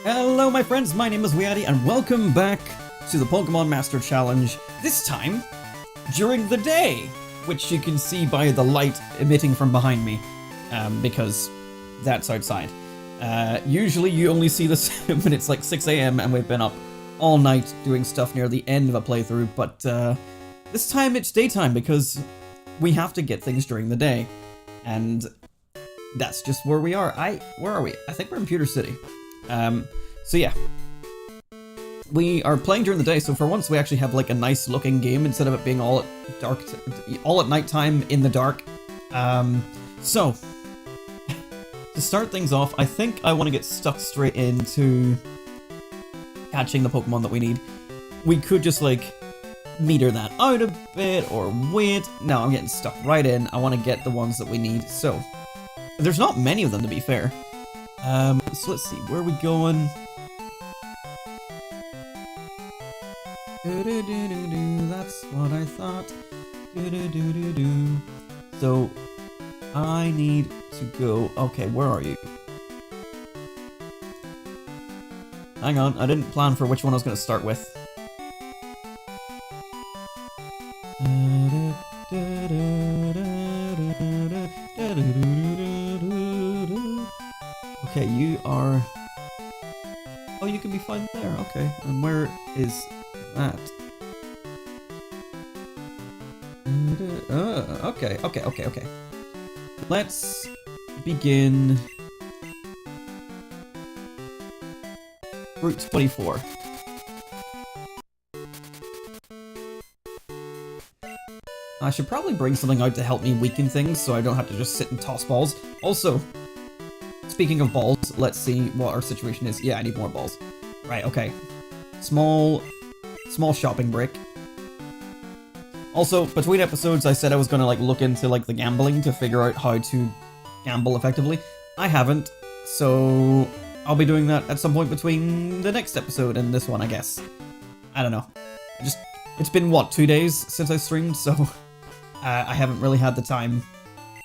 Hello my friends, my name is WeeAddy and welcome back to the Pokémon Master Challenge, this time during the day, which you can see by the light emitting from behind me, because that's outside. Usually you only see this when it's like 6 AM and we've been up all night doing stuff near the end of a playthrough, but this time it's daytime because we have to get things during the day, and that's just where we are. Where are we? I think we're in Pewter City. So yeah, we are playing during the day, so for once we actually have like a nice looking game instead of it being all at dark, all at nighttime in the dark. So to start things off, I think I want to get stuck straight into catching the Pokemon that we need. We could just like meter that out a bit or wait. No, I'm getting stuck right in. I want to get the ones that we need. So there's not many of them, to be fair. So let's see, where are we going? That's what I thought. So I need to go. Okay, where are you? Hang on, I didn't plan for which one I was going to start with. Okay, you are... Oh, you can be fine there, okay. And where is that? Okay. Let's begin... Route 24. I should probably bring something out to help me weaken things so I don't have to just sit and toss balls. Also, speaking of balls, let's see what our situation is. Yeah, I need more balls. Right, okay. Small shopping break. Also, between episodes, I said I was gonna like look into like the gambling to figure out how to gamble effectively. I haven't, so I'll be doing that at some point between the next episode and this one, I guess. I don't know. It's been what, 2 days since I streamed, so I haven't really had the time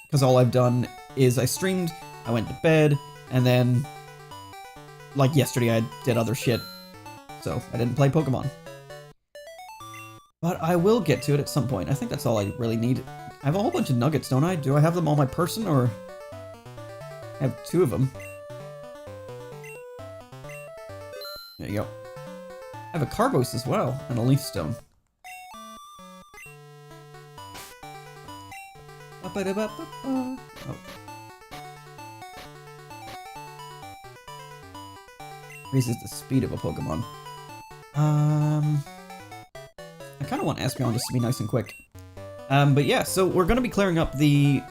because all I've done is I streamed, I went to bed, and then like yesterday I did other shit, so I didn't play Pokemon. But I will get to it at some point. I think that's all I really need. I have a whole bunch of nuggets, don't I? Do I have them on my person, or... I have 2 of them. There you go. I have a Carbos as well, and a Leaf Stone. Oh. Raises the speed of a Pokemon. I kind of want Espeon just to be nice and quick. But yeah, so we're going to be clearing up the...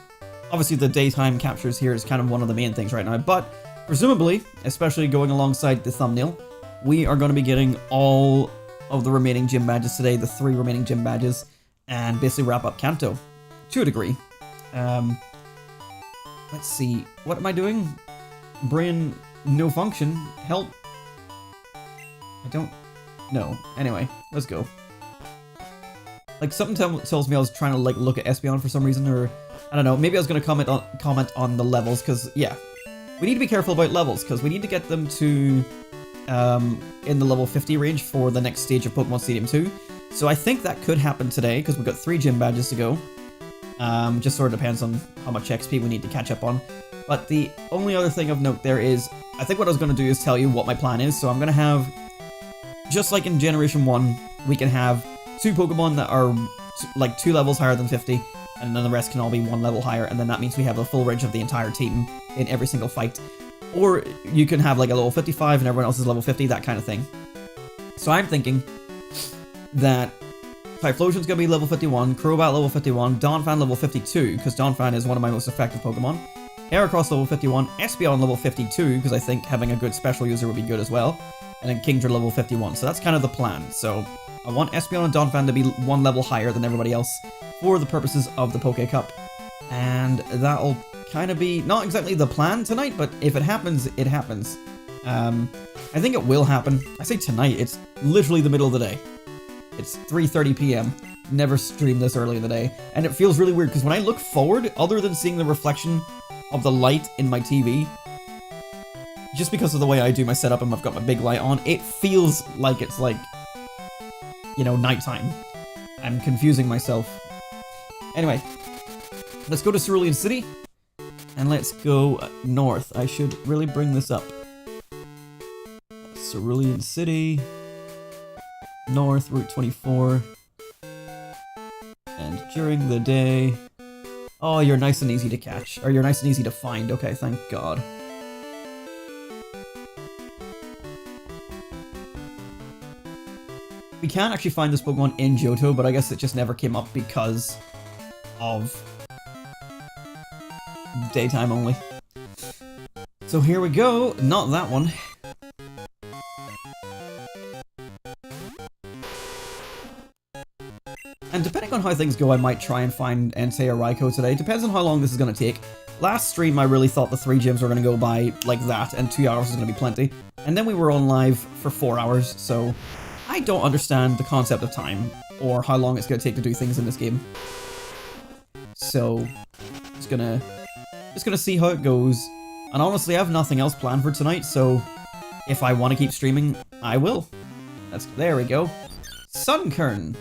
Obviously the daytime captures here is kind of one of the main things right now, but presumably, especially going alongside the thumbnail, we are going to be getting all of the remaining gym badges today, the 3 remaining gym badges, and basically wrap up Kanto, to a degree. Let's see, what am I doing? Brain no function, help. I don't know. Anyway, let's go. Like, something tells me I was trying to, like, look at Espeon for some reason, or... I don't know, maybe I was going to comment on the levels, because, yeah. We need to be careful about levels, because we need to get them to... in the level 50 range for the next stage of Pokémon Stadium 2. So I think that could happen today, because we've got 3 gym badges to go. Just sort of depends on how much XP we need to catch up on. But the only other thing of note there is... I think what I was going to do is tell you what my plan is, so I'm going to have... Just like in Generation 1, we can have 2 Pokemon that are like 2 levels higher than 50, and then the rest can all be 1 level higher, and then that means we have the full range of the entire team in every single fight. Or you can have like a level 55 and everyone else is level 50, that kind of thing. So I'm thinking that Typhlosion's gonna be level 51, Crobat level 51, Donphan level 52, because Donphan is one of my most effective Pokemon, Heracross level 51, Espeon level 52, because I think having a good special user would be good as well, and then Kingdra level 51. So that's kind of the plan. So I want Espeon and Donphan to be 1 level higher than everybody else for the purposes of the Poké Cup. And that'll kind of be, not exactly the plan tonight, but if it happens, it happens. I think it will happen. I say tonight, it's literally the middle of the day. It's 3:30 PM. Never streamed this early in the day. And it feels really weird, because when I look forward, other than seeing the reflection of the light in my TV, just because of the way I do my setup and I've got my big light on, it feels like it's like, you know, nighttime. I'm confusing myself. Anyway, let's go to Cerulean City, and let's go north. I should really bring this up. Cerulean City, north, Route 24, and during the day... Oh, you're nice and easy to catch, or you're nice and easy to find. Okay, thank God. We can actually find this Pokemon in Johto, but I guess it just never came up because of daytime only. So here we go, not that one. And depending on how things go, I might try and find Entei or Raikou today. Depends on how long this is going to take. Last stream, I really thought the 3 gyms were going to go by like that, and 2 hours is going to be plenty. And then we were on live for 4 hours, so I don't understand the concept of time, or how long it's going to take to do things in this game. So, just gonna see how it goes. And honestly, I have nothing else planned for tonight, so if I want to keep streaming, I will. There we go. Sunkern.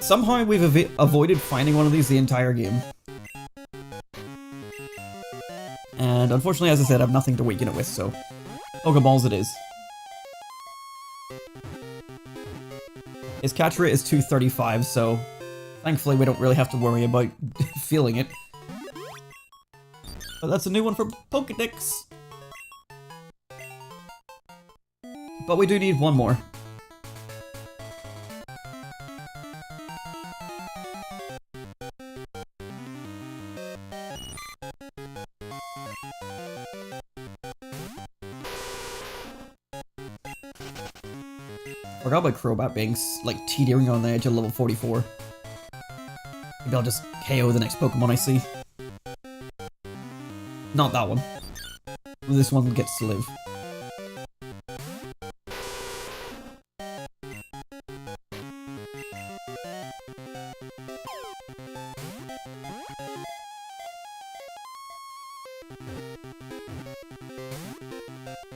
Somehow we've avoided finding one of these the entire game. And unfortunately, as I said, I have nothing to weaken it with, so Pokeballs it is. Its catch rate is 235, so thankfully we don't really have to worry about feeling it. But that's a new one for Pokédex. But we do need one more. Forgot about Crobat being like teetering on the edge of level 44. Maybe I'll just KO the next Pokemon I see. Not that one. This one gets to live.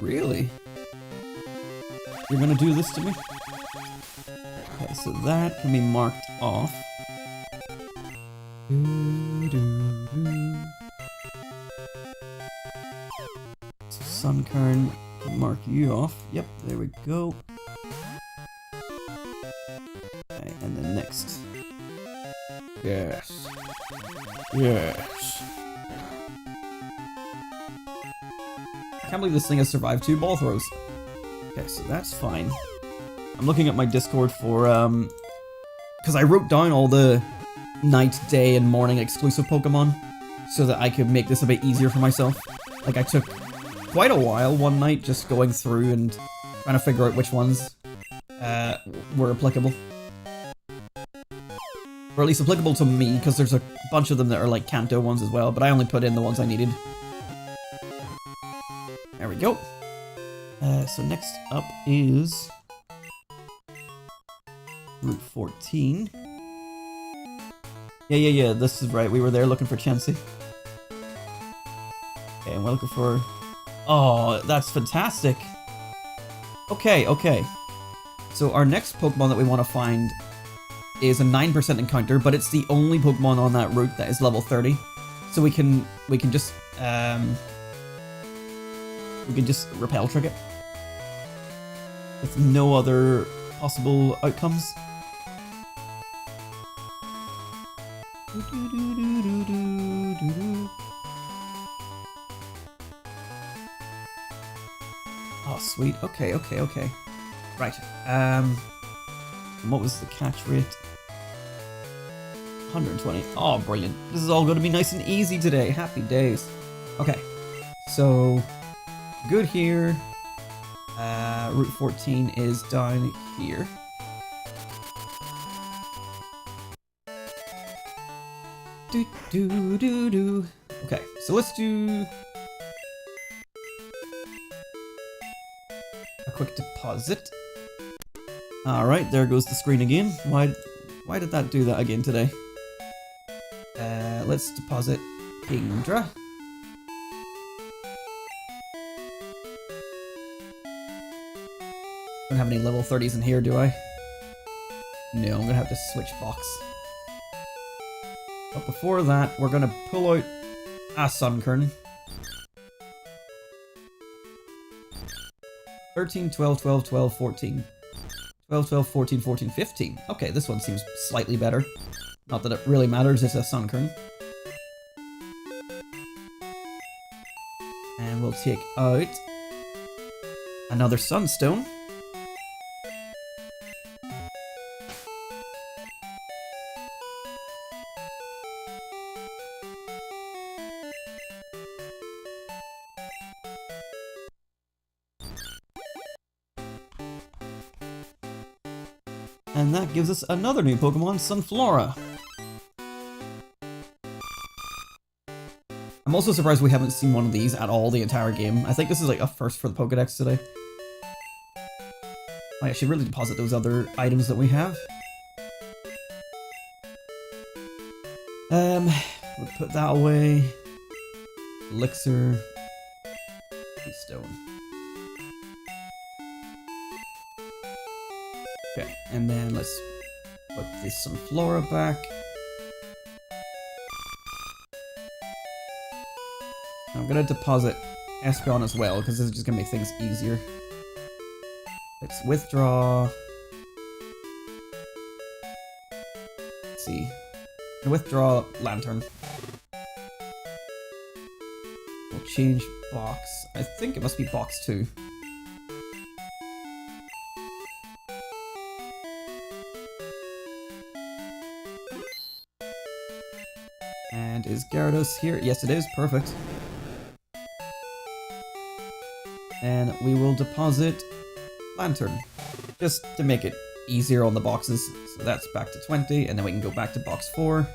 Really? You're gonna do this to me? Okay, so that can be marked off. So Sunkern can mark you off. Yep, there we go. Okay, and then next. Yes. Yes. I can't believe this thing has survived 2 ball throws. Okay, so that's fine. I'm looking at my Discord for, because I wrote down all the night, day, and morning exclusive Pokemon so that I could make this a bit easier for myself. Like, I took quite a while one night just going through and trying to figure out which ones were applicable. Or at least applicable to me, because there's a bunch of them that are like Kanto ones as well, but I only put in the ones I needed. There we go. So next up is Route 14. Yeah, this is right. We were there looking for Chansey. Okay, and we're looking for... Oh, that's fantastic. Okay. So our next Pokemon that we want to find is a 9% encounter, but it's the only Pokemon on that route that is level 30. So we can just repel trick it with no other possible outcomes. Oh, sweet. Okay. Right. What was the catch rate? 120. Oh, brilliant. This is all going to be nice and easy today. Happy days. Okay. So, good here. Route 14 is down here. Okay, so let's do a quick deposit. Alright, there goes the screen again. Why did that do that again today? Let's deposit Kingdra. Don't have any level 30s in here, do I? No, I'm gonna have to switch box. But before that, we're gonna pull out a Sunkern. 13, 12, 12, 12, 14. 12, 12, 14, 14, 15. Okay, this one seems slightly better. Not that it really matters, it's a Sunkern. And we'll take out another Sunstone. And that gives us another new Pokemon, Sunflora. I'm also surprised we haven't seen one of these at all the entire game. I think this is like a first for the Pokedex today. I should really deposit those other items that we have. We'll put that away. Elixir. Keystone. Okay, and then let's put this Sunflora back. I'm gonna deposit Espeon as well, because this is just gonna make things easier. Let's withdraw. Let's see. Withdraw Lantern. We'll change box. I think it must be box 2. And is Gyarados here? Yes, it is. Perfect. And we will deposit Lantern, just to make it easier on the boxes. So that's back to 20, and then we can go back to box 4.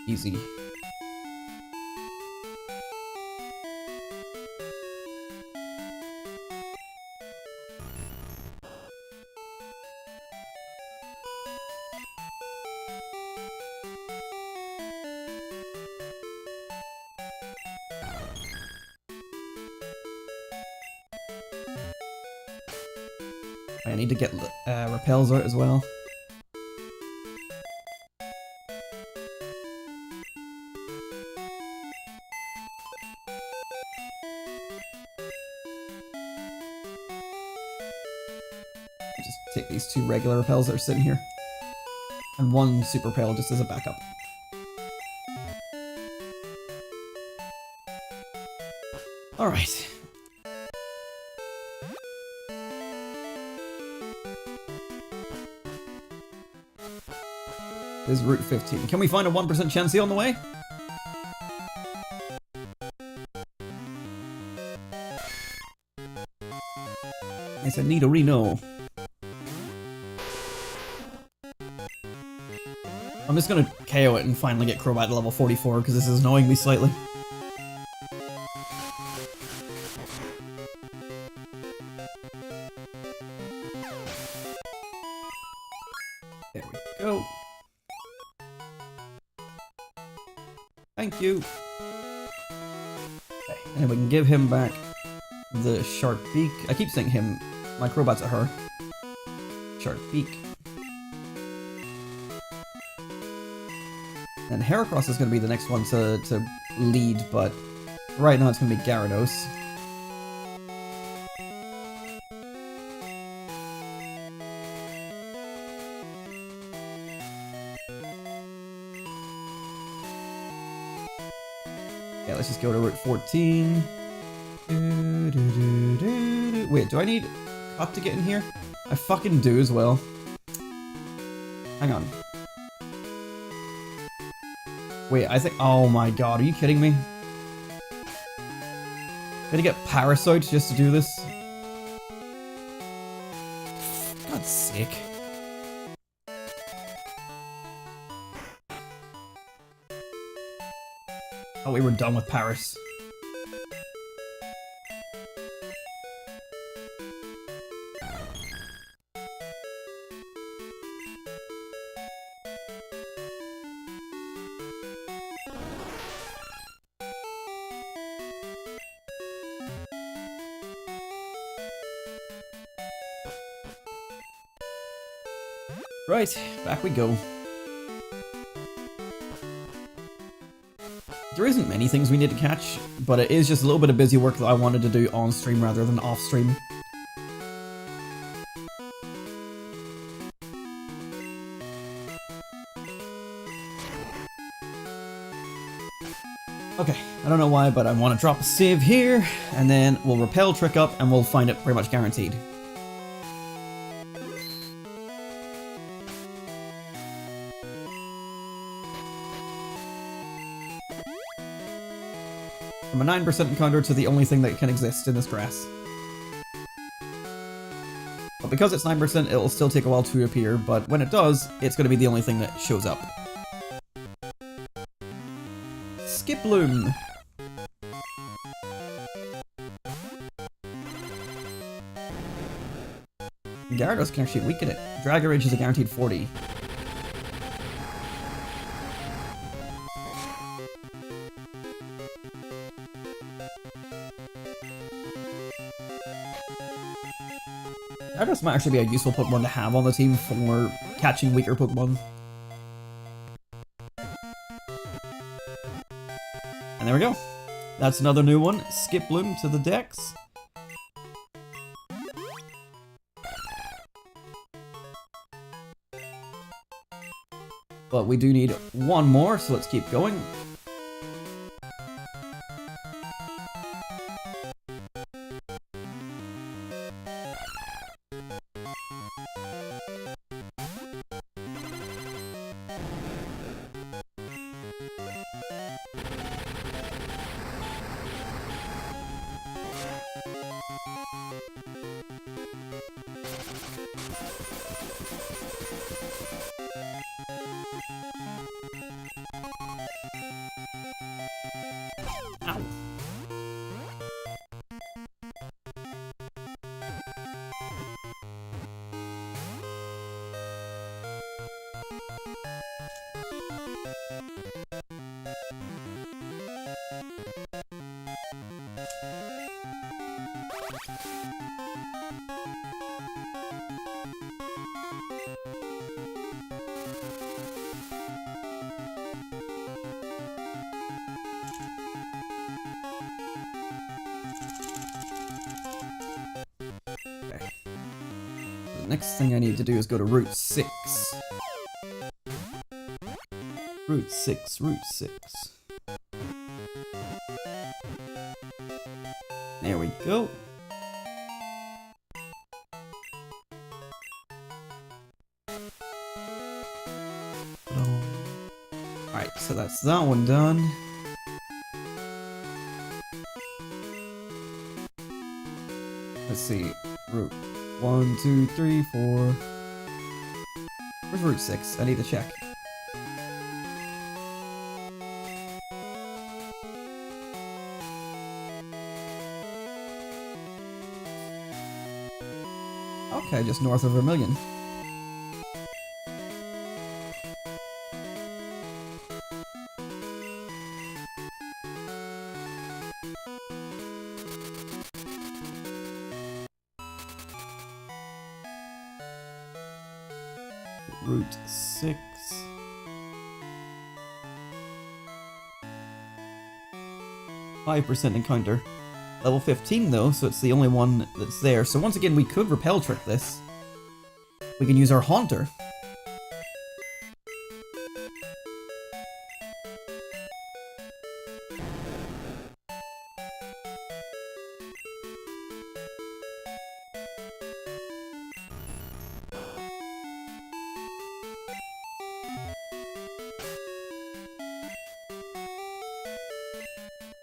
Easy. I need to get repels out as well. Just take these 2 regular repels that are sitting here. And 1 super repel just as a backup. Alright. This is Route 15. Can we find a 1% Chansey on the way? Yes, I need a Reno. I'm just gonna KO it and finally get Crobat to level 44 because this is annoying me slightly. There we go. Thank you. Okay, and we can give him back the Shark Beak. I keep saying him. My Crobat's at her. Shark Beak. And Heracross is going to be the next one to lead, but right now it's going to be Gyarados. Yeah, let's just go to Route 14. Wait, do I need Cut to get in here? I fucking do as well. Hang on. Wait, I think... Oh my god, are you kidding me? Gonna get Parasite just to do this? For God's sake. Oh, we were done with Paris. Right, back we go. There isn't many things we need to catch, but it is just a little bit of busy work that I wanted to do on stream rather than off stream. Okay, I don't know why, but I want to drop a save here, and then we'll repel trick up, and we'll find it pretty much guaranteed. From a 9% encounter to the only thing that can exist in this grass. But because it's 9%, it'll still take a while to appear, but when it does, it's going to be the only thing that shows up. Skiploom! Gyarados can actually weaken it. Dragon Rage is a guaranteed 40. Gyarados might actually be a useful Pokemon to have on the team for catching weaker Pokemon. And there we go. That's another new one. Skiploom to the Dex. But we do need one more, so let's keep going. Ow. Next thing I need to do is go to Route 6. Route 6, Route 6. There we go. Alright, so that's that one done. Let's see. Route 1, 2, 3, 4. Where's Route 6? I need to check. Okay, just north of Vermilion. Route 6. %5 encounter. Level 15 though, so it's the only one that's there. So once again, we could repel trick this. We can use our Haunter.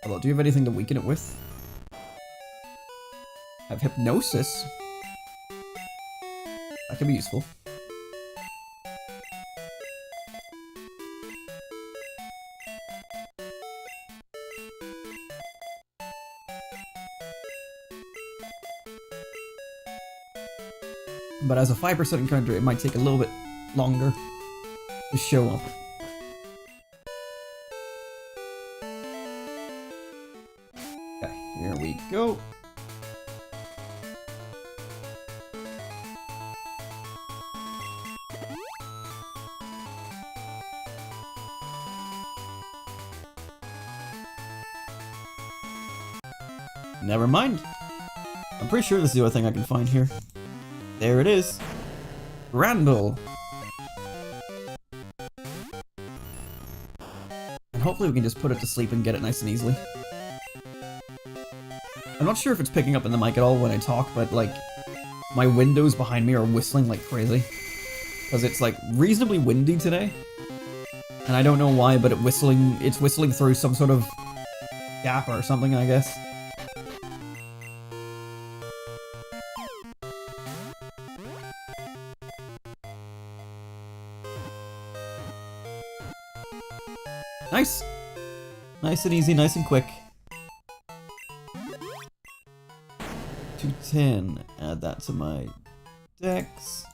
Although, do you have anything to weaken it with? I have Hypnosis. That could be useful. But as a 5% encounter, it might take a little bit longer to show up. Okay, here we go. Never mind. I'm pretty sure this is the other thing I can find here. There it is. Granbull. And hopefully we can just put it to sleep and get it nice and easily. I'm not sure if it's picking up in the mic at all when I talk, but like, my windows behind me are whistling like crazy. Because it's like reasonably windy today. And I don't know why, but it's whistling through some sort of gap or something, I guess. Nice! Nice and easy, nice and quick. 210. Add that to my Dex.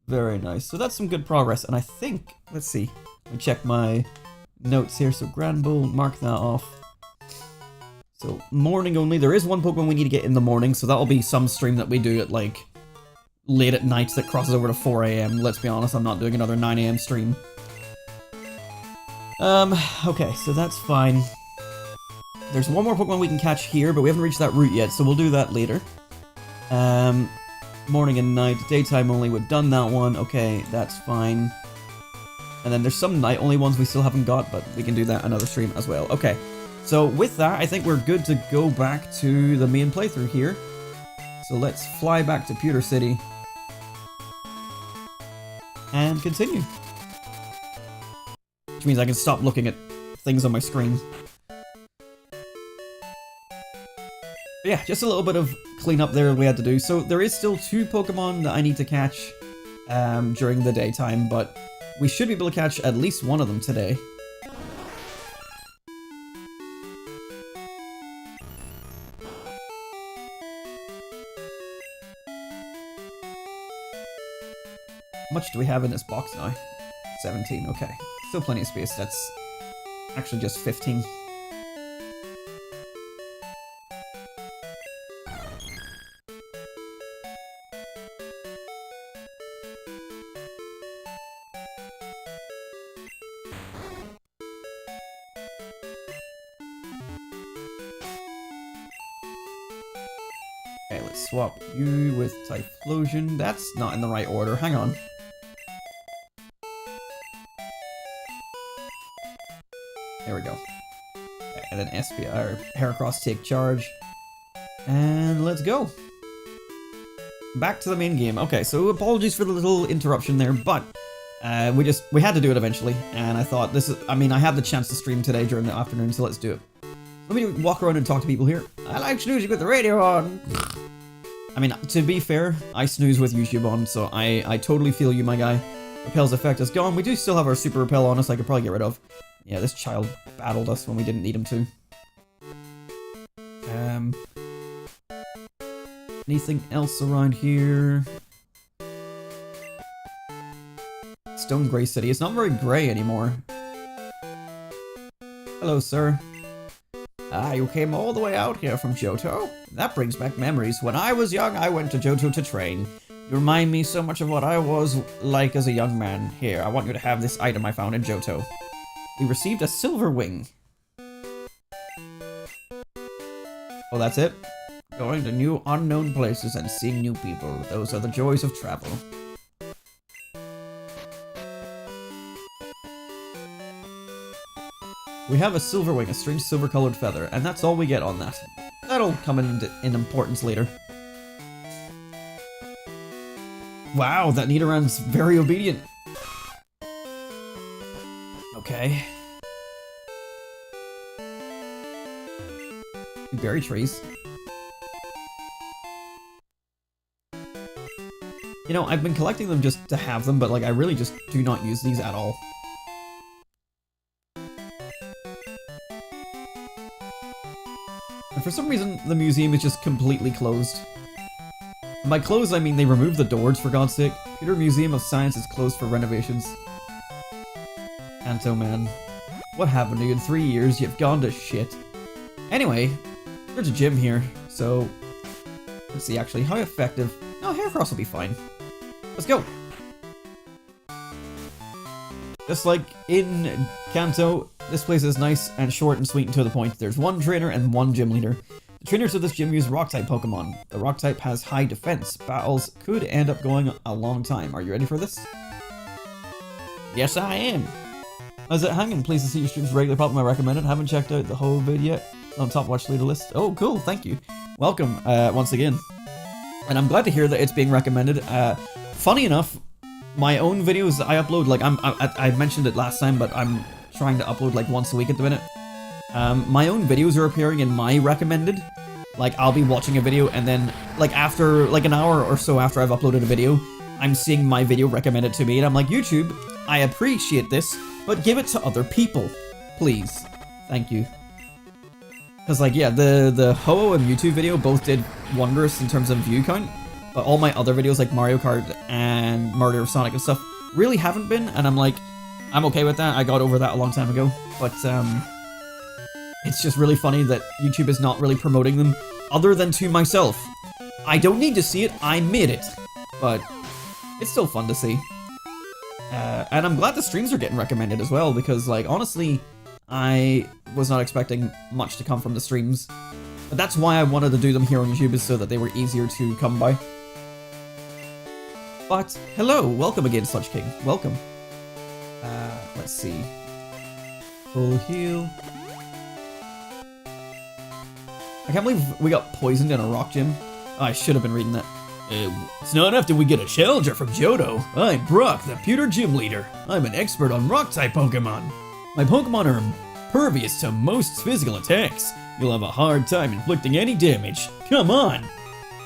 Very nice. So that's some good progress. And I think, let's see. Let me check my notes here. So Granbull, mark that off. So morning only. There is one Pokemon we need to get in the morning. So that'll be some stream that we do at like late at night that crosses over to 4 AM. Let's be honest, I'm not doing another 9 AM stream. Okay, so that's fine. There's one more Pokemon we can catch here, but we haven't reached that route yet, so we'll do that later. Morning and night, daytime only, we've done that one. Okay, that's fine. And then there's some night only ones we still haven't got, but we can do that another stream as well. Okay, so with that, I think we're good to go back to the main playthrough here. So let's fly back to Pewter City and continue. Which means I can stop looking at things on my screen. But yeah, just a little bit of cleanup there we had to do. So there is still 2 Pokemon that I need to catch during the daytime, but we should be able to catch at least one of them today. How much do we have in this box now? 17, okay. Still plenty of space, that's actually just 15. Okay, let's swap you with Typhlosion. That's not in the right order, hang on. There we go. Okay, and then SPR, Heracross take charge. And let's go. Back to the main game. Okay, so apologies for the little interruption there, but we had to do it eventually. And I thought I have the chance to stream today during the afternoon, so let's do it. Let me walk around and talk to people here. I like snoozing with the radio on. I mean, to be fair, I snooze with YouTube on, so I totally feel you, my guy. Repel's effect is gone. We do still have our Super Repel on us I could probably get rid of. Yeah, this child battled us when we didn't need him to. Anything else around here? Stone Grey City. It's not very grey anymore. Hello, sir. Ah, you came all the way out here from Johto? That brings back memories. When I was young, I went to Johto to train. You remind me so much of what I was like as a young man. Here, I want you to have this item I found in Johto. We received a silver wing. Oh, that's it? Going to new unknown places and seeing new people. Those are the joys of travel. We have a silver wing, a strange silver colored feather, and that's all we get on that. That'll come in importance later. Wow, that Nidoran's very obedient. Okay. Berry trees. You know, I've been collecting them just to have them, but like I really just do not use these at all. And for some reason, the museum is just completely closed. And by closed, I mean they removed the doors, for God's sake. Pewter Museum of Science is closed for renovations. Kanto, man. What happened to you in 3 years? You've gone to shit. Anyway, there's a gym here, so... Let's see, actually, how effective... No, Heracross will be fine. Let's go! Just like in Kanto, this place is nice and short and sweet and to the point. There's one trainer and one gym leader. Trainers of this gym use Rock-type Pokemon. The Rock-type has high defense. Battles could end up going a long time. Are you ready for this? Yes, I am. How's it hanging? Pleased to see your streams regularly. Probably I recommend it. Haven't checked out the whole vid yet. On top watch leader list. Oh, cool. Thank you. Welcome once again. And I'm glad to hear that it's being recommended. Funny enough, my own videos that I upload, like I mentioned it last time, but I'm trying to upload like once a week at the minute. My own videos are appearing in my recommended. Like, I'll be watching a video and then, like, after, like, an hour or so after I've uploaded a video, I'm seeing my video recommended to me, and I'm like, YouTube, I appreciate this, but give it to other people. Please. Thank you. Because, like, yeah, the Ho-Oh and Mewtwo video both did wondrous in terms of view count, but all my other videos, like Mario Kart and Murder of Sonic and stuff, really haven't been, and I'm like, I'm okay with that. I got over that a long time ago, but, it's just really funny that YouTube is not really promoting them, other than to myself. I don't need to see it, I made it. But it's still fun to see. And I'm glad the streams are getting recommended as well, because, like, honestly, I was not expecting much to come from the streams. But that's why I wanted to do them here on YouTube, is so that they were easier to come by. But, hello, welcome again, Sludge King. Welcome. Let's see. Full heal. I can't believe we got poisoned in a rock gym. Oh, I should have been reading that. It's not enough that we get a challenger from Johto. I'm Brock, the Pewter Gym Leader. I'm an expert on Rock-type Pokemon. My Pokemon are impervious to most physical attacks. You'll have a hard time inflicting any damage. Come on!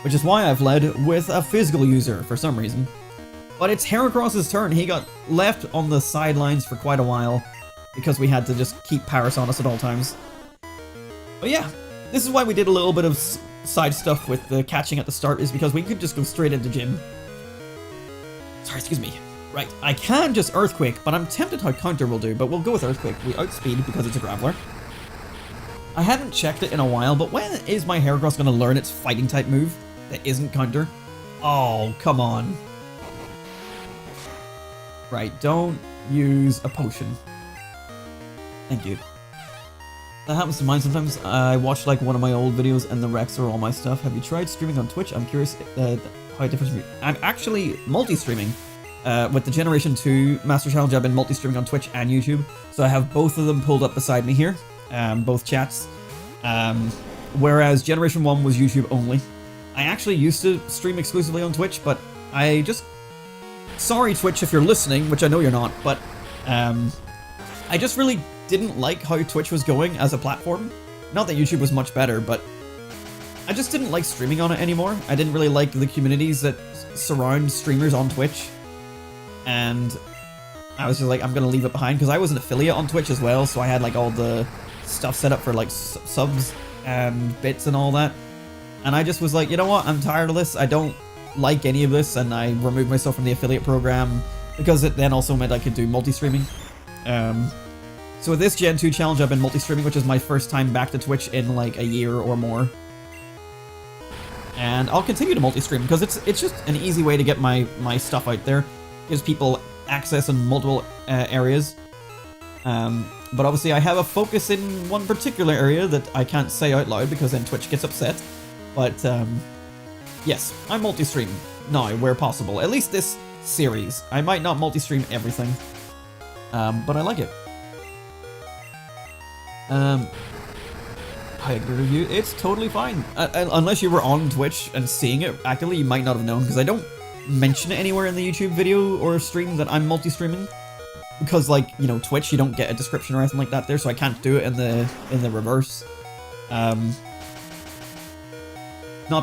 Which is why I've led with a physical user, for some reason. But it's Heracross's turn. He got left on the sidelines for quite a while, because we had to just keep Paris on us at all times. But yeah. This is why we did a little bit of side stuff with the catching at the start, is because we could just go straight into gym. Sorry, excuse me. Right, I can just Earthquake, but I'm tempted how Counter will do, but we'll go with Earthquake. We outspeed because it's a Graveler. I haven't checked it in a while, but when is my Heracross going to learn its fighting type move that isn't Counter? Oh, come on. Right, don't use a potion. Thank you. That happens to mine sometimes. I watch like one of my old videos and the Rex are all my stuff. Have you tried streaming on Twitch? I'm curious how it differs from you. I'm actually multi-streaming. With the Generation 2 Master Challenge, I've been multi-streaming on Twitch and YouTube. So I have both of them pulled up beside me here. Both chats. Whereas Generation 1 was YouTube only. I actually used to stream exclusively on Twitch, but I just... Sorry Twitch if you're listening, which I know you're not, but... I just really didn't like how Twitch was going as a platform. Not that YouTube was much better, but I just didn't like streaming on it anymore. I didn't really like the communities that surround streamers on Twitch. And I was just like, I'm gonna leave it behind, because I was an affiliate on Twitch as well, so I had like all the stuff set up for like subs and bits and all that. And I just was like, you know what, I'm tired of this, I don't like any of this, and I removed myself from the affiliate program, because it then also meant I could do multi-streaming. So with this Gen 2 challenge, I've been multi-streaming, which is my first time back to Twitch in like a year or more. And I'll continue to multi-stream, because it's just an easy way to get my stuff out there. Gives people access in multiple areas. But obviously I have a focus in one particular area that I can't say out loud, because then Twitch gets upset. But yes, I multi-stream now where possible. At least this series. I might not multi-stream everything. But I like it. I agree with you. It's totally fine. Unless you were on Twitch and seeing it actively, you might not have known, because I don't mention it anywhere in the YouTube video or stream that I'm multi-streaming. Because, like, you know, Twitch, you don't get a description or anything like that there, so I can't do it in the reverse. Not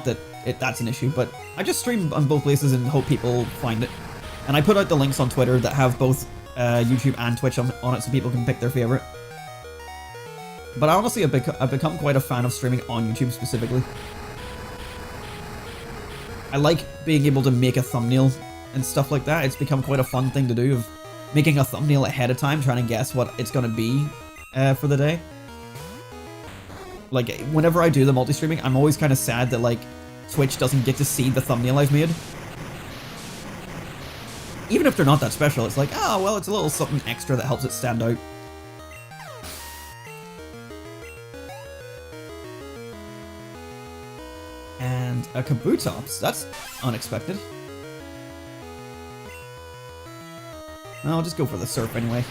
that that's an issue, but I just stream on both places and hope people find it. And I put out the links on Twitter that have both YouTube and Twitch on it, so people can pick their favorite. But honestly, I've become quite a fan of streaming on YouTube specifically. I like being able to make a thumbnail and stuff like that. It's become quite a fun thing to do, of making a thumbnail ahead of time, trying to guess what it's going to be for the day. Like, whenever I do the multi-streaming, I'm always kind of sad that, like, Twitch doesn't get to see the thumbnail I've made. Even if they're not that special, it's like, oh, well, it's a little something extra that helps it stand out. A Kabutops? That's unexpected. I'll just go for the Surf anyway.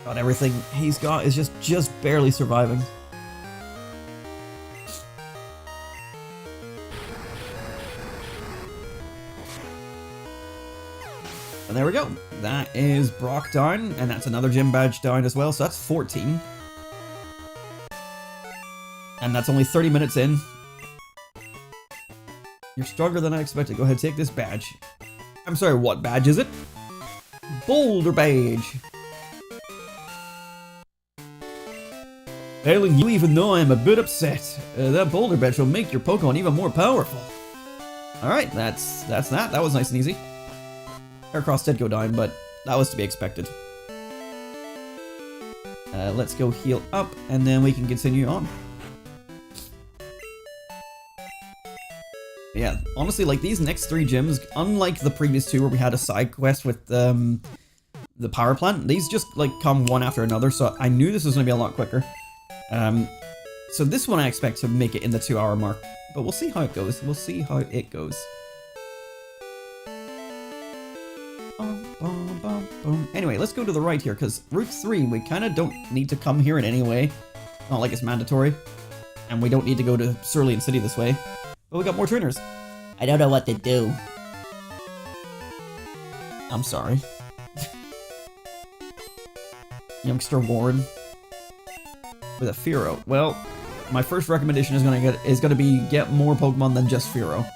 God, everything he's got is just barely surviving. And there we go. That is Brock down, and that's another gym badge down as well, so that's 14. And that's only 30 minutes in. You're stronger than I expected. Go ahead, take this badge. I'm sorry, what badge is it? Boulder badge. Hailing you even though I'm a bit upset. That boulder badge will make your Pokemon even more powerful. Alright, that's that. That was nice and easy. Heracross did go down, but that was to be expected. Let's go heal up, and then we can continue on. Yeah, honestly, like, these next 3 gyms, unlike the previous 2 where we had a side quest with the power plant, these just, like, come one after another, so I knew this was going to be a lot quicker. So this one I expect to make it in the 2-hour mark, but we'll see how it goes. We'll see how it goes. Anyway, let's go to the right here, because Route 3, we kind of don't need to come here in any way. Not like it's mandatory. And we don't need to go to Cerulean City this way. But we got more trainers. I don't know what to do. I'm sorry. Youngster Warren. With a Fearow. Well, my first recommendation is gonna be get more Pokemon than just Fearow.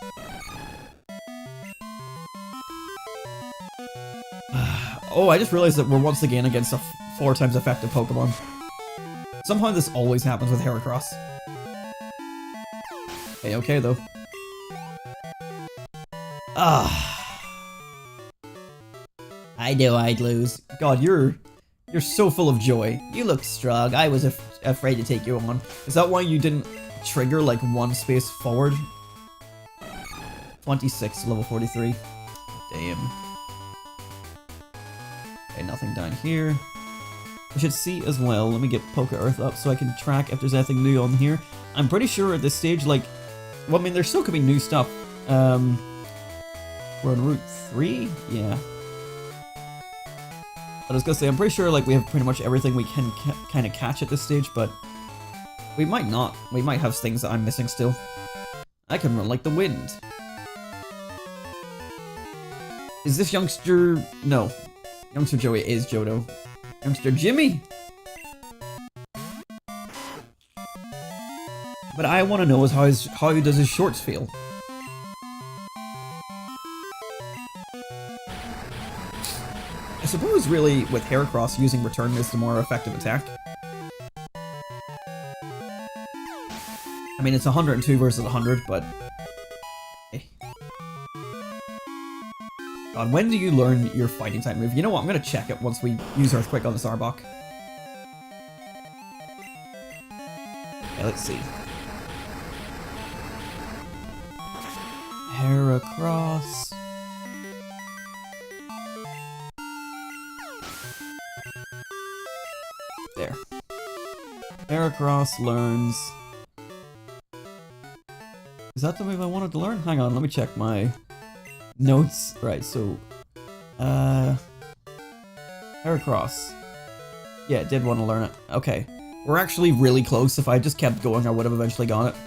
Oh, I just realized that we're once again against a 4 times effective Pokemon. Somehow this always happens with Heracross. Okay, though. I knew I'd lose. God, you're so full of joy. You look strong. I was afraid to take you on. Is that why you didn't trigger like 1 space forward? 26 to level 43. Damn. Okay, nothing down here. I should see as well. Let me get Poke Earth up so I can track if there's anything new on here. I'm pretty sure at this stage, like, well, I mean, there still could be new stuff. We're on Route 3? Yeah. But I was gonna say, I'm pretty sure, like, we have pretty much everything we can kind of catch at this stage, but we might not. We might have things that I'm missing still. I can run like the wind. Is this youngster... No. Youngster Joey is Johto. Youngster Jimmy! But I want to know is how does his shorts feel? I suppose really with Heracross using Return is the more effective attack. I mean it's 102 versus 100, but... Hey. God, when do you learn your fighting type move? You know what, I'm gonna check it once we use Earthquake on this Arbok. Okay, let's see. Heracross. There. Heracross learns... Is that the move I wanted to learn? Hang on, let me check my notes. Right, so... Heracross. Yeah, it did want to learn it. Okay. We're actually really close. If I just kept going, I would have eventually got it.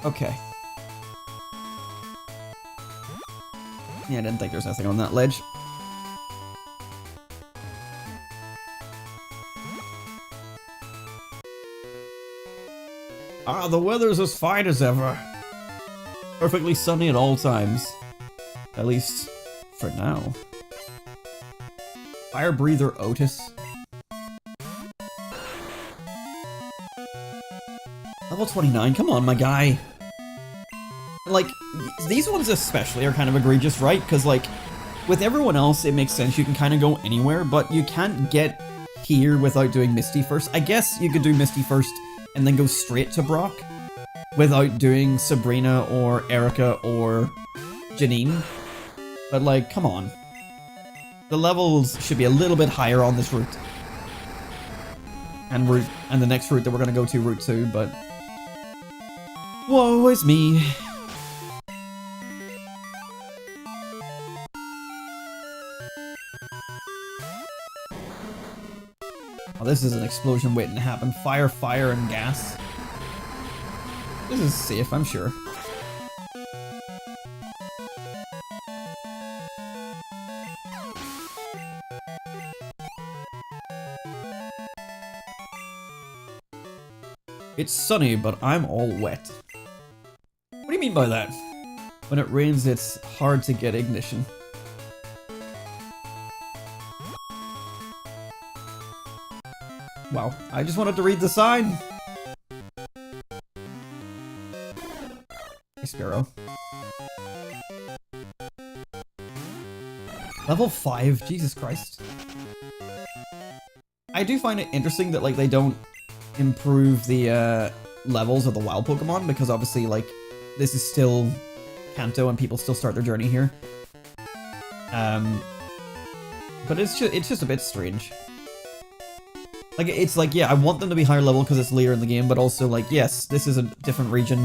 Okay. Yeah, I didn't think there was anything on that ledge. Ah, the weather's as fine as ever. Perfectly sunny at all times. At least, for now. Fire Breather Otis. Level 29, come on, my guy. Like, these ones especially are kind of egregious, right? Because, like, with everyone else, it makes sense. You can kind of go anywhere, but you can't get here without doing Misty first. I guess you could do Misty first and then go straight to Brock without doing Sabrina or Erica or Janine. But like, come on. The levels should be a little bit higher on this route. And the next route that we're gonna go to, Route 2, but... woe is me. Oh, this is an explosion waiting to happen. Fire, fire, and gas. This is safe, I'm sure. It's sunny, but I'm all wet. What do you mean by that? When it rains, it's hard to get ignition. Wow, I just wanted to read the sign. Hey, Sparrow. Level 5, Jesus Christ. I do find it interesting that, like, they don't improve the levels of the wild Pokemon, because obviously, like, this is still Kanto and people still start their journey here. But it's just a bit strange. Like, it's like, yeah, I want them to be higher level because it's later in the game, but also, like, yes, this is a different region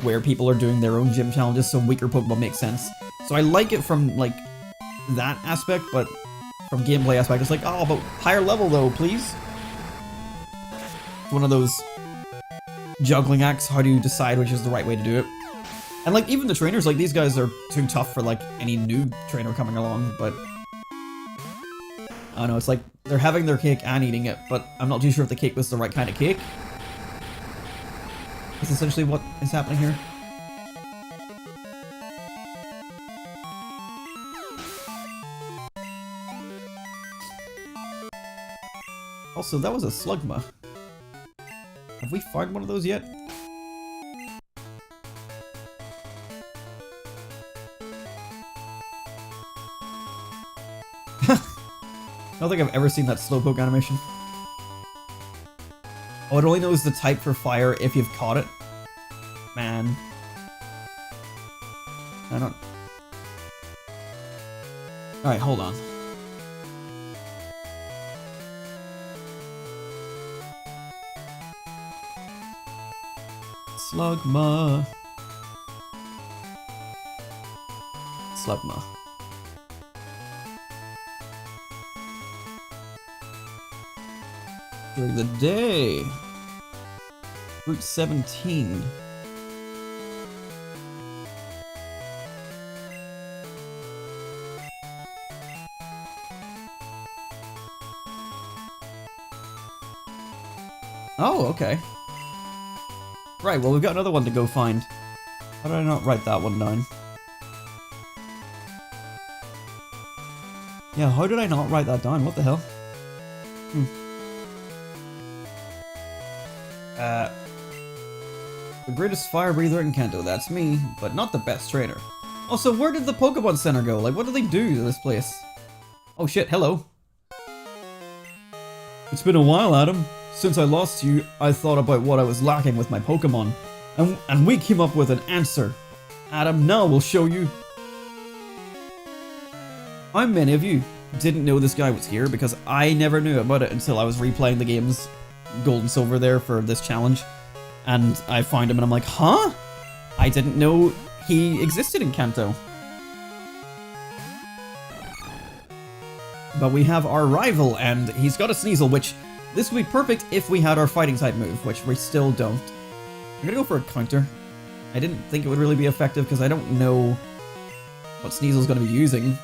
where people are doing their own gym challenges, so weaker Pokemon makes sense. So I like it from, like, that aspect, but from gameplay aspect, it's like, oh, but higher level though, please. It's one of those juggling acts. How do you decide which is the right way to do it? And, like, even the trainers, like, these guys are too tough for, like, any new trainer coming along, but... I don't know, it's like they're having their cake and eating it, but I'm not too sure if the cake was the right kind of cake. That's essentially what is happening here. Also, that was a Slugma. Have we found one of those yet? I don't think I've ever seen that Slowpoke animation. Oh, it only knows the type for fire if you've caught it. Man. I don't... Alright, hold on. Slugma. Slugma. During the day. Route 17. Oh, okay. Right, well, we've got another one to go find. How did I not write that one down? Yeah, how did I not write that down? What the hell? The greatest fire breather in Kanto, that's me, but not the best trainer. Also, where did the Pokemon Center go? Like, what do they do to this place? Oh shit, hello. It's been a while, Adam. Since I lost you, I thought about what I was lacking with my Pokemon. And we came up with an answer. Adam, now we'll show you. How many of you didn't know this guy was here? Because I never knew about it until I was replaying the game's Gold and Silver there for this challenge. And I find him and I'm like, huh? I didn't know he existed in Kanto. But we have our rival, and he's got a Sneasel, which this would be perfect if we had our fighting type move, which we still don't. I'm gonna go for a counter. I didn't think it would really be effective because I don't know what Sneasel's gonna be using.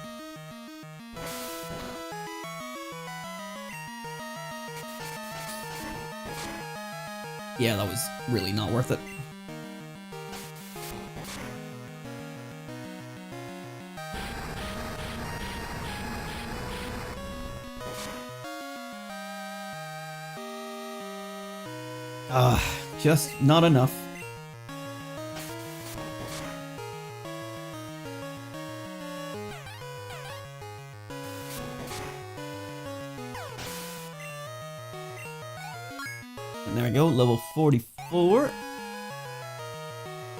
Yeah, that was really not worth it. Just not enough. And there we go, level 44.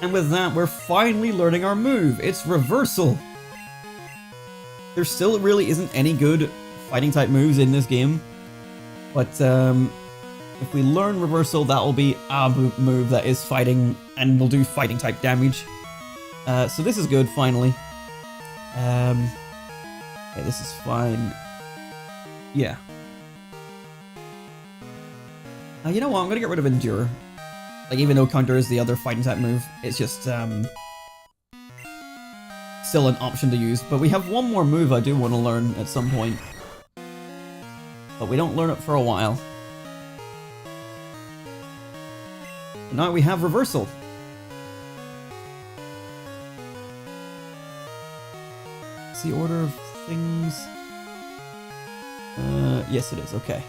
And with that, we're finally learning our move. It's Reversal. there still really isn't any good fighting type moves in this game. But if we learn Reversal, that will be a move that is fighting and will do fighting type damage. So this is good, finally. Okay, this is fine. Yeah. You know what? I'm gonna get rid of Endure. Like, even though Counter is the other fighting type move, it's just still an option to use. But we have one more move I do want to learn at some point. But we don't learn it for a while. Now we have Reversal. It's the order of things. Yes it is, okay.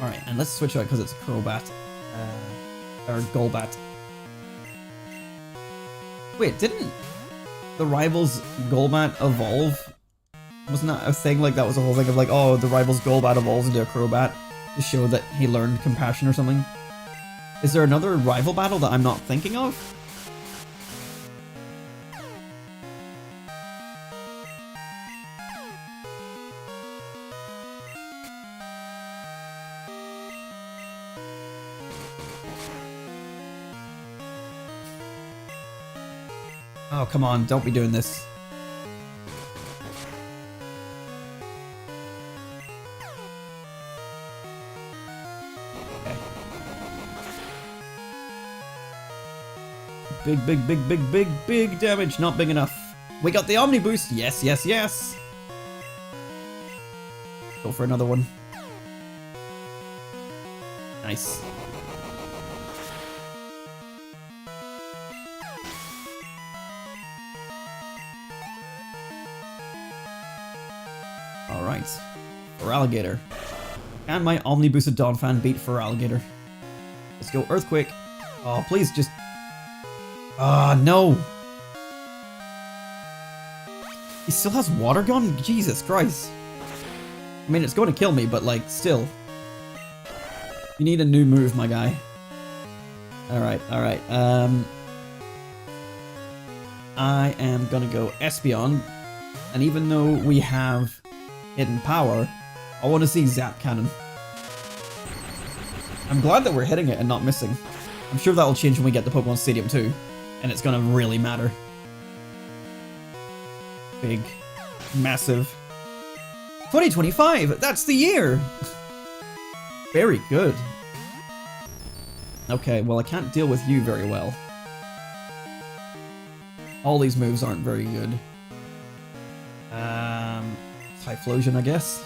Alright, and let's switch out because it's a Crobat. Or Golbat. Wait, didn't the rival's Golbat evolve? Wasn't that a thing? Like, that was a whole thing of like, oh, the rival's Golbat evolves into a Crobat to show that he learned Compassion or something? Is there another rival battle that I'm not thinking of? Oh, come on, don't be doing this. Okay. Big damage. Not big enough. We got the Omni Boost. Yes, yes, yes. Go for another one. Nice. Alright, Feraligatr. Can my Omni Boosted Donphan beat Feraligatr? Let's go Earthquake. Oh, please just... Ah, no! He still has Water Gun? Jesus Christ. I mean, it's going to kill me, but like, still. You need a new move, my guy. Alright, alright. I am gonna go Espeon. And even though we have Hidden Power, I want to see Zap Cannon. I'm glad that we're hitting it and not missing. I'm sure that'll change when we get to Pokémon Stadium too, and it's gonna really matter. Big. Massive. 2025! That's the year! Very good. Okay, well I can't deal with you very well. All these moves aren't very good. Typhlosion, I guess.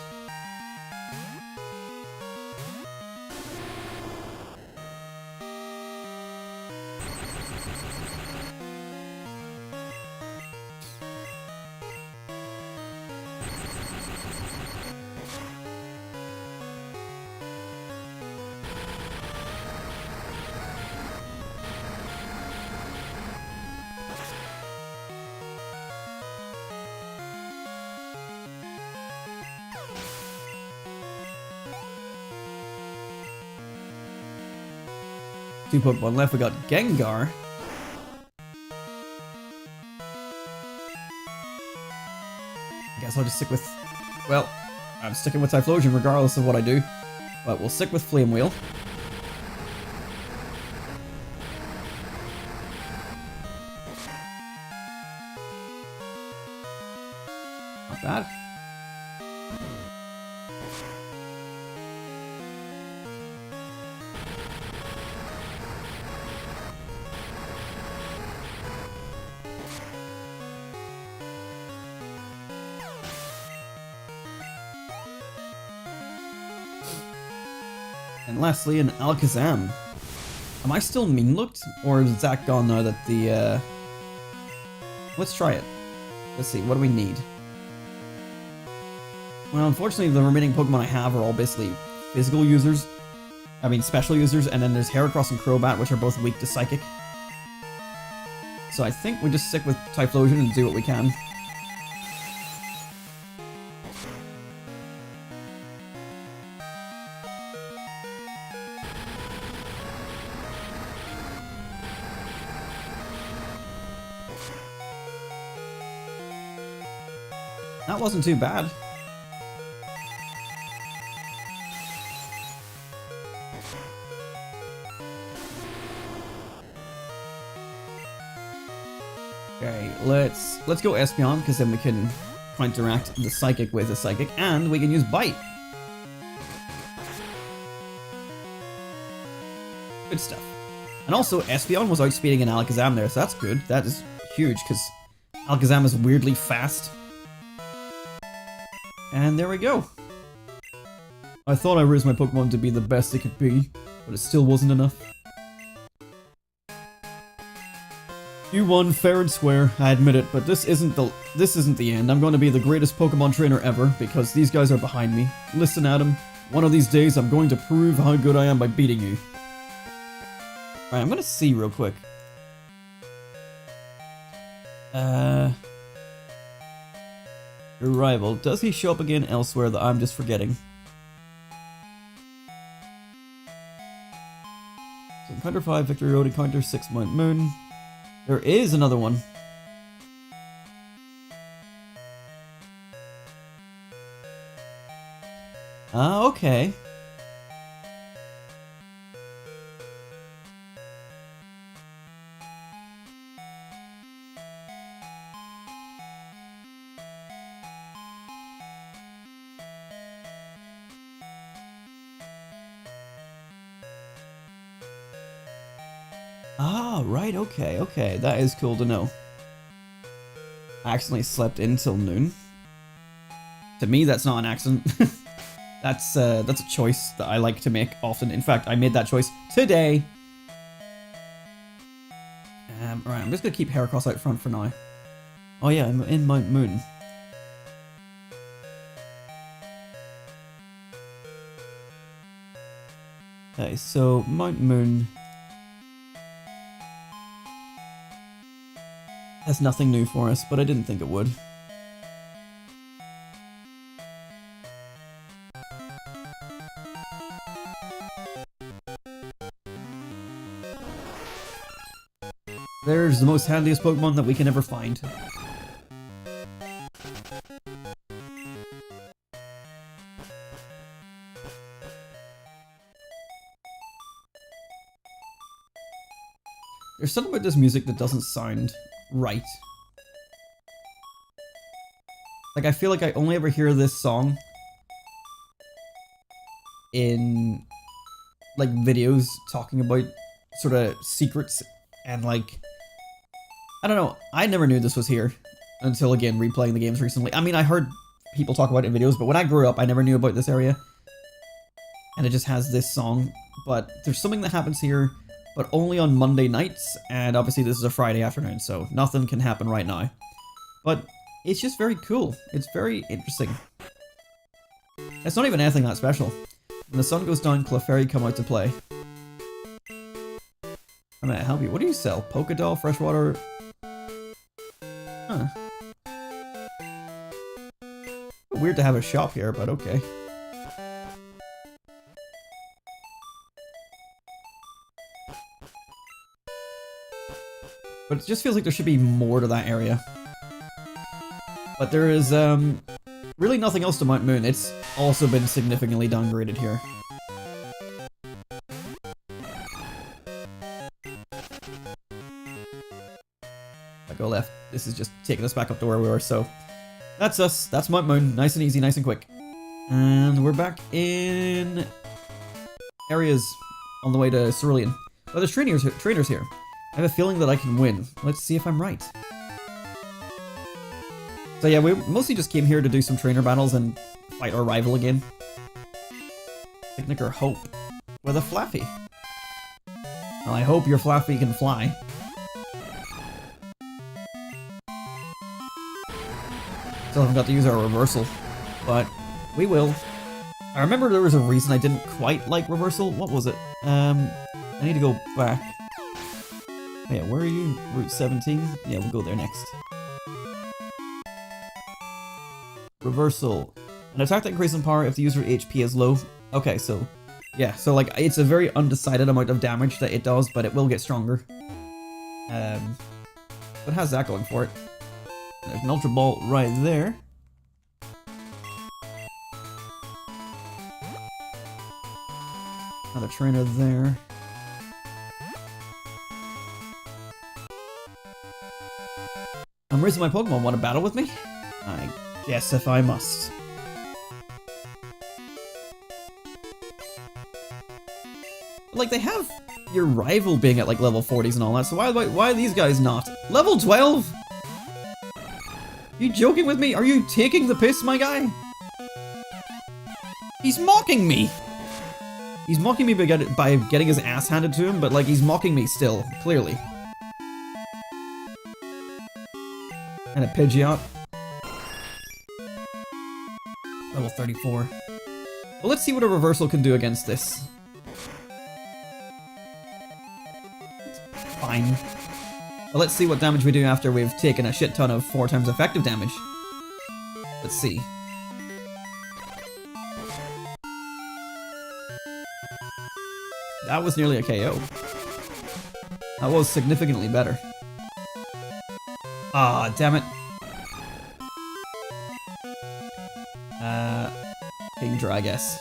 Two Pokemon left. We got Gengar. I guess I'll just stick with... Well, I'm sticking with Typhlosion regardless of what I do. But we'll stick with Flame Wheel. Not bad. And lastly, an Alakazam. Am I still mean looked? Or is Zach gone now that the, Let's try it. Let's see, what do we need? Well, unfortunately, the remaining Pokemon I have are all basically physical users. I mean, special users, and then there's Heracross and Crobat, which are both weak to Psychic. So I think we just stick with Typhlosion and do what we can. That wasn't too bad. Okay, let's go Espeon, because then we can counteract the Psychic with a Psychic, and we can use Bite. Good stuff. And also, Espeon was outspeeding an Alakazam there, so that's good. That is huge, because Alakazam is weirdly fast. And there we go. I thought I raised my Pokemon to be the best it could be, but it still wasn't enough. You won fair and square, I admit it, but this isn't the end. I'm going to be the greatest Pokemon trainer ever, because these guys are behind me. Listen, Adam. One of these days, I'm going to prove how good I am by beating you. Alright, I'm going to see real quick. Your rival. Does he show up again elsewhere that I'm just forgetting? So, Counter 5, Victory Road, Counter 6, Mount Moon. There is another one. Ah, okay. Ah, right, okay, that is cool to know. I accidentally slept in till noon. To me, that's not an accident. That's a choice that I like to make often. In fact, I made that choice today. Right, I'm just gonna keep Heracross out front for now. Oh yeah, I'm in Mount Moon. Okay, so Mount Moon has nothing new for us, but I didn't think it would. There's the most handiest Pokemon that we can ever find. There's something about this music that doesn't sound right. Like, I feel like I only ever hear this song in, like, videos talking about sort of secrets and, like, I don't know, I never knew this was here until, again, replaying the games recently. I mean, I heard people talk about it in videos, but when I grew up, I never knew about this area. And it just has this song, but there's something that happens here, but only on Monday nights, and obviously this is a Friday afternoon, so nothing can happen right now. But it's just very cool. It's very interesting. It's not even anything that special. When the sun goes down, Clefairy come out to play. I'm gonna help you. What do you sell? Pokédoll, freshwater? Huh. Weird to have a shop here, but okay. But it just feels like there should be more to that area. But there is, really nothing else to Mount Moon. It's also been significantly downgraded here. I go left. This is just taking us back up to where we were, so... That's us. That's Mount Moon. Nice and easy, nice and quick. And we're back in... areas on the way to Cerulean. Oh, there's trainers here. I have a feeling that I can win. Let's see if I'm right. So yeah, we mostly just came here to do some trainer battles and fight our rival again. Picnic or Hope with a Flaffy. Well, I hope your Flaffy can fly. Still haven't got to use our reversal, but we will. I remember there was a reason I didn't quite like reversal. What was it? I need to go back. Oh yeah, where are you? Route 17? Yeah, we'll go there next. Reversal. An attack that increases in power if the user HP is low. Okay, so... yeah, so like, it's a very undecided amount of damage that it does, but it will get stronger. But how's that going for it? There's an Ultra Ball right there. Another trainer there. I'm raising my Pokemon. Want to battle with me? I guess if I must. Like, they have your rival being at, like, level 40s and all that, so why are these guys not? Level 12? You joking with me? Are you taking the piss, my guy? He's mocking me! He's mocking me by getting his ass handed to him, but, like, he's mocking me still, clearly. And a Pidgeot. Level 34. Well, let's see what a reversal can do against this. Fine. Well, let's see what damage we do after we've taken a shit ton of 4 times effective damage. Let's see. That was nearly a KO. That was significantly better. Ah, damn it. Kingdra, I guess.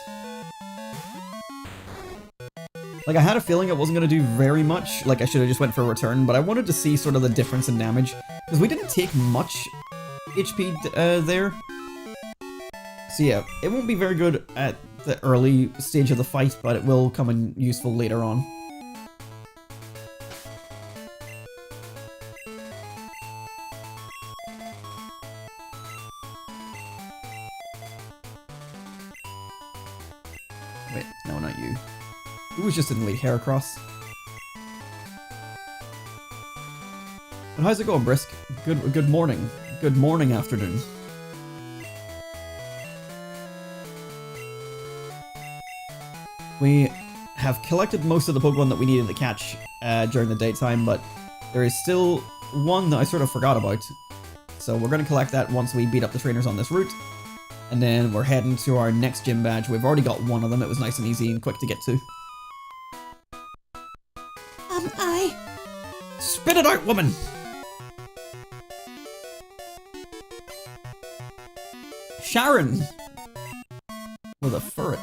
Like, I had a feeling it wasn't going to do very much, like I should have just went for a return, but I wanted to see sort of the difference in damage, because we didn't take much HP there. So yeah, it won't be very good at the early stage of the fight, but it will come in useful later on. Wait, no, not you. It was just an elite Heracross. But how's it going, Brisk? Good morning. Good morning, afternoon. We have collected most of the Pokemon that we needed to catch during the daytime, but there is still one that I sort of forgot about. So we're going to collect that once we beat up the trainers on this route. And then we're heading to our next gym badge. We've already got one of them. It was nice and easy and quick to get to. Spit it out, woman! Sharon! With a ferret.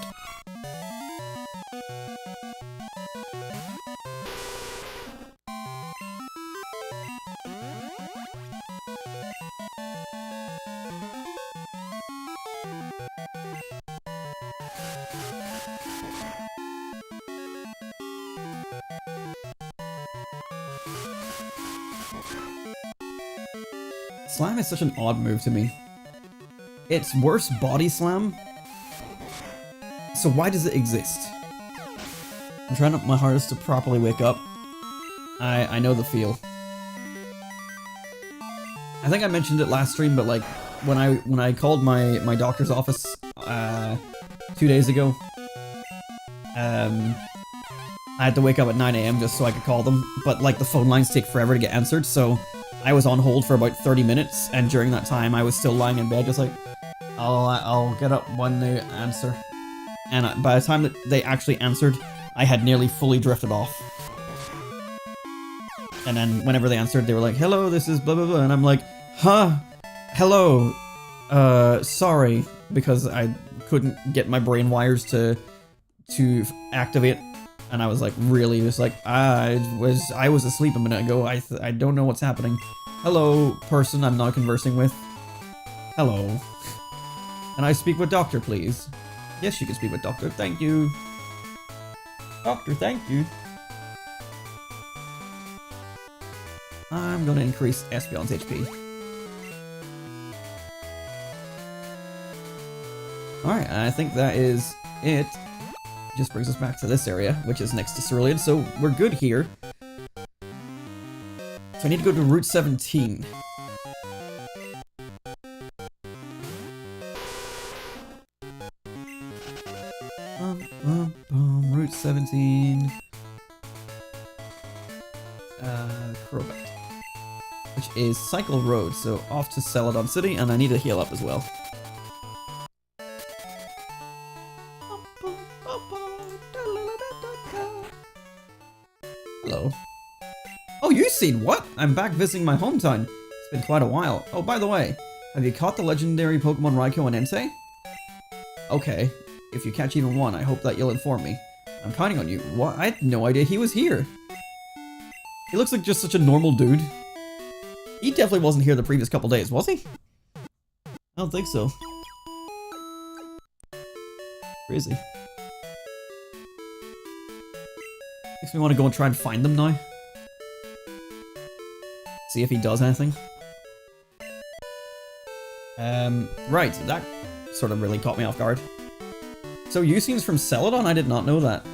Slam is such an odd move to me. It's worse body slam. So why does it exist? I'm trying my hardest to properly wake up. I know the feel. I think I mentioned it last stream, but like when I called my doctor's office 2 days ago, I had to wake up at 9 AM just so I could call them, but like the phone lines take forever to get answered, so I was on hold for about 30 minutes, and during that time I was still lying in bed just like, I'll get up when they answer. And by the time that they actually answered, I had nearly fully drifted off. And then whenever they answered, they were like, hello, this is blah blah blah, and I'm like, huh? Hello? Sorry, because I couldn't get my brain wires to activate. And I was like, really? Just like, I was asleep a minute ago. I don't know what's happening. Hello, person I'm now conversing with. Hello. And I speak with Doctor, please. Yes, you can speak with Doctor. Thank you. Doctor, thank you. I'm gonna increase Espeon's HP. Alright, I think that is it. Just brings us back to this area, which is next to Cerulean, so we're good here. So I need to go to Route 17. Route 17. Crobat. Which is Cycle Road, so off to Celadon City, and I need to heal up as well. Hello. Oh, you've seen what? I'm back visiting my hometown. It's been quite a while. Oh, by the way, have you caught the legendary Pokemon Raikou and Entei? Okay, if you catch even one, I hope that you'll inform me. I'm counting on you. What? I had no idea he was here. He looks like just such a normal dude. He definitely wasn't here the previous couple days, was he? I don't think so. Crazy. Makes me want to go and try and find them now. See if he does anything. Right, that sort of really caught me off guard. So Yusin's from Celadon? I did not know that.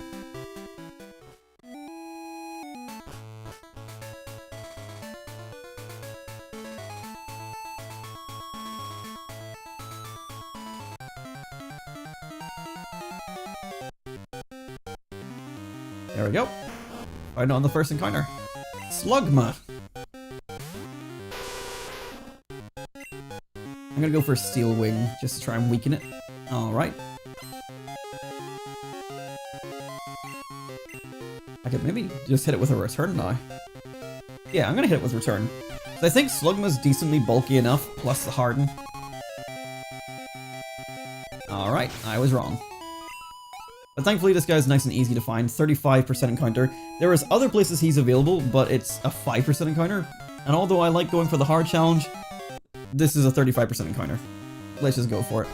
There we go. Right on the first encounter. Slugma. I'm gonna go for Steel Wing, just to try and weaken it. Alright. I could maybe just hit it with a return now. Yeah, I'm gonna hit it with return. So I think Slugma's decently bulky enough, plus the harden. Alright, I was wrong. But thankfully this guy's nice and easy to find, 35% encounter. There is other places he's available, but it's a 5% encounter. And although I like going for the hard challenge, this is a 35% encounter. Let's just go for it.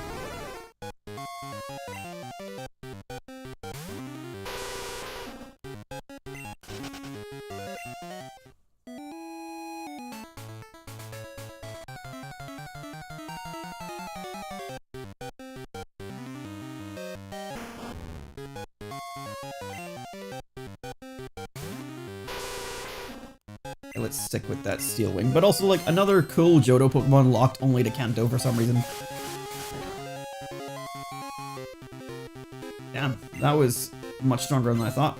Let's stick with that Steel Wing, but also like another cool Johto Pokemon locked only to Kanto for some reason. Damn, that was much stronger than I thought.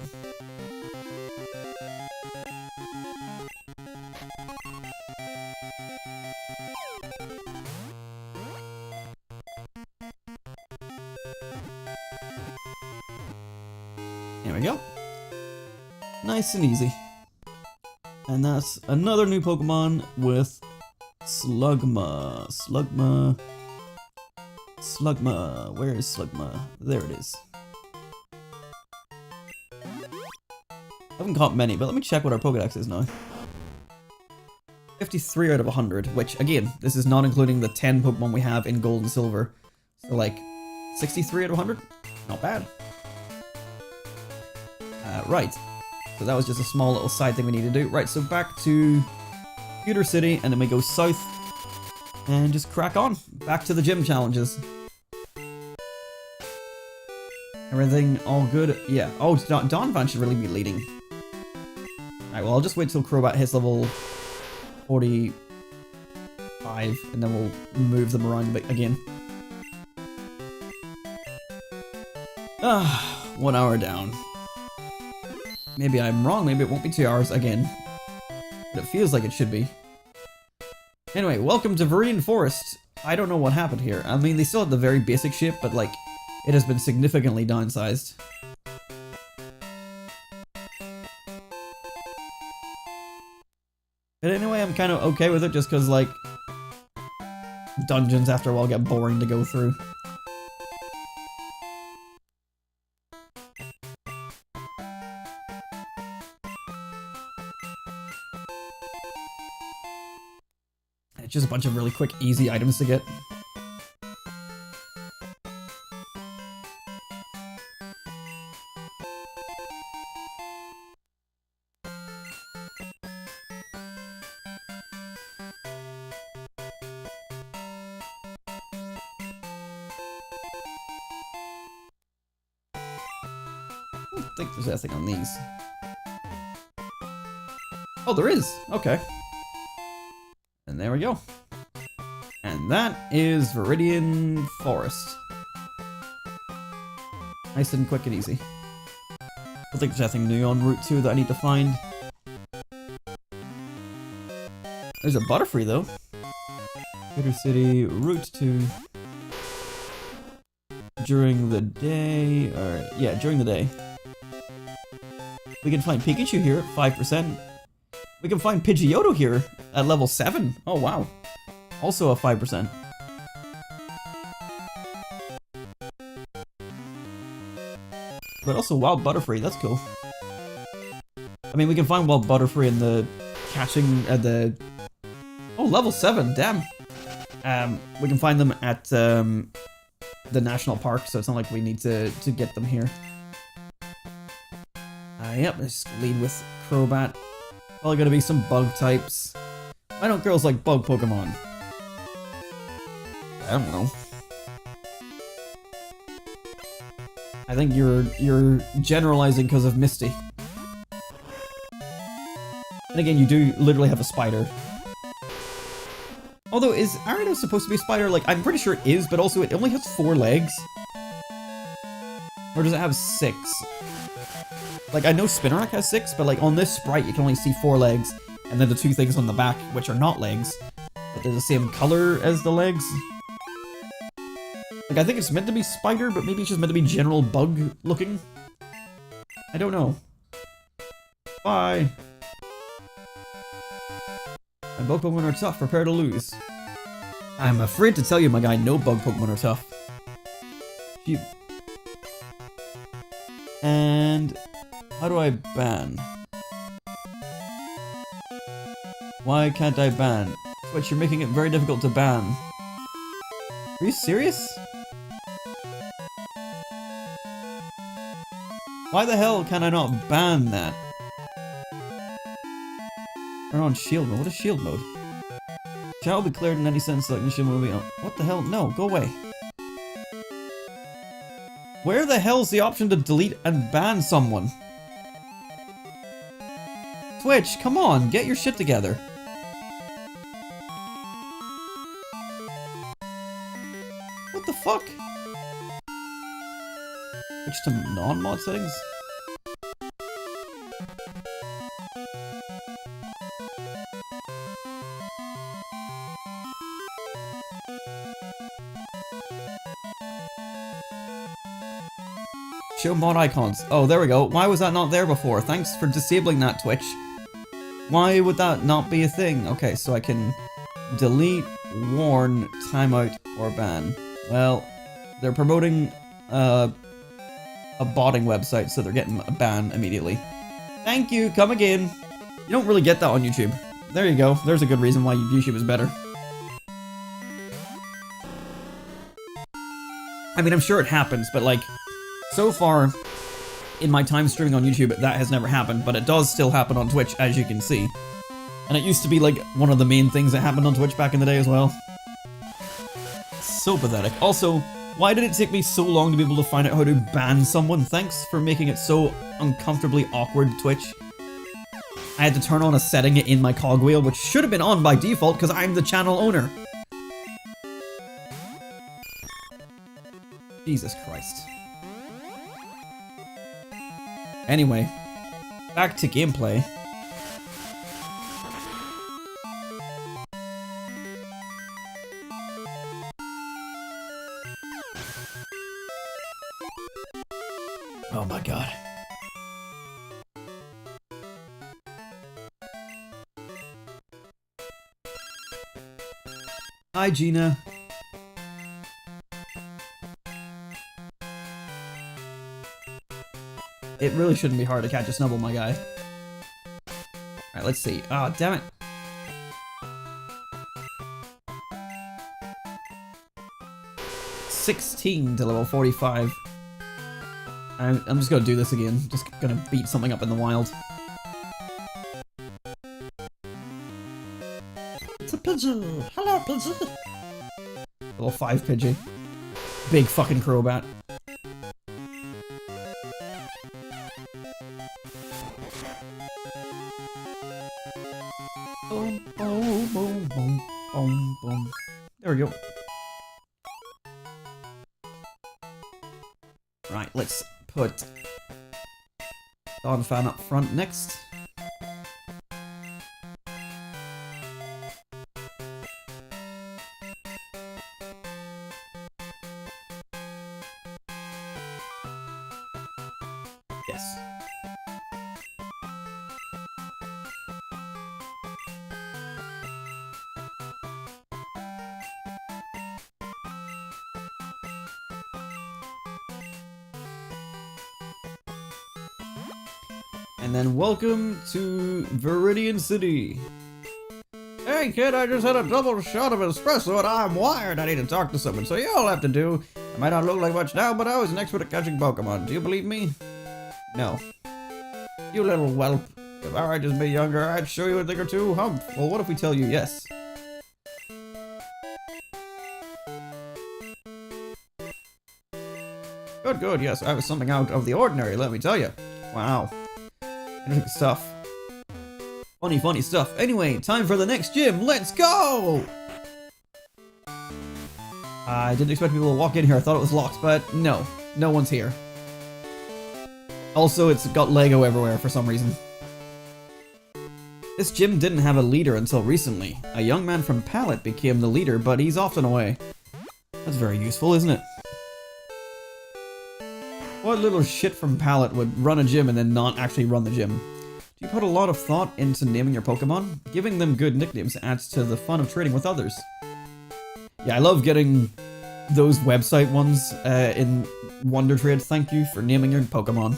There we go. Nice and easy. And that's another new Pokemon with Slugma. Slugma. Where is Slugma? There it is. I haven't caught many, but let me check what our Pokedex is now. 53 out of 100, which, again, this is not including the 10 Pokemon we have in Gold and Silver. So, like, 63 out of 100? Not bad. Right. So that was just a small little side thing we need to do. Right, so back to Pewter City, and then we go south and just crack on. Back to the gym challenges. Everything all good? Yeah. Oh, Donphan should really be leading. Alright, well, I'll just wait till Crobat hits level 45, and then we'll move them around a bit again. 1 hour down. Maybe I'm wrong, maybe it won't be 2 hours again. But it feels like it should be. Anyway, welcome to Viridian Forest. I don't know what happened here. I mean, they still have the very basic shape, but like, it has been significantly downsized. But anyway, I'm kind of okay with it just because, like, dungeons after a while get boring to go through. It's just a bunch of really quick, easy items to get. I don't think there's anything on these. Oh, there is! Okay. And there we go. And that is Viridian Forest. Nice and quick and easy. I think there's anything new on Route 2 that I need to find. There's a Butterfree though. Pewter City, Route 2. During the day, or yeah, during the day. We can find Pikachu here at 5%. We can find Pidgeotto here at level 7. Oh wow. Also a 5%. but also wild Butterfree. That's cool. I mean, we can find wild Butterfree in the catching at the... Oh, level 7, damn. We can find them at the national park, so it's not like we need to get them here. Yep, let's lead with Crobat. Probably gonna be some bug types. Why don't girls like bug Pokemon? I don't know. I think you're generalizing because of Misty. And again, you do literally have a spider. Although, is Ariados supposed to be a spider? Like, I'm pretty sure it is, but also it only has 4 legs. Or does it have 6? Like, I know Spinarak has 6, but like on this sprite you can only see 4 legs, and then the 2 things on the back, which are not legs, but they're the same color as the legs. Like, I think it's meant to be spider, but maybe it's just meant to be general bug looking. I don't know. Bye! My bug Pokemon are tough, prepare to lose. I'm afraid to tell you, my guy, no bug Pokemon are tough. Phew. And... how do I ban? Why can't I ban? Twitch, you're making it very difficult to ban. Are you serious? Why the hell can I not ban that? Turn on shield mode. What is shield mode? Shall be cleared in any sense like shield mode will be on. What the hell? No, go away. Where the hell's the option to delete and ban someone? Twitch, come on, get your shit together. What the fuck? Switch to non-mod settings? Show mod icons. Oh, there we go. Why was that not there before? Thanks for disabling that, Twitch. Why would that not be a thing? Okay, so I can delete, warn, timeout, or ban. Well, they're promoting a botting website, so they're getting a ban immediately. Thank you, come again. You don't really get that on YouTube. There you go. There's a good reason why YouTube is better. I mean, I'm sure it happens, but like, so far, in my time streaming on YouTube, that has never happened, but it does still happen on Twitch, as you can see. And it used to be, like, one of the main things that happened on Twitch back in the day as well. So pathetic. Also, why did it take me so long to be able to find out how to ban someone? Thanks for making it so uncomfortably awkward, Twitch. I had to turn on a setting in my cogwheel, which should have been on by default, because I'm the channel owner. Jesus Christ. Anyway, back to gameplay. Oh my god. Hi, Gina. It really shouldn't be hard to catch a Snubble, my guy. Alright, let's see. Ah, oh, damn it. $16 to level 45. I'm just gonna do this again. Just gonna beat something up in the wild. It's a Pidgey! Hello, Pidgey! Level 5 Pidgey. Big fucking Crobat. Boom, boom, boom, boom, boom, boom. There we go. Right, let's put Donphan up front next. Yes. And then welcome to Viridian City. Hey kid, I just had a double shot of espresso and I'm wired. I need to talk to someone, so you all have to do. I might not look like much now, but I was an expert at catching Pokemon. Do you believe me? No. You little whelp. If I just be younger, I'd show you a thing or two. Hump. Well, what if we tell you yes? Good, good, yes. I was something out of the ordinary, let me tell you. Wow. Interesting stuff. Funny, funny stuff. Anyway, time for the next gym. Let's go! I didn't expect people to walk in here. I thought it was locked, but no. No one's here. Also, it's got Lego everywhere for some reason. This gym didn't have a leader until recently. A young man from Pallet became the leader, but he's often away. That's very useful, isn't it? What little shit from Pallet would run a gym and then not actually run the gym? Do you put a lot of thought into naming your Pokemon? Giving them good nicknames adds to the fun of trading with others. Yeah, I love getting those website ones in Wonder Trade. Thank you for naming your Pokemon.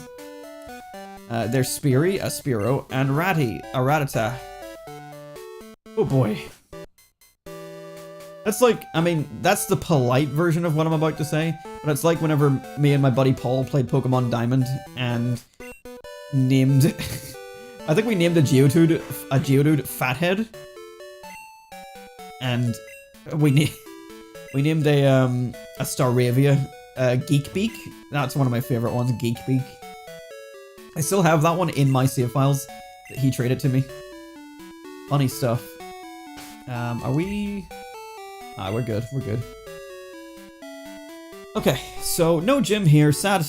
There's Speary, a Spearow, and Ratty, a Rattata. Oh boy. That's like, I mean, that's the polite version of what I'm about to say, but it's like whenever me and my buddy Paul played Pokemon Diamond and named... I think we named a Geodude Fathead. And we named a Staravia Geekbeak. That's one of my favorite ones, Geekbeak. I still have that one in my save files that he traded to me. Funny stuff. Are we... Ah, we're good, we're good. Okay, so no gym here. Sad.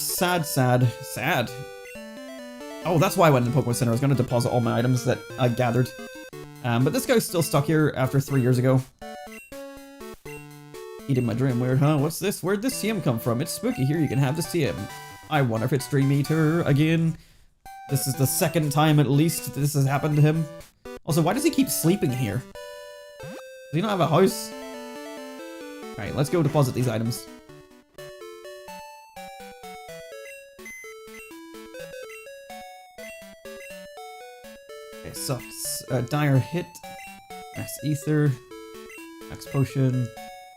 Oh, that's why I went to the Pokemon Center. I was going to deposit all my items that I gathered. But this guy's still stuck here after 3 years ago. Eating my dream. Weird, huh? What's this? Where'd this TM come from? It's spooky here. You can have this TM. I wonder if it's Dream Eater again. This is the second time at least this has happened to him. Also, why does he keep sleeping here? Does he not have a house? Alright, let's go deposit these items. Okay, soft, dire hit, max ether, max potion,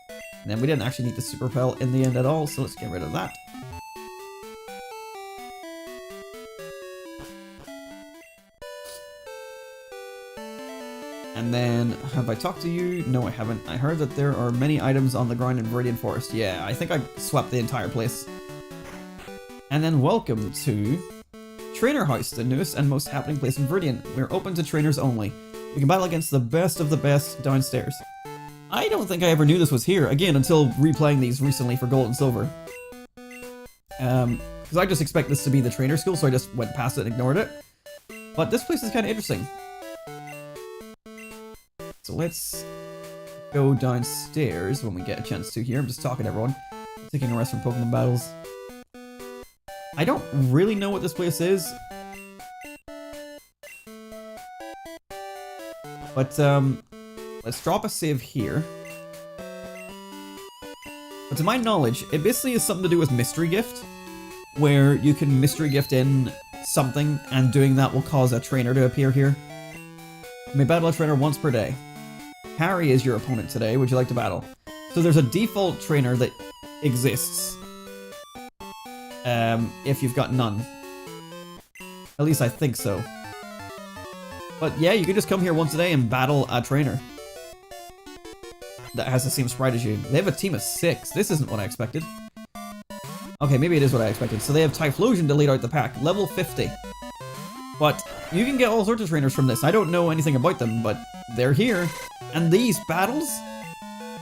and then we didn't actually need the super repel in the end at all, so let's get rid of that. And then, have I talked to you? No, I haven't. I heard that there are many items on the ground in Viridian Forest. Yeah, I think I swept the entire place. And then welcome to Trainer House, the newest and most happening place in Viridian. We're open to trainers only. We can battle against the best of the best downstairs. I don't think I ever knew this was here, again, until replaying these recently for Gold and Silver. Because I just expect this to be the trainer school, so I just went past it and ignored it. But this place is kind of interesting. So let's go downstairs when we get a chance to here. I'm just talking to everyone. Taking a rest from Pokemon battles. I don't really know what this place is. But, let's drop a save here. But to my knowledge, it basically is something to do with Mystery Gift. Where you can Mystery Gift in something, and doing that will cause a trainer to appear here. You may battle a trainer once per day. Harry is your opponent today. Would you like to battle? So there's a default trainer that exists. If you've got none. At least I think so. But yeah, you can just come here once a day and battle a trainer that has the same sprite as you. They have a team of 6. This isn't what I expected. Okay, maybe it is what I expected. So they have Typhlosion to lead out the pack. Level 50. But you can get all sorts of trainers from this. I don't know anything about them, but they're here. And these battles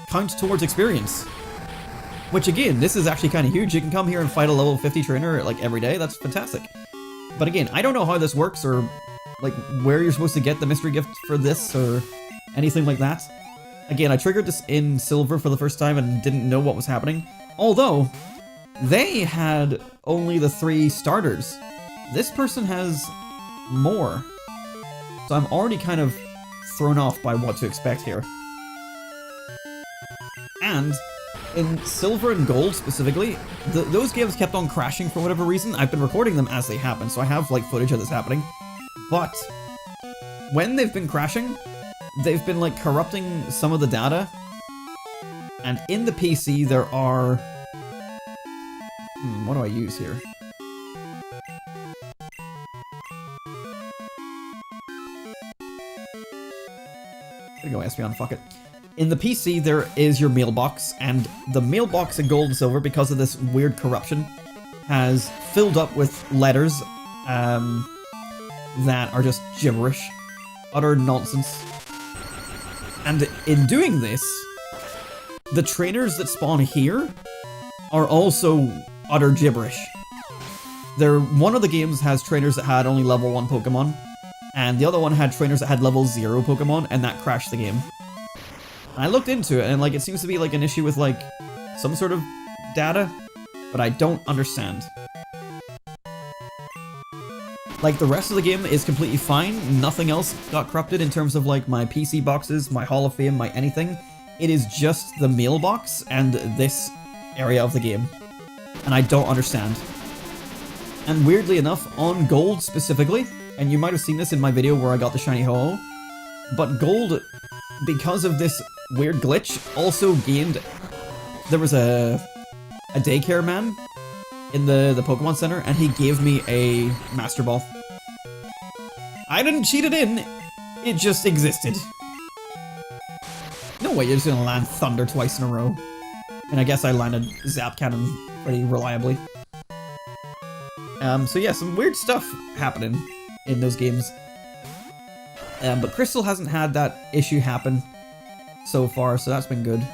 count towards experience. Which again, this is actually kind of huge. You can come here and fight a level 50 trainer like every day. That's fantastic. But again, I don't know how this works or like where you're supposed to get the mystery gift for this or anything like that. Again, I triggered this in Silver for the first time and didn't know what was happening. Although, they had only the 3 starters. This person has more. So I'm already kind of thrown off by what to expect here. And in Silver and Gold specifically, those games kept on crashing for whatever reason. I've been recording them as they happen, so I have like footage of this happening. But when they've been crashing, they've been like corrupting some of the data. And in the PC there are... what do I use here? There you go, Espeon, fuck it. In the PC there is your mailbox, and the mailbox in Gold and Silver, because of this weird corruption, has filled up with letters that are just gibberish. Utter nonsense. And in doing this, the trainers that spawn here are also utter gibberish. One of the games has trainers that had only level 1 Pokemon, and the other one had trainers that had level 0 Pokemon, and that crashed the game. And I looked into it, and like it seems to be like an issue with like some sort of data, but I don't understand. Like, the rest of the game is completely fine. Nothing else got corrupted in terms of, like, my PC boxes, my Hall of Fame, my anything. It is just the mailbox and this area of the game. And I don't understand. And weirdly enough, on Gold specifically, and you might have seen this in my video where I got the shiny Ho-Oh, but Gold, because of this weird glitch, also gained... There was a daycare man in the Pokemon Center, and he gave me a Master Ball. I didn't cheat it in, it just existed. No way you're just gonna land Thunder twice in a row. And I guess I landed Zap Cannon pretty reliably. So yeah, some weird stuff happening in those games. But Crystal hasn't had that issue happen so far, so that's been good.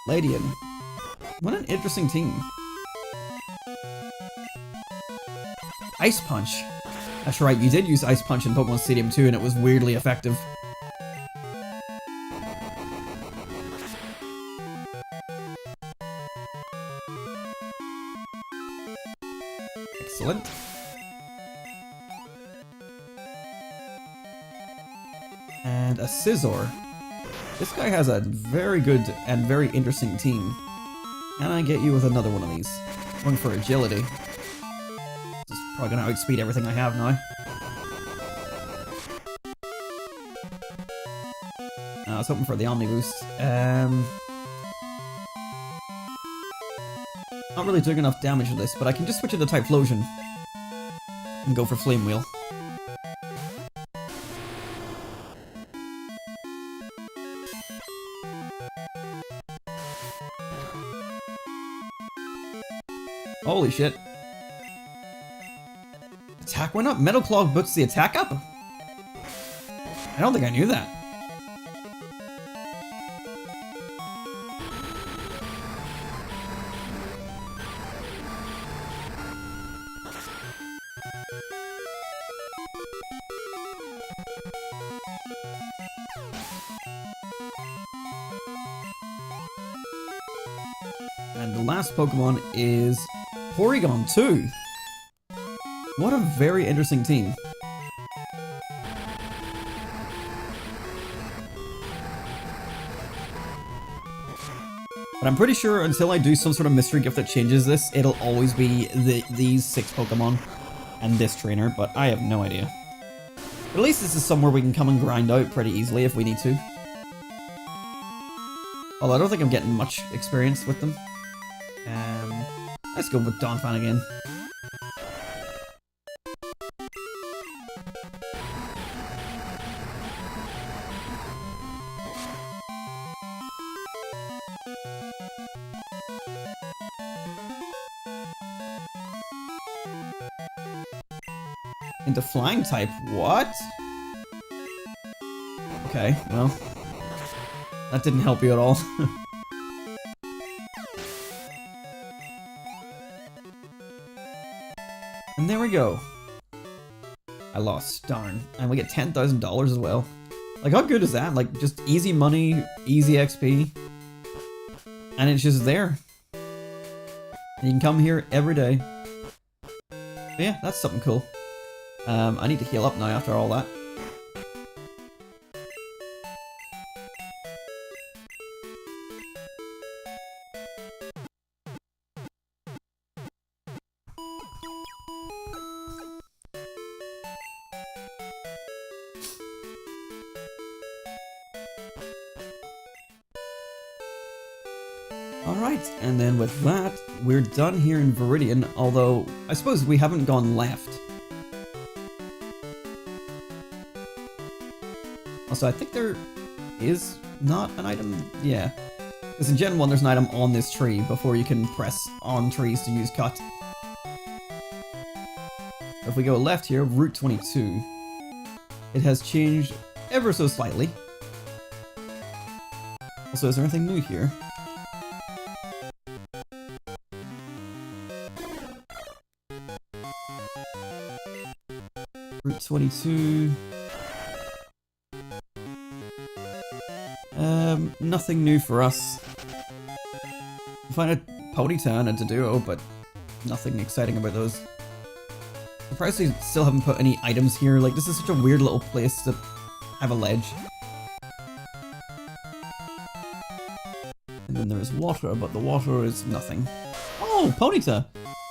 Ladian. What an interesting team. Ice Punch. That's right, you did use Ice Punch in Pokémon Stadium 2 and it was weirdly effective. Excellent. And a Scizor. This guy has a very good and very interesting team. Can I get you with another one of these? Going for agility. This is probably gonna outspeed everything I have now. I was hoping for the Omni Boost. Not really doing enough damage with this, but I can just switch into Typhlosion and go for Flame Wheel. Holy shit. Attack went up? Metal Claw boosts the attack up? I don't think I knew that. And the last Pokemon is Porygon 2. What a very interesting team. But I'm pretty sure until I do some sort of mystery gift that changes this, it'll always be these 6 Pokemon and this trainer, but I have no idea. But at least this is somewhere we can come and grind out pretty easily if we need to. Although I don't think I'm getting much experience with them. Let's go with Donphan again. Into Flying type, what? Okay, well, that didn't help you at all. And there we go. I lost, darn. And we get $10,000 as well. Like, how good is that? Like, just easy money, easy XP. And it's just there. And you can come here every day. But yeah, that's something cool. I need to heal up now after all that. Alright, and then with that, we're done here in Viridian, although I suppose we haven't gone left. Also, I think there is not an item, yeah. Because in Gen 1 there's an item on this tree before you can press on trees to use cut. If we go left here, Route 22, it has changed ever so slightly. Also, is there anything new here? Route 22. Nothing new for us. We find a Ponyta and a Doduo, but nothing exciting about those. Surprised they still haven't put any items here. Like, this is such a weird little place to have a ledge. And then there is water, but the water is nothing. Oh, Ponyta!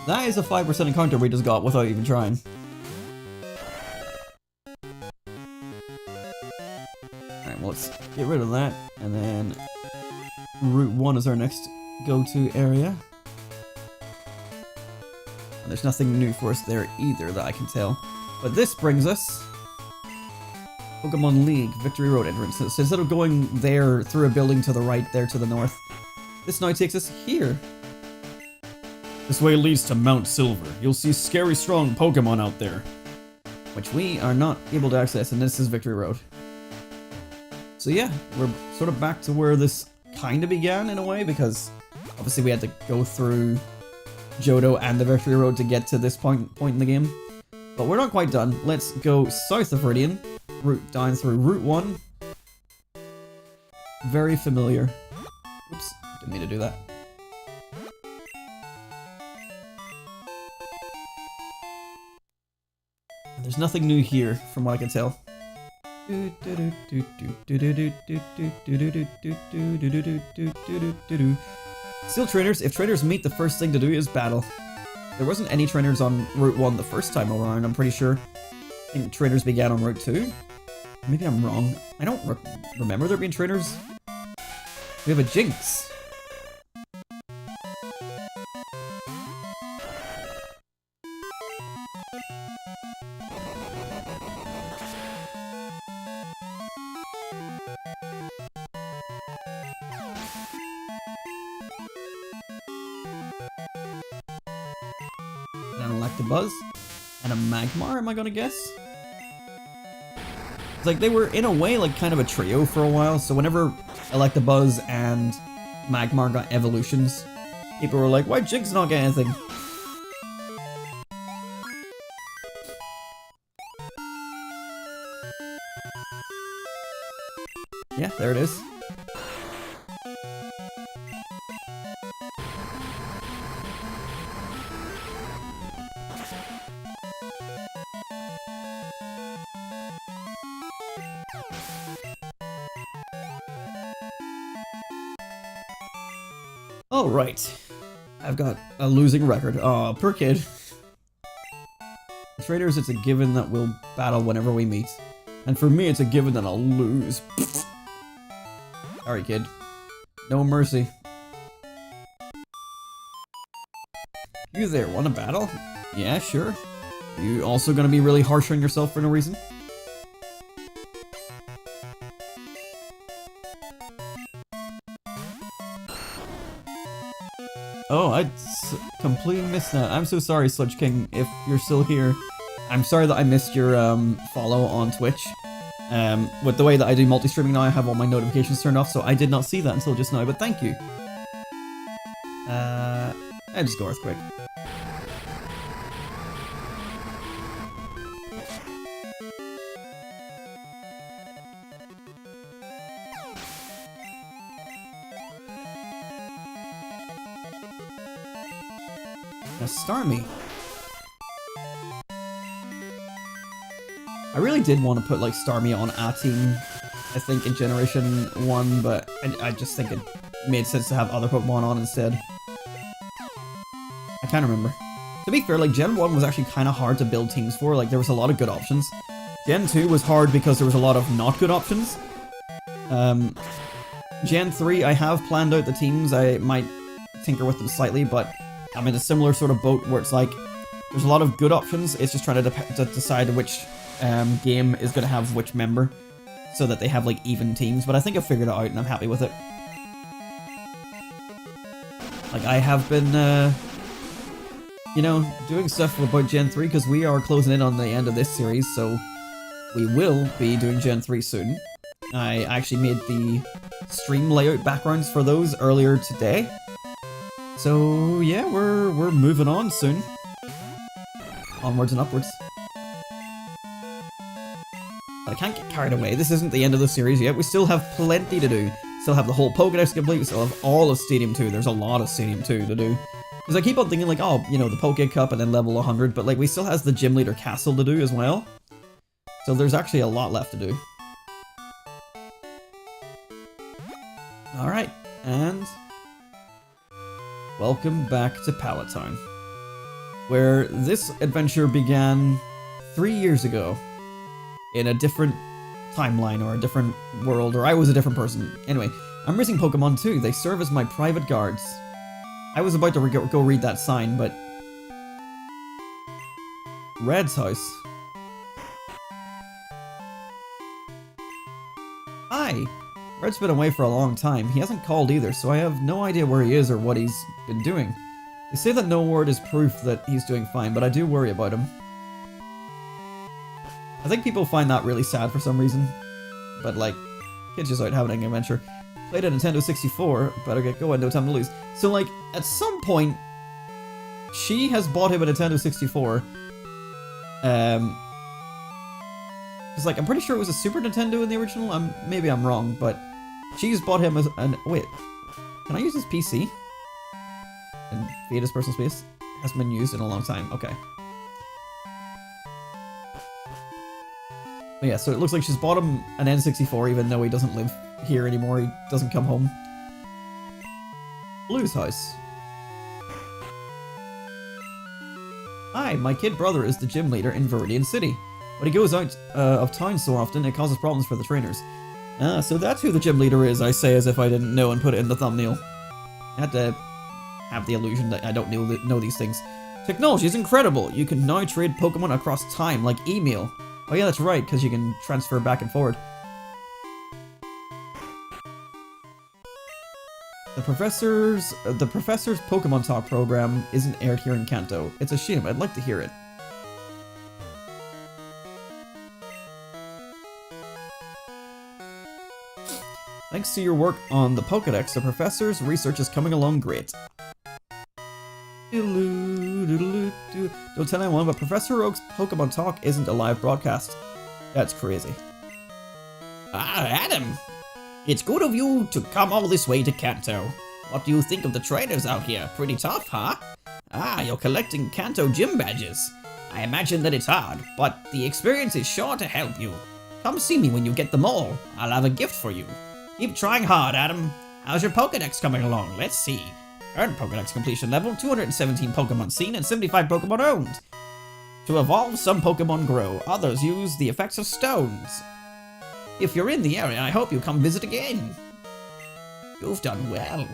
That is a 5% encounter we just got without even trying. Alright, well, let's get rid of that, and then Route 1 is our next go-to area. And there's nothing new for us there either that I can tell. But this brings us Pokemon League Victory Road entrance. So instead of going there through a building to the right, there to the north, this now takes us here. This way leads to Mount Silver. You'll see scary strong Pokemon out there, which we are not able to access, and this is Victory Road. So yeah, we're sort of back to where this kind of began in a way, because obviously we had to go through Johto and the Victory Road to get to this point in the game. But we're not quite done. Let's go south of Viridian, route down through Route 1. Very familiar. Oops, didn't mean to do that. There's nothing new here, from what I can tell. Still trainers, if trainers meet, the first thing to do is battle. There wasn't any trainers on Route 1 the first time around, I'm pretty sure. I think trainers began on Route 2. Maybe I'm wrong. I don't remember there being trainers. We have a Jinx. Buzz and a Magmar, am I gonna guess? It's like they were in a way like kind of a trio for a while, so whenever Electabuzz and Magmar got evolutions, people were like, why Jinx not get anything? Yeah, there it is. Oh, right. I've got a losing record. Aw, poor kid. For traders, it's a given that we'll battle whenever we meet. And for me, it's a given that I'll lose. Sorry, kid. No mercy. You there, want to battle? Yeah, sure. Are you also gonna be really harsh on yourself for no reason? Oh, I completely missed that. I'm so sorry, Sludge King, if you're still here. I'm sorry that I missed your follow on Twitch. With the way that I do multi-streaming now, I have all my notifications turned off, so I did not see that until just now, but thank you. And just go Earthquake. Starmie. I really did want to put like Starmie on a team, I think, in Generation 1, but I just think it made sense to have other Pokemon on instead. I can't remember. To be fair, like Gen 1 was actually kind of hard to build teams for, like there was a lot of good options. Gen 2 was hard because there was a lot of not good options. Gen 3, I have planned out the teams, I might tinker with them slightly, but I'm in a similar sort of boat where it's like, there's a lot of good options, it's just trying to decide which game is going to have which member, so that they have like even teams, but I think I've figured it out and I'm happy with it. Like I have been, you know, doing stuff about Gen 3 because we are closing in on the end of this series, so we will be doing Gen 3 soon. I actually made the stream layout backgrounds for those earlier today. So yeah, we're moving on soon. Onwards and upwards. But I can't get carried away. This isn't the end of the series yet. We still have plenty to do. Still have the whole Pokédex complete. We still have all of Stadium 2. There's a lot of Stadium 2 to do. Because I keep on thinking like, oh, you know, the Poké Cup and then level 100. But like, we still has the Gym Leader Castle to do as well. So there's actually a lot left to do. Alright, and welcome back to Pallet Town, where this adventure began 3 years ago in a different timeline or a different world, or I was a different person. Anyway, I'm raising Pokemon too. They serve as my private guards. I was about to go read that sign, but Red's house. Hi! Red's been away for a long time. He hasn't called either, so I have no idea where he is or what he's been doing. They say that no word is proof that he's doing fine, but I do worry about him. I think people find that really sad for some reason. But like, kid's just out having an adventure. Played a Nintendo 64, better get going, no time to lose. So like, at some point, she has bought him a Nintendo 64. Because like, I'm pretty sure it was a Super Nintendo in the original. Maybe I'm wrong, but she's bought him as an... Wait, can I use his PC? And feed his personal space? Hasn't been used in a long time. Okay. But yeah, so it looks like she's bought him an N64 even though he doesn't live here anymore. He doesn't come home. Blue's house. Hi, my kid brother is the gym leader in Viridian City. But he goes out of town so often, it causes problems for the trainers. So that's who the gym leader is, I say as if I didn't know and put it in the thumbnail. I had to have the illusion that I don't know these things. Technology is incredible! You can now trade Pokemon across time, like email. Oh yeah, that's right, because you can transfer back and forward. The professor's Pokemon Talk program isn't aired here in Kanto. It's a shame, I'd like to hear it. Thanks to your work on the Pokédex, the professor's research is coming along great. Don't tell anyone, but Professor Oak's Pokemon Talk isn't a live broadcast. That's crazy. Ah, Adam! It's good of you to come all this way to Kanto. What do you think of the trainers out here? Pretty tough, huh? Ah, you're collecting Kanto gym badges. I imagine that it's hard, but the experience is sure to help you. Come see me when you get them all. I'll have a gift for you. Keep trying hard, Adam. How's your Pokédex coming along? Let's see. Earned Pokédex completion level, 217 Pokémon seen, and 75 Pokémon owned. To evolve, some Pokémon grow, others use the effects of stones. If you're in the area, I hope you come visit again. You've done well.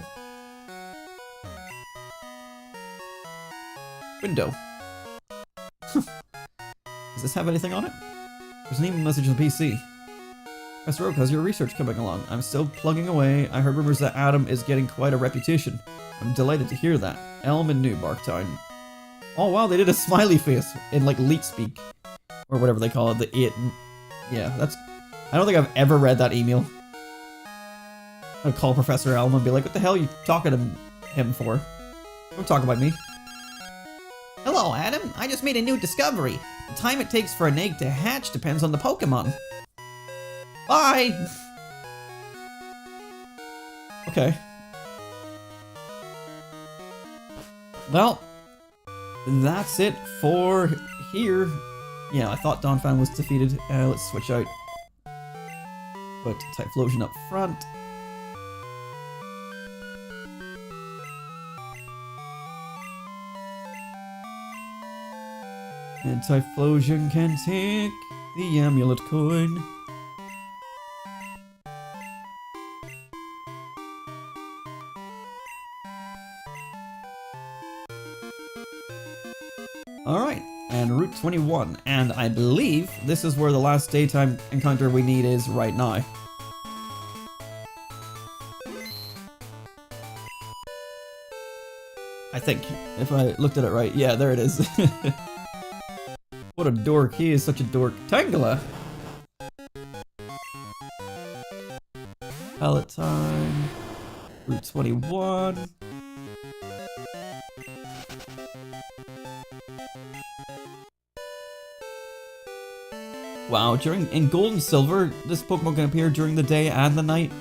Window. Does this have anything on it? There's an email message on the PC. Professor Oak, how's your research coming along? I'm still plugging away. I heard rumors that Adam is getting quite a reputation. I'm delighted to hear that. Elm and New Barktown. Oh wow, they did a smiley face in like leet speak. Or whatever they call it. Yeah, that's... I don't think I've ever read that email. I'll call Professor Elm and be like, what the hell are you talking to him for? Don't talk about me. Hello, Adam. I just made a new discovery. The time it takes for an egg to hatch depends on the Pokemon. Bye! Okay. Well, that's it for here. Yeah, I thought Donphan was defeated. Let's switch out. Put Typhlosion up front. And Typhlosion can take the amulet coin. Alright, and Route 21, and I believe this is where the last daytime encounter we need is right now. I think, if I looked at it right. Yeah, there it is. What a dork, he is such a dork. Tangela! Pallet time. Route 21. Wow, in Gold and Silver, this Pokemon can appear during the day and the night.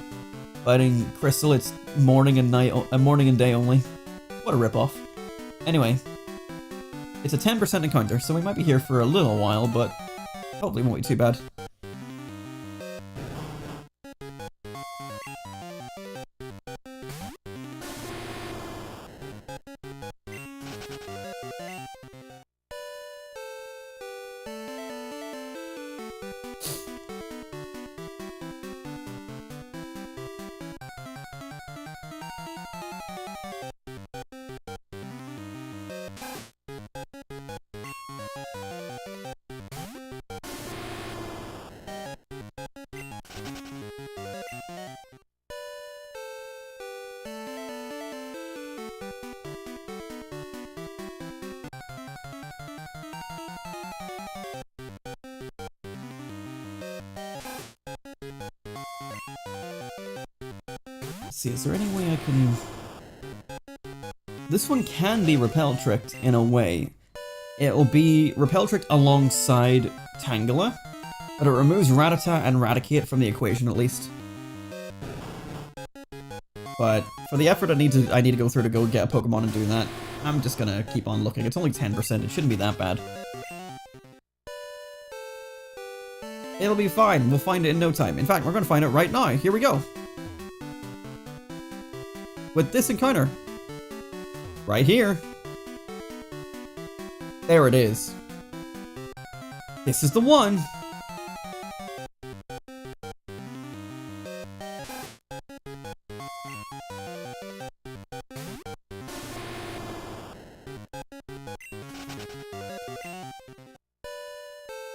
But in Crystal, it's morning and day only. What a ripoff. Anyway, it's a 10% encounter, so we might be here for a little while, but hopefully it won't be too bad. Let's see, is there any way I can... This one can be Repel Tricked in a way. It will be Repel Tricked alongside Tangela, but it removes Rattata and Raticate from the equation at least. But for the effort I need to go through to go get a Pokemon and do that, I'm just gonna keep on looking. It's only 10%, it shouldn't be that bad. It'll be fine, we'll find it in no time. In fact, we're gonna find it right now. Here we go. With this encounter. Right here. There it is. This is the one.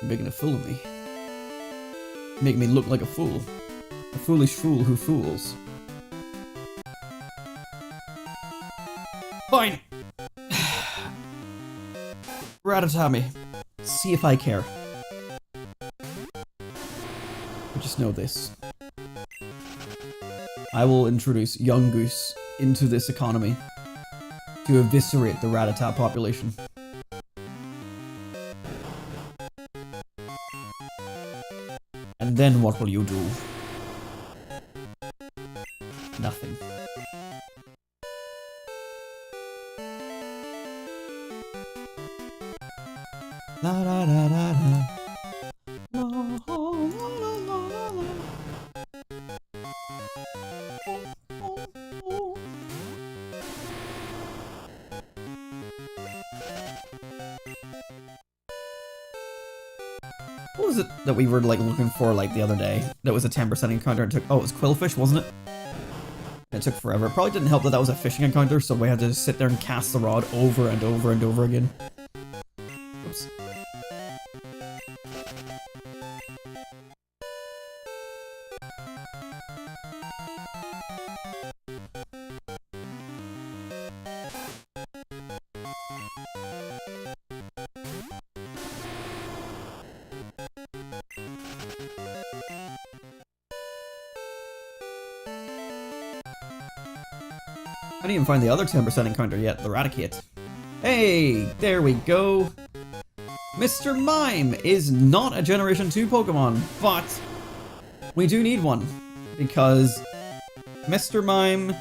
You're making a fool of me. Make me look like a fool. A foolish fool who fools. Fine! Ratatami. See if I care. But just know this. I will introduce Young Goose into this economy to eviscerate the Rattata population. And then what will you do? Nothing. La da da da da. La, la, la, la, la. What was it that we were like looking for like the other day? That was a 10% encounter and took... Oh, it was Quillfish, wasn't it? It took forever. It probably didn't help that that was a fishing encounter, so we had to sit there and cast the rod over and over and over again. Oops. I didn't even find the other 10% encounter yet, the Raticate. Hey, there we go. Mr. Mime is not a Generation 2 Pokemon, but we do need one. Because Mr. Mime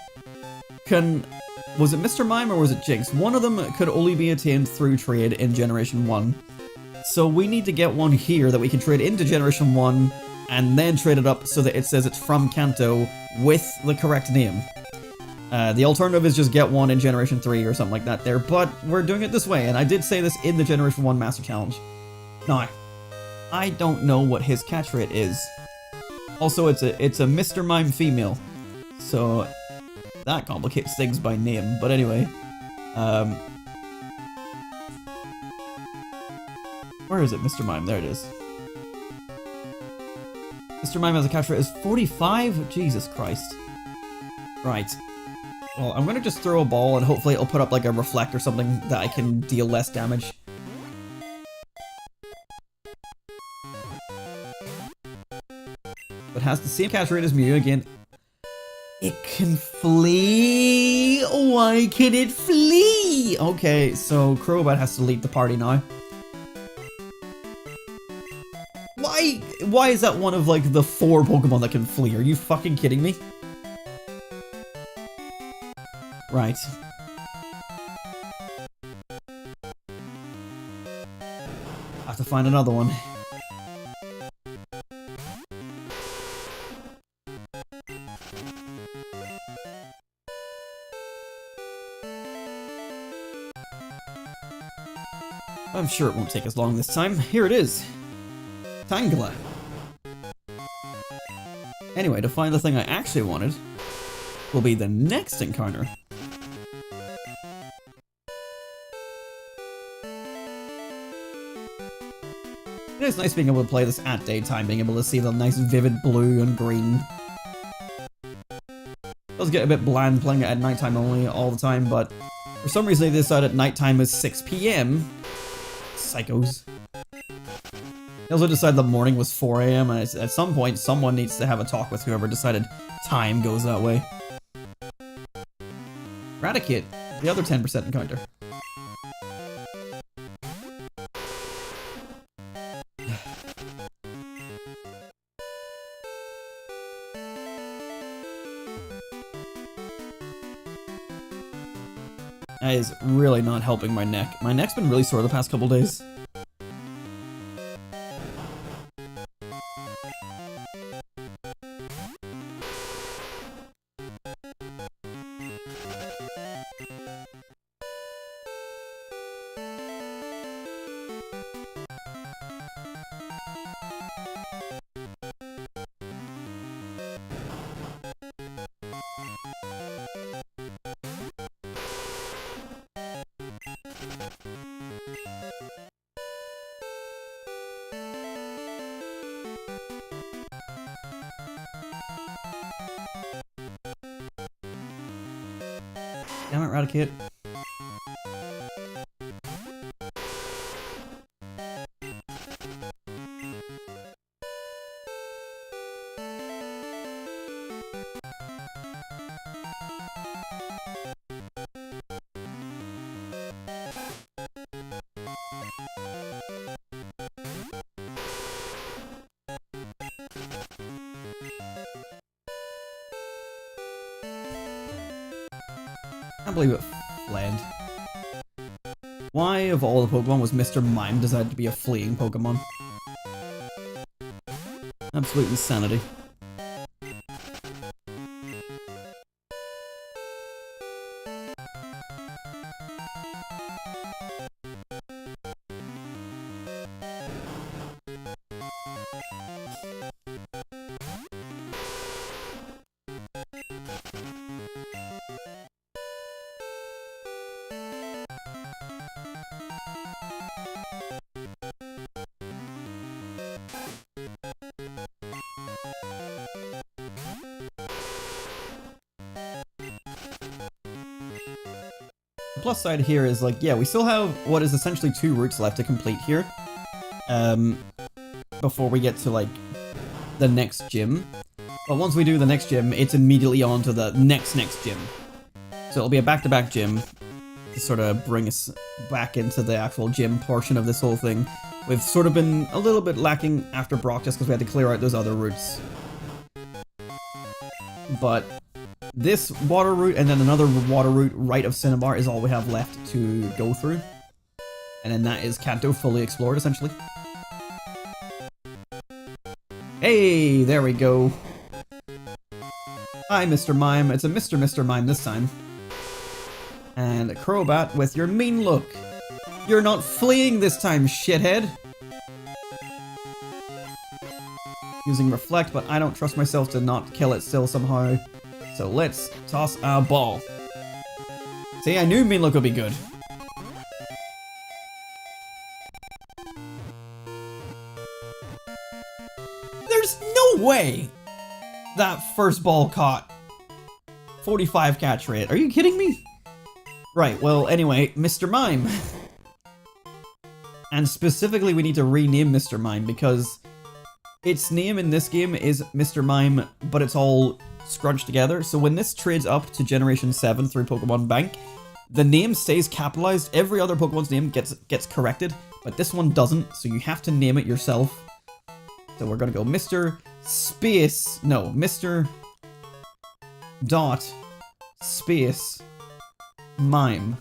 can... Was it Mr. Mime or was it Jinx? One of them could only be attained through trade in Generation 1. So we need to get one here that we can trade into Generation 1 and then trade it up so that it says it's from Kanto with the correct name. The alternative is just get one in Generation 3 or something like that there, but we're doing it this way, and I did say this in the Generation 1 Master Challenge. Now, I don't know what his catch rate is. Also, it's a Mr. Mime female, so that complicates things by name, but anyway. Where is it, Mr. Mime? There it is. Mr. Mime has a catch rate is 45? Jesus Christ. Right. Well, I'm gonna just throw a ball and hopefully it'll put up like a reflect or something that I can deal less damage. But has the same catch rate as Mew again. It can flee! Why can it flee? Okay, so Crobat has to lead the party now. Why is that one of like the 4 Pokemon that can flee? Are you fucking kidding me? Right. I have to find another one. I'm sure it won't take as long this time. Here it is. Tangela. Anyway, to find the thing I actually wanted will be the next encounter. It is nice being able to play this at daytime, being able to see the nice vivid blue and green. It does get a bit bland playing it at nighttime only all the time, but for some reason they decided nighttime is 6 PM. Psychos. They also decided the morning was 4 AM, and at some point someone needs to have a talk with whoever decided time goes that way. Raticate, the other 10% encounter. That is really not helping my neck. My neck's been really sore the past couple days. Damn it, Raticate. I can't believe it fled. Why, of all the Pokemon, was Mr. Mime decided to be a fleeing Pokemon? Absolute insanity. The plus side here is, like, yeah, we still have what is essentially 2 routes left to complete here. Before we get to, like, the next gym. But once we do the next gym, it's immediately on to the next gym. So it'll be a back-to-back gym to sort of bring us back into the actual gym portion of this whole thing. We've sort of been a little bit lacking after Brock just because we had to clear out those other routes. But this water route and then another water route right of Cinnabar is all we have left to go through. And then that is Kanto fully explored, essentially. Hey, there we go. Hi, Mr. Mime. It's a Mr. Mime this time. And a Crobat with your mean look. You're not fleeing this time, shithead. Using Reflect, but I don't trust myself to not kill it still somehow. So let's toss a ball. See, I knew mean look would be good. There's no way that first ball caught 45 catch rate. Are you kidding me? Right, well, anyway, Mr. Mime. And specifically, we need to rename Mr. Mime because its name in this game is Mr. Mime, but it's all scrunched together. So when this trades up to Generation 7 through Pokémon Bank, the name stays capitalized. Every other Pokemon's name gets corrected, but this one doesn't, so you have to name it yourself. So we're gonna go Mr. Space, no, Mr. Dot Space Mime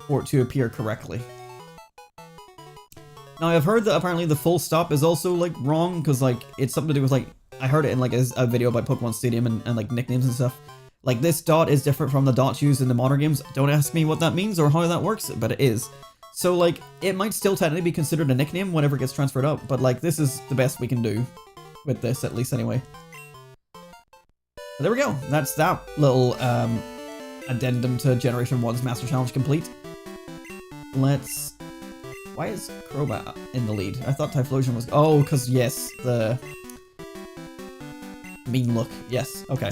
for it to appear correctly. Now I've heard that apparently the full stop is also like wrong because like it's something to do with like I heard it in like a video about Pokémon Stadium and like nicknames and stuff. Like this dot is different from the dots used in the modern games. Don't ask me what that means or how that works, but it is. So like it might still technically be considered a nickname whenever it gets transferred up, but like this is the best we can do with this at least anyway. But there we go. That's that little addendum to Generation 1's Master Challenge complete. Let's... Why is Crobat in the lead? I thought Typhlosion was... Oh, because yes, the... mean look. Yes, okay.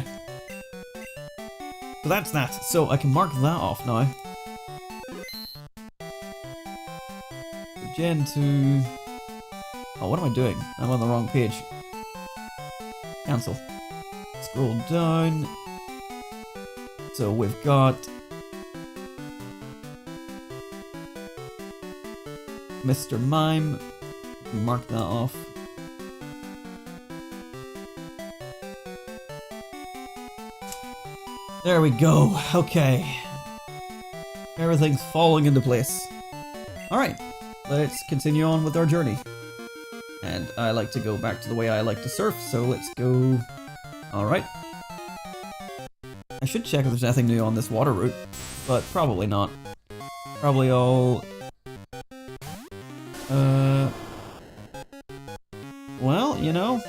So that's that. So I can mark that off now. Gen 2... Oh, what am I doing? I'm on the wrong page. Cancel. Scroll down. So we've got... Mr. Mime. Mark that off. There we go. Okay. Everything's falling into place. Alright. Let's continue on with our journey. And I like to go back to the way I like to surf, so let's go... Alright. I should check if there's anything new on this water route, but probably not. Probably all... Well, you know...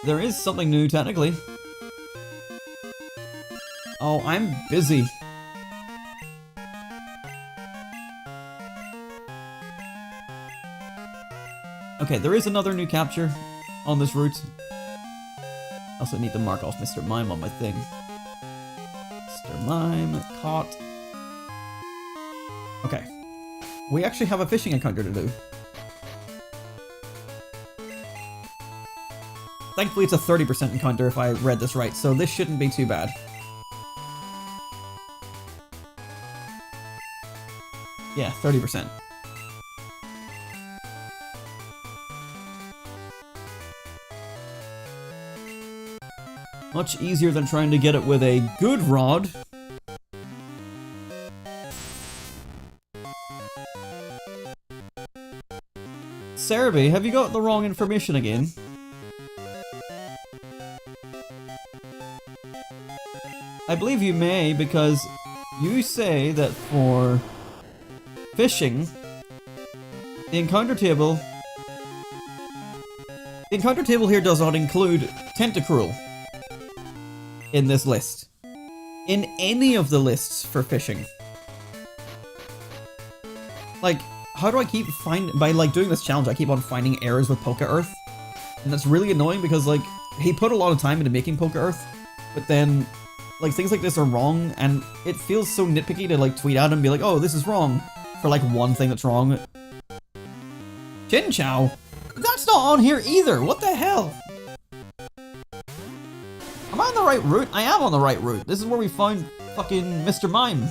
There is something new, technically. Oh, I'm busy. Okay, there is another new capture on this route. Also need to mark off Mr. Mime on my thing. Mr. Mime, caught. Okay. We actually have a fishing encounter to do. Thankfully it's a 30% encounter if I read this right, so this shouldn't be too bad. Yeah, 30%. Much easier than trying to get it with a good rod. Cerebi, have you got the wrong information again? I believe you may, because you say that for fishing, the encounter table here does not include Tentacruel in this list. In any of the lists for fishing. Like, how do I keep by like doing this challenge, I keep on finding errors with Poke Earth. And that's really annoying because like, he put a lot of time into making Poke Earth, but then like things like this are wrong and it feels so nitpicky to like tweet out and be like, oh, this is wrong for like one thing that's wrong. Chinchou? That's not on here either, what the hell? Am I on the right route? I am on the right route. This is where we found fucking Mr. Mime.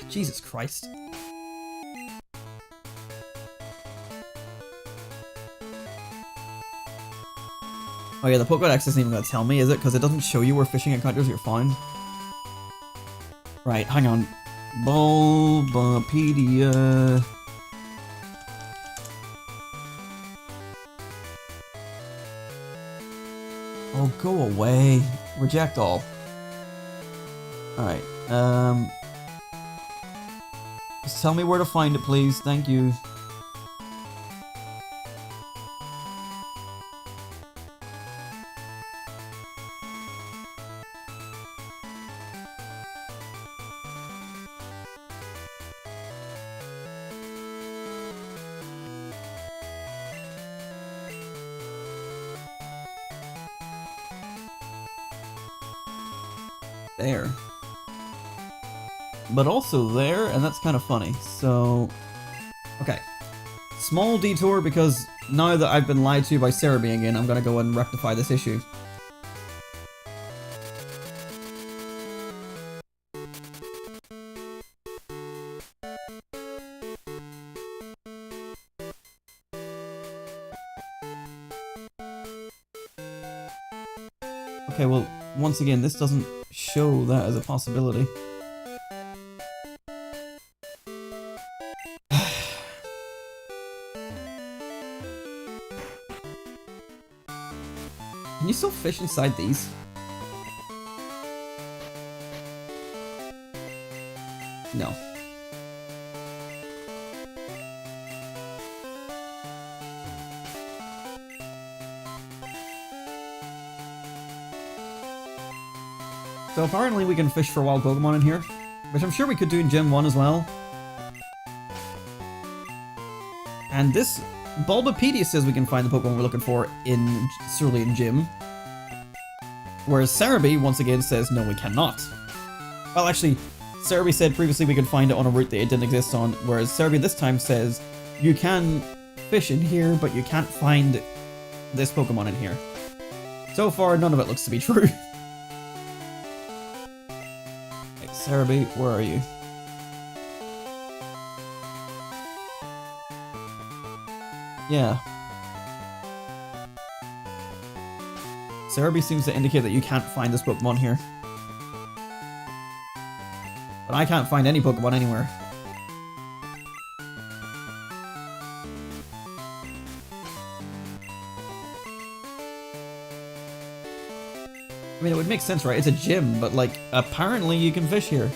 Jesus Christ. Oh yeah, the Pokédex isn't even gonna tell me, is it? Because it doesn't show you where fishing encounters you're found. Right, hang on. Bulbapedia. Oh, go away. Reject all. Alright, just tell me where to find it, please. Thank you. There. But also there, and that's kind of funny. So, okay. Small detour because now that I've been lied to by Cerebi again, I'm gonna go and rectify this issue. Okay, well, once again, this doesn't show that as a possibility. Can you still fish inside these? No. So apparently we can fish for wild Pokemon in here, which I'm sure we could do in Gym 1 as well. And this Bulbapedia says we can find the Pokemon we're looking for in Cerulean Gym. Whereas Cerebi, once again, says no, we cannot. Well, actually, Cerebi said previously we could find it on a route that it didn't exist on, whereas Cerebi this time says you can fish in here, but you can't find this Pokemon in here. So far, none of it looks to be true. Hey, Cerebi, where are you? Yeah. Cerebi seems to indicate that you can't find this Pokemon here. But I can't find any Pokemon anywhere. I mean, it would make sense, right? It's a gym, but like, apparently you can fish here.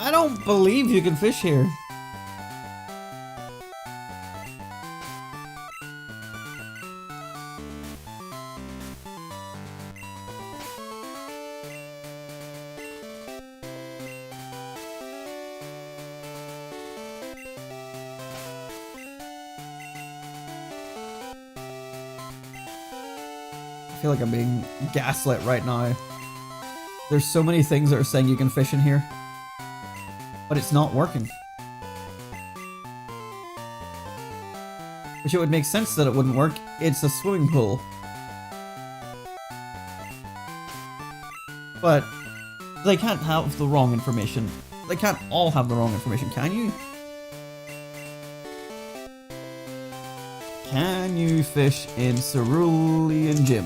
I don't believe you can fish here. I feel like I'm being gaslit right now. There's so many things that are saying you can fish in here, but it's not working. Which it would make sense that it wouldn't work. It's a swimming pool. But they can't have the wrong information. They can't all have the wrong information, can you? Can you fish in Cerulean Gym?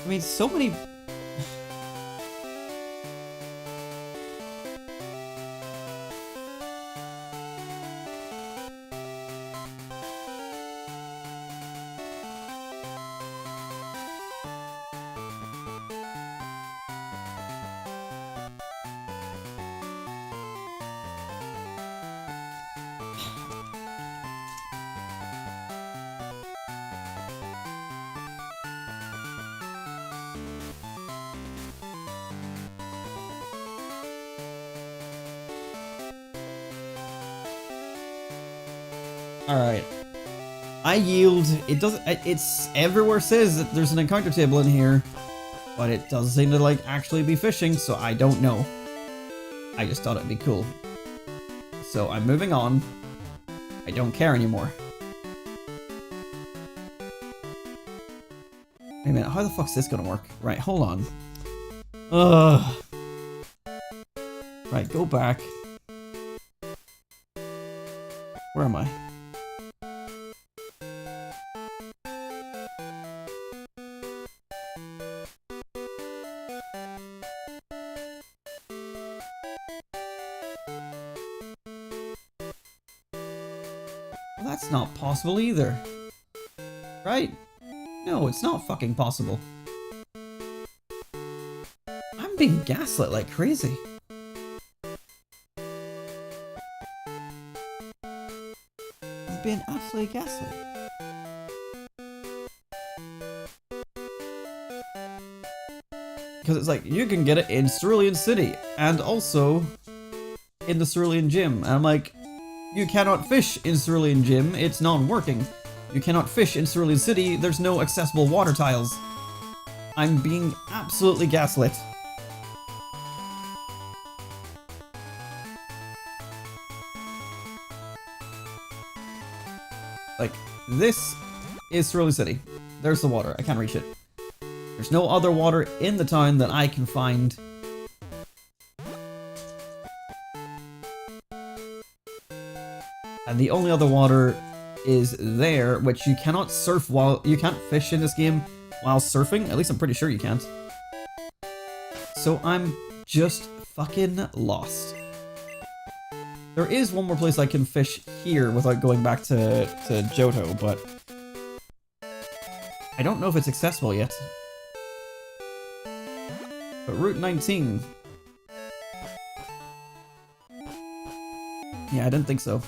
I mean, so many... Alright. I yield. It doesn't. It's everywhere says that there's an encounter table in here, but it doesn't seem to like actually be fishing, so I don't know. I just thought it'd be cool. So I'm moving on. I don't care anymore. Wait a minute, how the fuck's this gonna work? Right, hold on. Ugh. Right, go back. Where am I? Well, that's not possible either. Right? No, it's not fucking possible. I'm being gaslit like crazy. I'm being absolutely gaslit. Because it's like, you can get it in Cerulean City, and also in the Cerulean Gym. And I'm like, you cannot fish in Cerulean Gym, it's non-working. You cannot fish in Cerulean City, there's no accessible water tiles. I'm being absolutely gaslit. Like, this is Cerulean City. There's the water, I can't reach it. There's no other water in the town that I can find. And the only other water is there, which you cannot surf while... You can't fish in this game while surfing. At least I'm pretty sure you can't. So I'm just fucking lost. There is one more place I can fish here without going back to Johto, but... I don't know if it's accessible yet. But Route 19... Yeah, I didn't think so.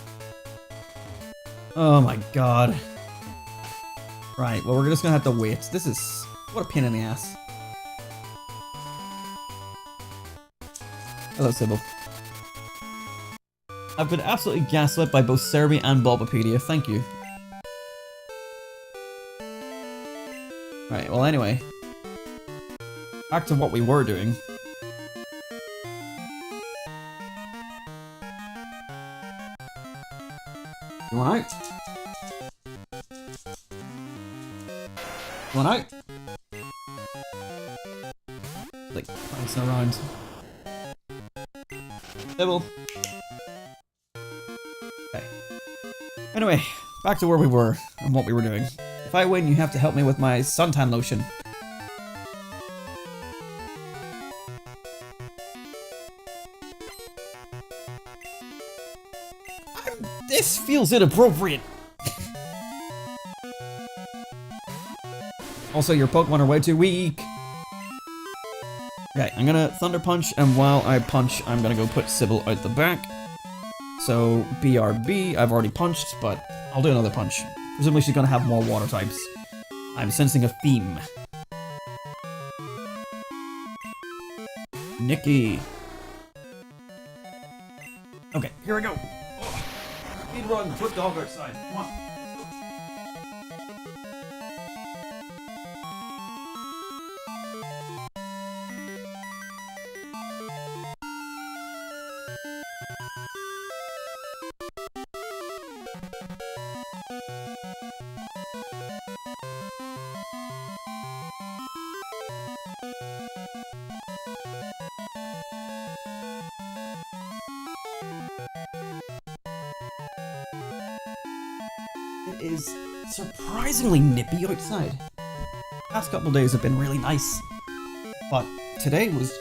Oh my god. Right, well we're just gonna have to wait. This is... what a pain in the ass. Hello, Sybil. I've been absolutely gaslit by both Cerebi and Bulbapedia, thank you. Right, well anyway. Back to what we were doing. You want out? You want out? Like, bouncing around. Sybil. Okay. Anyway, back to where we were and what we were doing. If I win, you have to help me with my suntan lotion. This feels inappropriate. Also, your Pokemon are way too weak. Okay, I'm gonna Thunder Punch, and while I punch, I'm gonna go put Sybil out the back. So, BRB, I've already punched, but I'll do another punch. Presumably she's gonna have more water types. I'm sensing a theme. Nikki. Okay, here we go. Speed run, flip dog outside. Come on. It is surprisingly nippy outside. The past couple of days have been really nice, but today was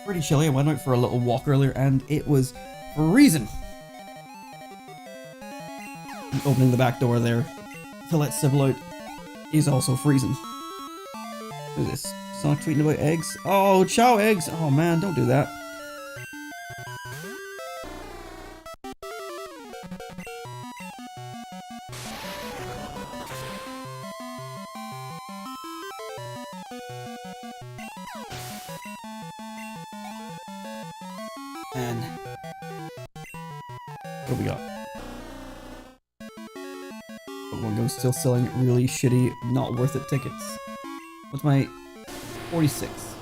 pretty chilly. I went out for a little walk earlier and it was freezing. And opening the back door there to let Sybil out is also freezing. What is this? Sonic tweeting about eggs? Oh, chow eggs! Oh man, don't do that. And what do we got? Pokemon Go still selling really shitty, not worth it tickets. What's my 46?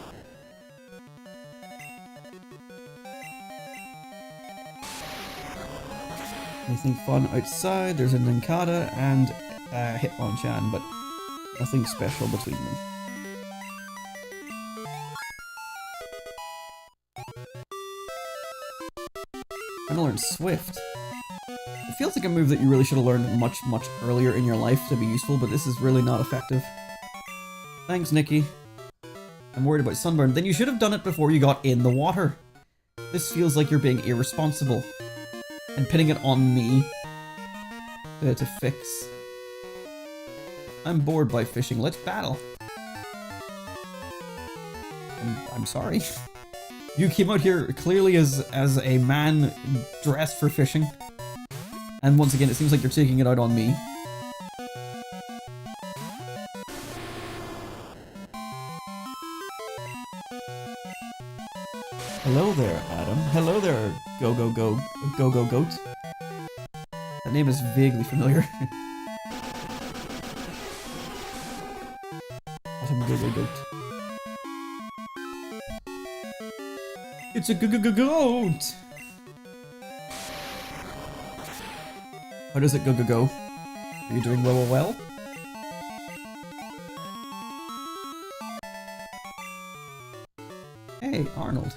Anything fun outside? There's a Nincada and a Hitmonchan, but nothing special between them. Trying to learn Swift. It feels like a move that you really should have learned much earlier in your life to be useful, but this is really not effective. Thanks, Nikki. I'm worried about sunburn. Then you should have done it before you got in the water. This feels like you're being irresponsible. And pinning it on me to fix. I'm bored by fishing. Let's battle. I'm sorry. You came out here clearly as a man dressed for fishing. And once again, it seems like you're taking it out on me. Hello there, Adam. Hello there, Go-Go-Goat. That name is vaguely familiar. Awesome Go-Go-Goat. It's a Go-Go-Goat! How does it go? Are you doing well? Hey, Arnold.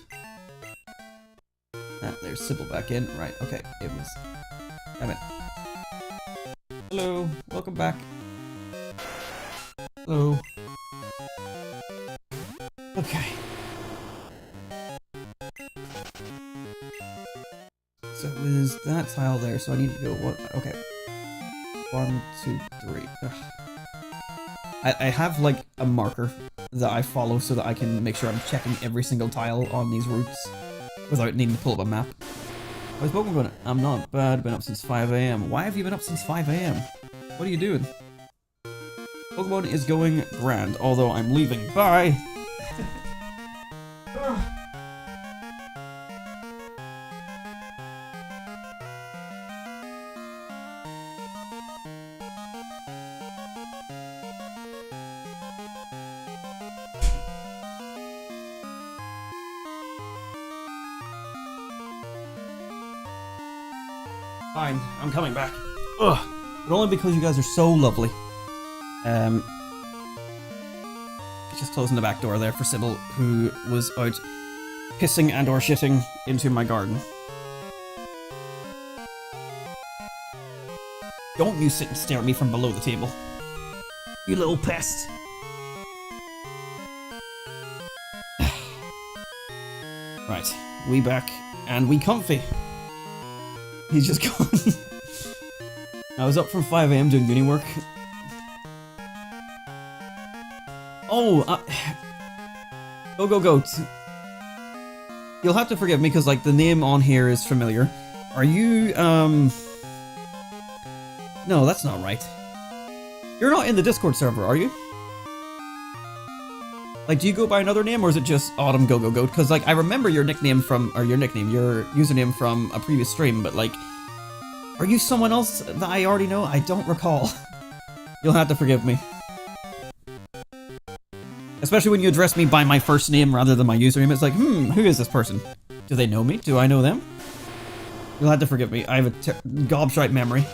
Ah, there's Sybil back in. Right, okay. It was... Damn it. Hello. Welcome back. Hello. Okay. So it was that tile there, so I need to go one... Okay. 1, 2, 3. Ugh. I have, like, a marker that I follow so that I can make sure I'm checking every single tile on these routes without needing to pull up a map. How's Pokemon going? I'm not bad, been up since 5 AM. Why have you been up since 5 AM? What are you doing? Pokemon is going grand, although I'm leaving. Bye! Fine, I'm coming back. Ugh, but only because you guys are so lovely. Just closing the back door there for Sybil, who was out pissing and or shitting into my garden. Don't you sit and stare at me from below the table. You little pest. Right, we back, and we comfy. He's just gone. I was up from 5 AM doing uni work. Oh, Go-Go-Goat. You'll have to forgive me because, like, the name on here is familiar. Are you, No, that's not right. You're not in the Discord server, are you? Like, do you go by another name, or is it just Autumn Go-Go-Goat? Because, like, I remember your nickname from, or your username from a previous stream, but, like, are you someone else that I already know? I don't recall. You'll have to forgive me. Especially when you address me by my first name rather than my username. It's like, who is this person? Do they know me? Do I know them? You'll have to forgive me. I have a gobshite memory.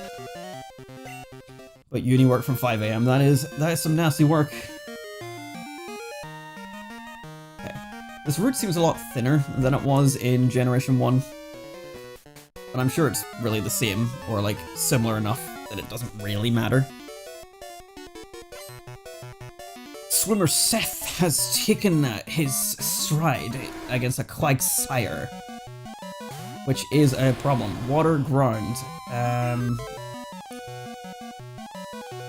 But uni work from 5 AM, that is some nasty work. Okay. This route seems a lot thinner than it was in Generation 1. But I'm sure it's really the same, or like similar enough that it doesn't really matter. Swimmer Seth has taken his stride against a Quagsire, which is a problem. Water ground.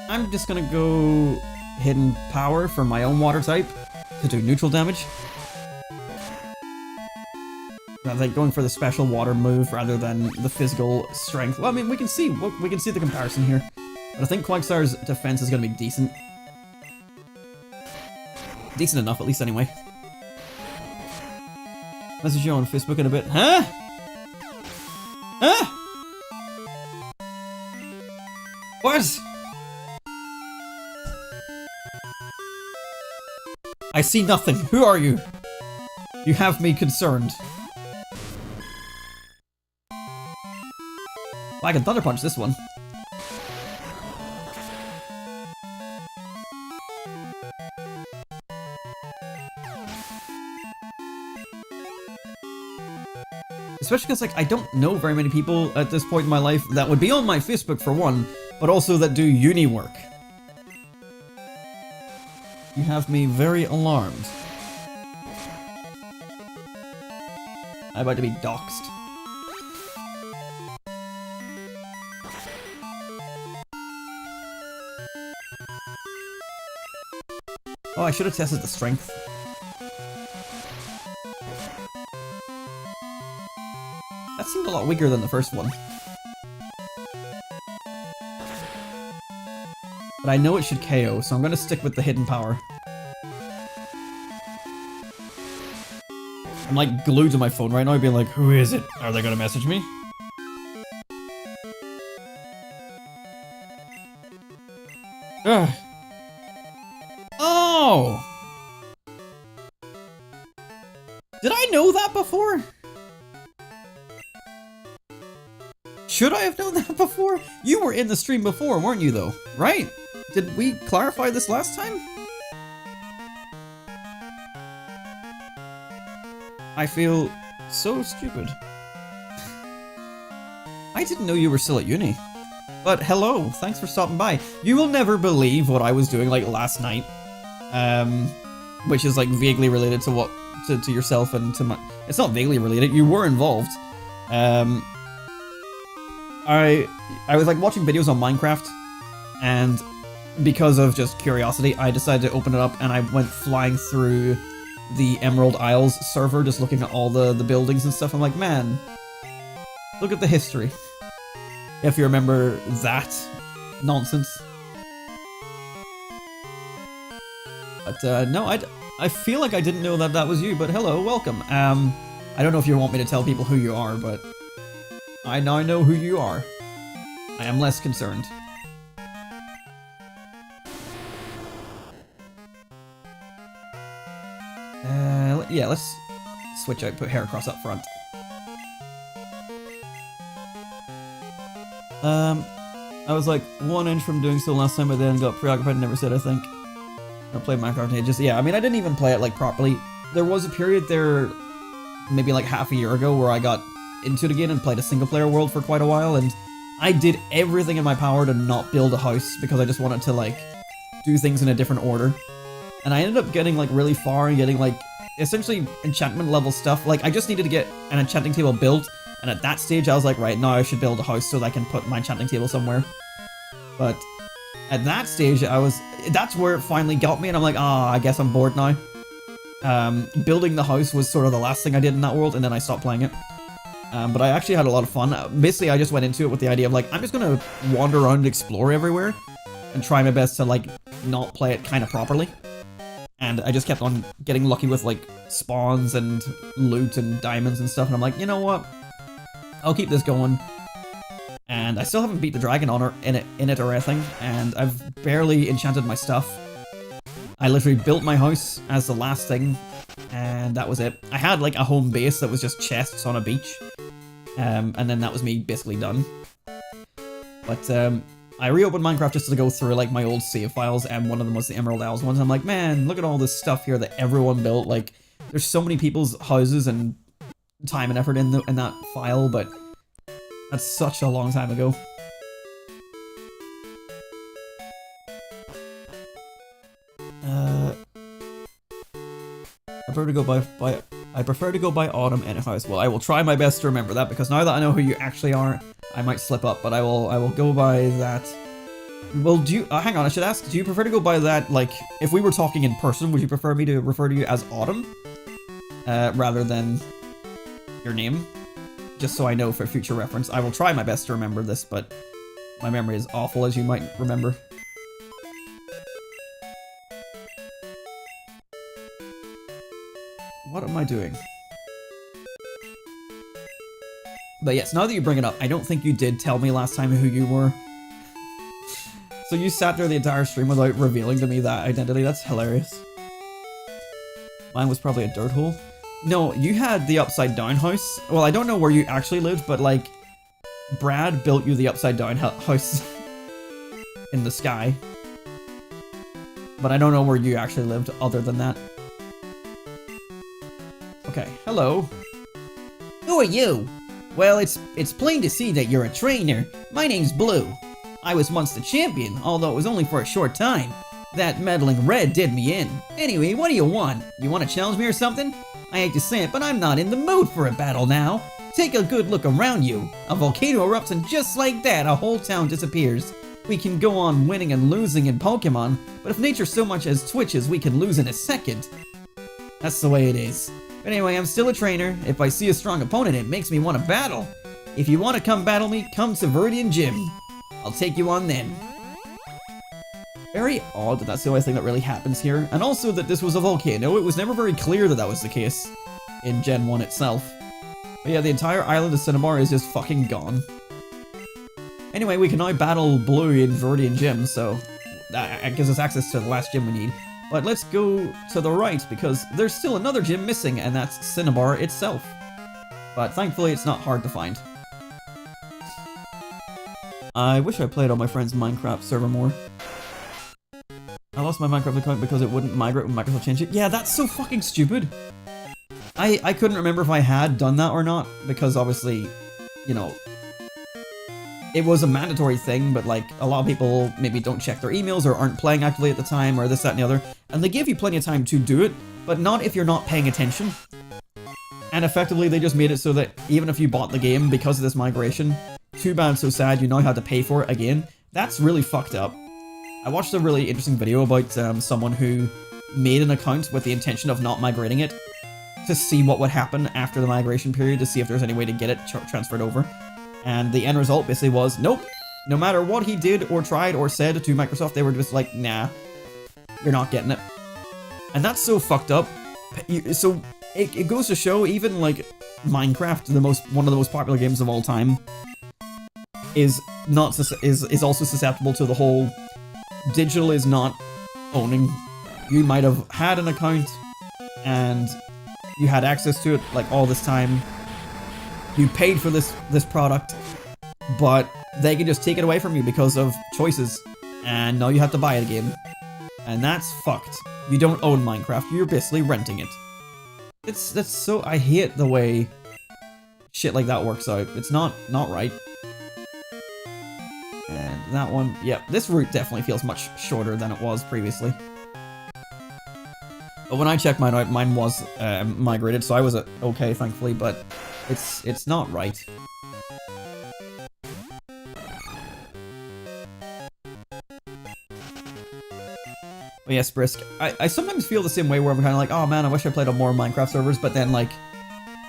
I'm just gonna go Hidden Power for my own water type to do neutral damage. I think going for the special water move rather than the physical strength. Well, I mean, we can see the comparison here. But I think Quagsire's defense is gonna be decent. Decent enough, at least, anyway. Message you on Facebook in a bit. Huh? Huh? What? I see nothing. Who are you? You have me concerned. I can Thunder Punch this one. Especially because, like, I don't know very many people at this point in my life that would be on my Facebook for one, but also that do uni work. You have me very alarmed. I'm about to be doxxed. Oh, I should have tested the strength. That seemed a lot weaker than the first one. But I know it should KO, so I'm gonna stick with the hidden power. I'm like glued to my phone right now, being like, who is it? Are they gonna message me? Ugh. Oh! Did I know that before? Should I have known that before? You were in the stream before, weren't you though? Right? Did we clarify this last time? I feel so stupid. I didn't know you were still at uni. But hello, thanks for stopping by. You will never believe what I was doing like last night. Which is like vaguely related to what to yourself and to my. It's not vaguely related. You were involved. I was like watching videos on Minecraft, and because of just curiosity, I decided to open it up, and I went flying through the Emerald Isles server, just looking at all the buildings and stuff. I'm like, man, look at the history. If you remember that nonsense. But no, I feel like I didn't know that that was you, but hello, welcome. I don't know if you want me to tell people who you are, but I now know who you are. I am less concerned. Yeah, let's switch out, put Heracross up front. I was like 1 inch from doing so last time, but then got preoccupied and never said I think. I played Minecraft in ages. Yeah, I mean, I didn't even play it like properly. There was a period there, maybe like half a year ago, where I got into it again and played a single player world for quite a while, and I did everything in my power to not build a house because I just wanted to like do things in a different order. And I ended up getting like really far and getting like essentially enchantment level stuff. Like I just needed to get an enchanting table built, and at that stage I was like, right, now I should build a house so that I can put my enchanting table somewhere. But at that stage that's where it finally got me, and I'm like, I guess I'm bored now. Building the house was sort of the last thing I did in that world, and then I stopped playing it. But I actually had a lot of fun. Basically, I just went into it with the idea of like, I'm just gonna wander around and explore everywhere and try my best to like not play it kind of properly. And I just kept on getting lucky with like spawns and loot and diamonds and stuff, and I'm like, you know what? I'll keep this going. And I still haven't beat the dragon on or in it or anything, and I've barely enchanted my stuff. I literally built my house as the last thing, and that was it. I had like a home base that was just chests on a beach, and then that was me basically done. But I reopened Minecraft just to go through like my old save files, and one of them was the Emerald Isles ones. I'm like, man, look at all this stuff here that everyone built. Like, there's so many people's houses and time and effort in that file, but that's such a long time ago. I prefer to go by Autumn in a house. Well, I will try my best to remember that, because now that I know who you actually are, I might slip up, but I will go by that. Well, do you hang on, I should ask, do you prefer to go by that, like, if we were talking in person, would you prefer me to refer to you as Autumn? Rather than your name? Just so I know for future reference. I will try my best to remember this, but my memory is awful, as you might remember. What am I doing? But yes, now that you bring it up, I don't think you did tell me last time who you were. So you sat there the entire stream without revealing to me that identity. That's hilarious. Mine was probably a dirt hole. No, you had the upside down house. Well, I don't know where you actually lived, but like, Brad built you the upside down house in the sky. But I don't know where you actually lived other than that. Okay, hello. Who are you? Well, it's plain to see that you're a trainer. My name's Blue. I was once the champion, although it was only for a short time. That meddling red did me in. Anyway, what do you want? You want to challenge me or something? I hate to say it, but I'm not in the mood for a battle now. Take a good look around you. A volcano erupts and just like that, a whole town disappears. We can go on winning and losing in Pokemon, but if nature so much as twitches, we can lose in a second. That's the way it is. But anyway, I'm still a trainer. If I see a strong opponent, it makes me want to battle. If you want to come battle me, come to Viridian Gym. I'll take you on then. Very odd that that's the only thing that really happens here. And also that this was a volcano. It was never very clear that that was the case in Gen 1 itself. But yeah, the entire island of Cinnabar is just fucking gone. Anyway, we can now battle Blue in Viridian Gym, so that gives us access to the last gym we need. But let's go to the right, because there's still another gym missing, and that's Cinnabar itself. But thankfully, it's not hard to find. I wish I played on my friend's Minecraft server more. I lost my Minecraft account because it wouldn't migrate when Microsoft changed it. Yeah, that's so fucking stupid. I couldn't remember if I had done that or not, because obviously, you know, it was a mandatory thing, but like, a lot of people maybe don't check their emails or aren't playing actively at the time or this, that, and the other, and they give you plenty of time to do it, but not if you're not paying attention. And effectively, they just made it so that even if you bought the game because of this migration, too bad, so sad, you now had to pay for it again. That's really fucked up. I watched a really interesting video about someone who made an account with the intention of not migrating it to see what would happen after the migration period, to see if there's any way to get it transferred over. And the end result basically was, nope. No matter what he did or tried or said to Microsoft, they were just like, nah, you're not getting it. And that's so fucked up. So it goes to show, even like Minecraft, one of the most popular games of all time, is also susceptible to the whole digital is not owning. You might have had an account and you had access to it like all this time. You paid for this product, but they can just take it away from you because of choices, and now you have to buy it again. And that's fucked. You don't own Minecraft, you're basically renting it. That's so, I hate the way shit like that works out. It's not right. And that one, yeah, this route definitely feels much shorter than it was previously. But when I checked mine out, mine was migrated, so I was okay, thankfully, but it's not right. But yes, Brisk, I sometimes feel the same way where I'm kind of like, oh man, I wish I played on more Minecraft servers, but then like,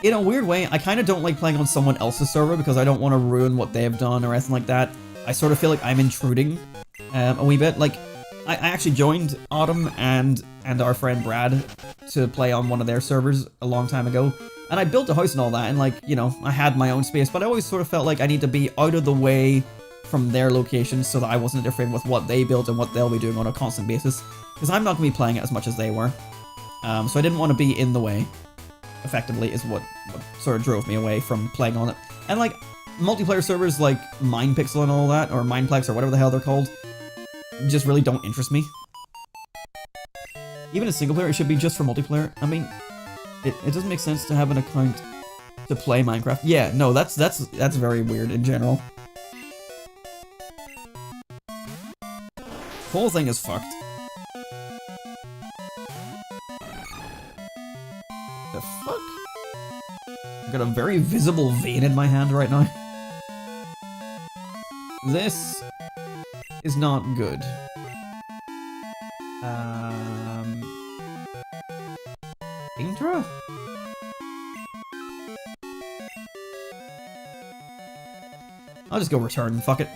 in a weird way, I kind of don't like playing on someone else's server because I don't want to ruin what they've done or anything like that. I sort of feel like I'm intruding a wee bit. Like, I actually joined Autumn and our friend Brad to play on one of their servers a long time ago. And I built a house and all that, and like, you know, I had my own space, but I always sort of felt like I need to be out of the way from their location so that I wasn't interfering with what they built and what they'll be doing on a constant basis. Because I'm not going to be playing it as much as they were. So I didn't want to be in the way, effectively, is what sort of drove me away from playing on it. And like, multiplayer servers like Minepixel and all that, or Mineplex, or whatever the hell they're called, just really don't interest me. Even a single player, it should be just for multiplayer. I mean, it doesn't make sense to have an account to play Minecraft. Yeah, no, that's very weird in general. The whole thing is fucked. The fuck? I've got a very visible vein in my hand right now. This is not good. Indra? I'll just go return, fuck it.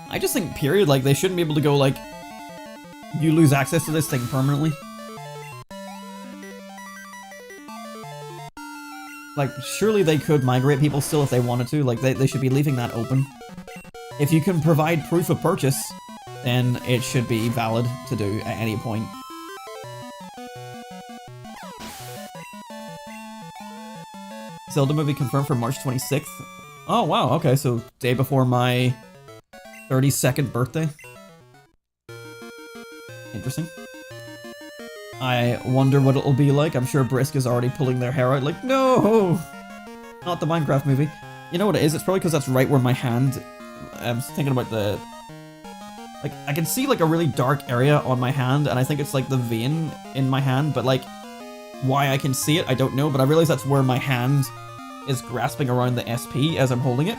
I just think, period, like, they shouldn't be able to go, like, you lose access to this thing permanently. Like, surely they could migrate people still if they wanted to, like, they should be leaving that open. If you can provide proof of purchase, then it should be valid to do at any point. Zelda movie confirmed for March 26th. Oh, wow, okay, so day before my 32nd birthday. Interesting. I wonder what it'll be like. I'm sure Brisk is already pulling their hair out like, no! Not the Minecraft movie. You know what it is? It's probably because that's right where my hand... I'm thinking about the... Like, I can see, like, a really dark area on my hand, and I think it's, like, the vein in my hand, but, like, why I can see it, I don't know, but I realize that's where my hand is grasping around the SP as I'm holding it.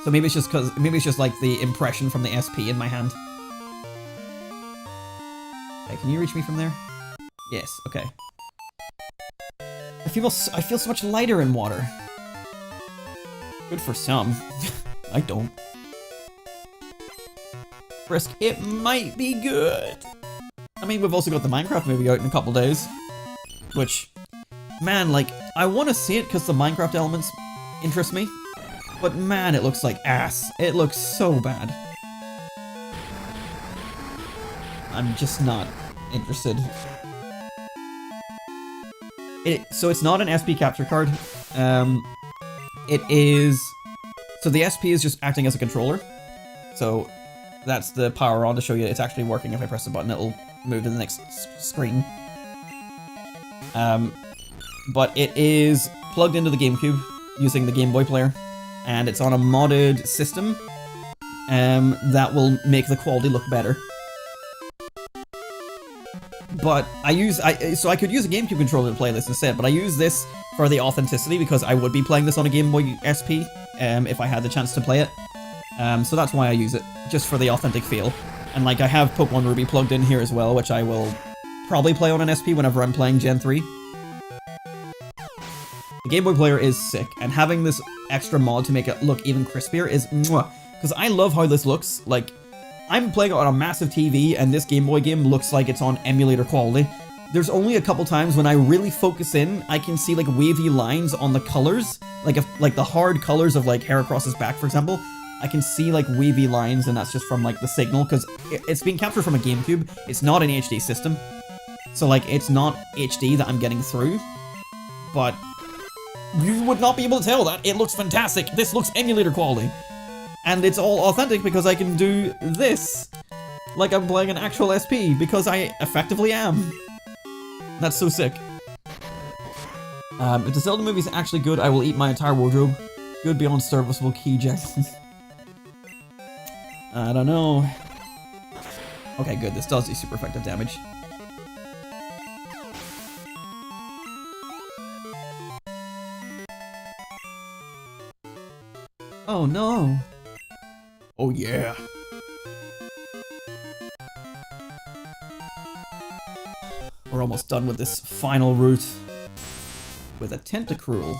So maybe it's just like, the impression from the SP in my hand. Okay, can you reach me from there? Yes, okay. I feel so much lighter in water. Good for some. I don't. Brisk, it might be good. I mean, we've also got the Minecraft movie out in a couple days. Which, man, like, I want to see it because the Minecraft elements interest me. But man, it looks like ass. It looks so bad. I'm just not interested. So it's not an SP capture card. It is... So the SP is just acting as a controller. So that's the power on to show you it's actually working. If I press the button, it'll move to the next screen. But it is plugged into the GameCube using the Game Boy player. And it's on a modded system that will make the quality look better. But so I could use a GameCube controller to play this instead, but I use this for the authenticity because I would be playing this on a Game Boy SP if I had the chance to play it. So that's why I use it, just for the authentic feel. And like I have Pokemon Ruby plugged in here as well, which I will probably play on an SP whenever I'm playing Gen 3. The Game Boy player is sick, and having this extra mod to make it look even crispier is mwah. Because I love how this looks. Like, I'm playing it on a massive TV, and this Game Boy game looks like it's on emulator quality. There's only a couple times when I really focus in, I can see like wavy lines on the colors. Like the hard colors of like Heracross's back, for example. I can see like wavy lines, and that's just from like the signal, because it's being captured from a GameCube. It's not an HD system. So like, it's not HD that I'm getting through. But you would not be able to tell that. It looks fantastic. This looks emulator quality. And it's all authentic because I can do this like I'm playing an actual SP, because I effectively am. That's so sick. If the Zelda movie is actually good, I will eat my entire wardrobe. Good beyond serviceable key jackals. I don't know. Okay, good. This does do super effective damage. Oh no. Oh yeah. We're almost done with this final route with a Tentacruel.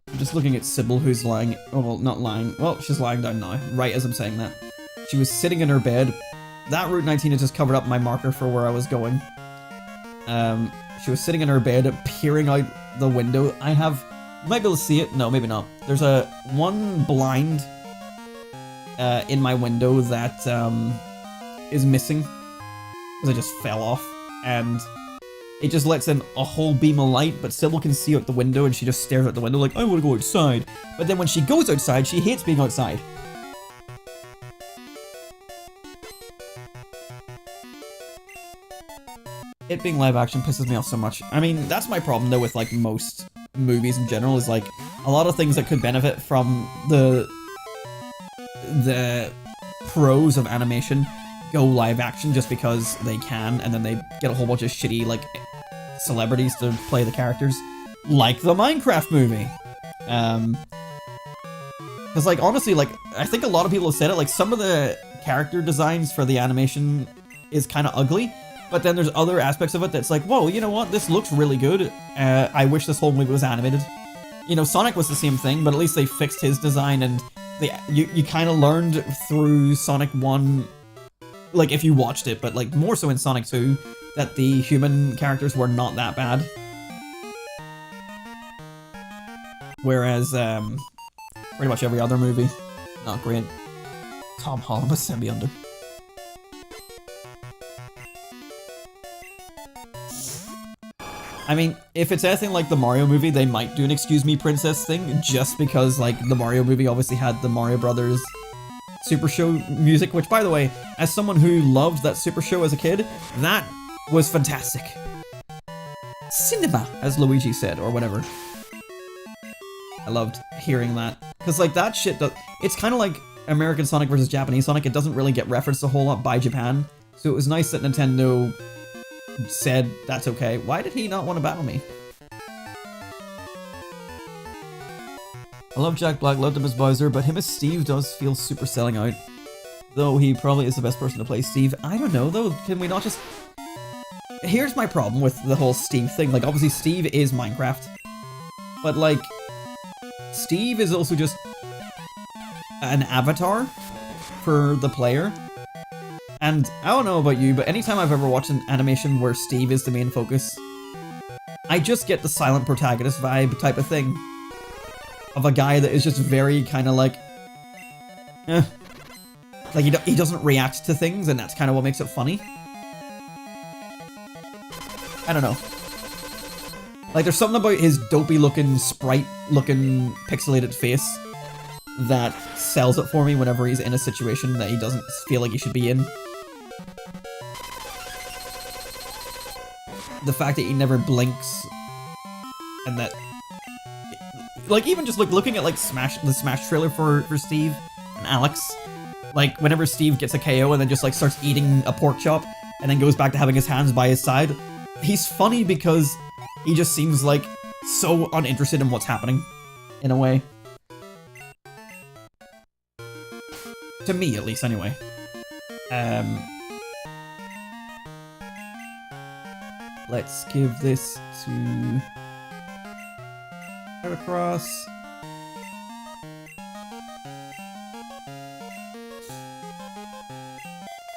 I'm just looking at Sybil, who's lying. Oh, well, not lying. Well, she's lying down now, right as I'm saying that. She was sitting in her bed. That Route 19 has just covered up my marker for where I was going. She was sitting in her bed, peering out the window. You might be able to see it. No, maybe not. There's one blind in my window that is missing because I just fell off, and it just lets in a whole beam of light, but Sybil can see out the window, and she just stares out the window like, I want to go outside. But then when she goes outside, she hates being outside. It being live action pisses me off so much. I mean, that's my problem though with like most movies in general, is like a lot of things that could benefit from the pros of animation go live action just because they can, and then they get a whole bunch of shitty like celebrities to play the characters, like the Minecraft movie. Because like honestly, like I think a lot of people have said it, like some of the character designs for the animation is kind of ugly. But then there's other aspects of it that's like, whoa, you know what? This looks really good. I wish this whole movie was animated. You know, Sonic was the same thing, but at least they fixed his design, and you kind of learned through Sonic 1, like if you watched it, but like more so in Sonic 2, that the human characters were not that bad. Whereas, pretty much every other movie, not great. Tom Holland was semi-under. I mean, if it's anything like the Mario movie, they might do an Excuse Me Princess thing, just because, like, the Mario movie obviously had the Mario Brothers Super Show music, which, by the way, as someone who loved that Super Show as a kid, that was fantastic. Cinema, as Luigi said, or whatever. I loved hearing that. Because, like, that shit does... It's kind of like American Sonic versus Japanese Sonic. It doesn't really get referenced a whole lot by Japan. So it was nice that Nintendo said, that's okay. Why did he not want to battle me? I love Jack Black, loved him as Bowser, but him as Steve does feel super selling out. Though he probably is the best person to play Steve. I don't know, though. Can we not just... Here's my problem with the whole Steve thing. Like, obviously, Steve is Minecraft. But, like, Steve is also just an avatar for the player. And I don't know about you, but anytime I've ever watched an animation where Steve is the main focus, I just get the silent protagonist vibe type of thing. Of a guy that is just very kind of like, like he doesn't react to things, and that's kind of what makes it funny. I don't know. Like, there's something about his dopey-looking, sprite-looking, pixelated face that sells it for me whenever he's in a situation that he doesn't feel like he should be in. The fact that he never blinks, and that... Like, even just like looking at like the Smash trailer for Steve and Alex, like whenever Steve gets a KO and then just like starts eating a pork chop and then goes back to having his hands by his side, he's funny because he just seems like so uninterested in what's happening, in a way. To me, at least, anyway. Let's give this to... across.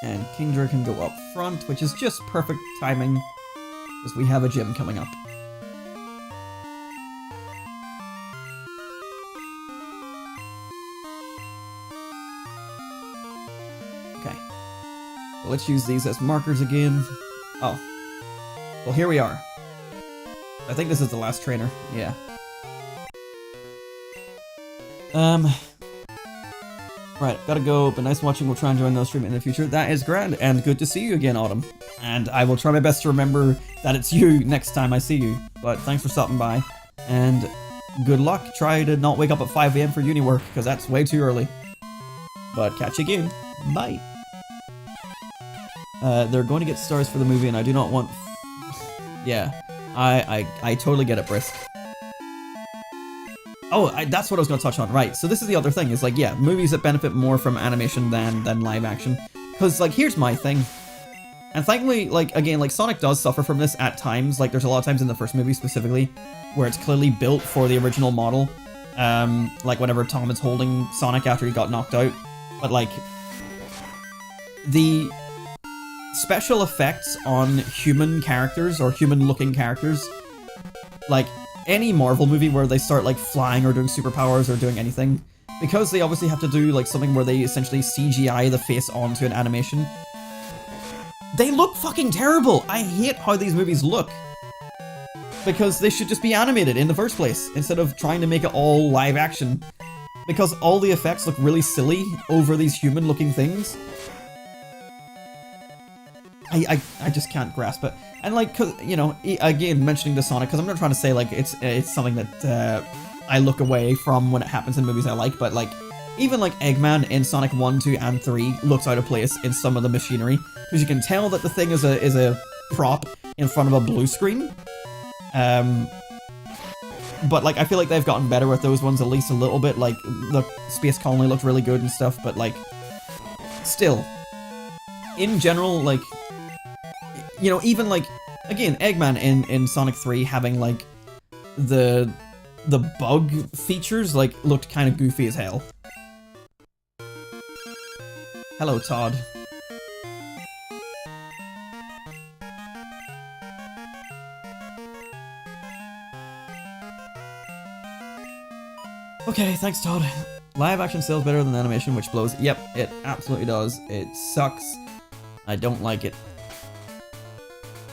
And Kingdra can go up front, which is just perfect timing, because we have a gym coming up. Okay. So let's use these as markers again. Oh. Well, here we are. I think this is the last trainer. Yeah. Right, gotta go, but nice watching. We'll try and join those stream in the future. That is grand, and good to see you again, Autumn. And I will try my best to remember that it's you next time I see you. But thanks for stopping by, and good luck. Try to not wake up at 5 AM for uni work, because that's way too early. But catch you again. Bye. They're going to get stars for the movie, and I do not want... Yeah, I totally get it, Brisk. Oh, that's what I was going to touch on, right. So this is the other thing, is like, yeah, movies that benefit more from animation than live action. Because, like, here's my thing. And thankfully, like, again, like, Sonic does suffer from this at times. Like, there's a lot of times in the first movie, specifically, where it's clearly built for the original model. Like, whenever Tom is holding Sonic after he got knocked out. But, like, the special effects on human characters, or human-looking characters, like... Any Marvel movie where they start like flying or doing superpowers or doing anything, because they obviously have to do like something where they essentially CGI the face onto an animation, they look fucking terrible. I hate how these movies look, because they should just be animated in the first place instead of trying to make it all live action, because all the effects look really silly over these human looking things. I just can't grasp it. And like, cause, you know, again, mentioning the Sonic, because I'm not trying to say like it's something that I look away from when it happens in movies I like, but like, even like Eggman in Sonic 1, 2, and 3 looks out of place in some of the machinery, because you can tell that the thing is a prop in front of a blue screen. But like, I feel like they've gotten better with those ones at least a little bit. Like, the Space Colony looked really good and stuff, but like, still, in general, like, you know, even like, again, Eggman in Sonic 3 having like the bug features like looked kind of goofy as hell. Hello, Todd. Okay, thanks, Todd. Live action sells better than animation, which blows. Yep, it absolutely does. It sucks. I don't like it.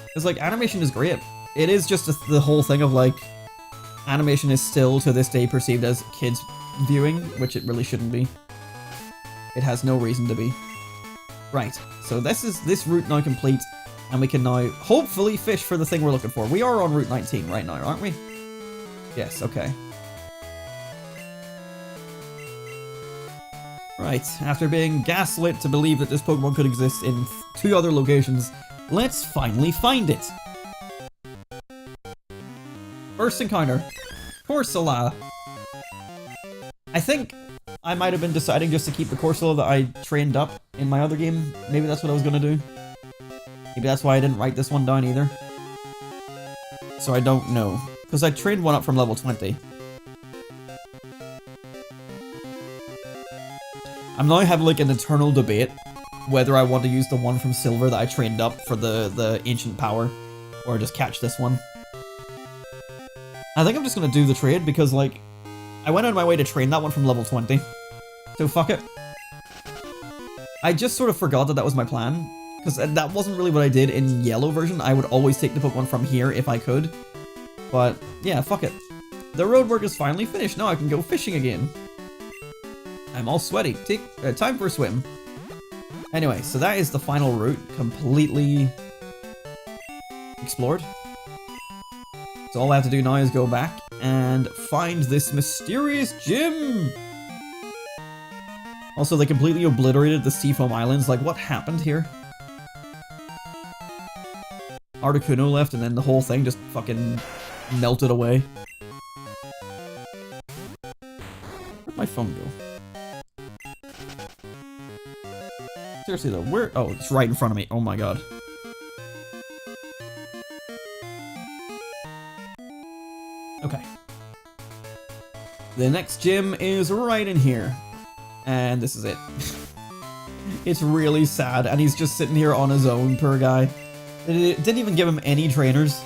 Because, like, animation is great. it is just the whole thing of like, animation is still to this day perceived as kids viewing, which it really shouldn't be. It has no reason to be. Right, so this route now complete, and we can now hopefully fish for the thing we're looking for. We are on Route 19 right now, aren't we? Yes, okay. Right, after being gaslit to believe that this Pokemon could exist in 2 other locations, let's finally find it! First encounter, Corsola. I think I might have been deciding just to keep the Corsola that I trained up in my other game. Maybe that's what I was gonna do. Maybe that's why I didn't write this one down either. So I don't know. Because I trained one up from level 20. I'm now having like an eternal debate whether I want to use the one from Silver that I trained up for the Ancient Power, or just catch this one. I think I'm just gonna do the trade because, like, I went out of my way to train that one from level 20. So fuck it. I just sort of forgot that that was my plan, because that wasn't really what I did in Yellow version. I would always take the Pokemon from here if I could. But, yeah, fuck it. The road work is finally finished. Now I can go fishing again. I'm all sweaty. Time for a swim. Anyway, so that is the final route, completely explored. So all I have to do now is go back and find this mysterious gym! Also, they completely obliterated the Seafoam Islands. Like, what happened here? Articuno left and then the whole thing just fucking melted away. Where'd my phone go? Seriously though, where? Oh, it's right in front of me. Oh my god. Okay. The next gym is right in here. And this is it. It's really sad, and he's just sitting here on his own, poor guy. It didn't even give him any trainers.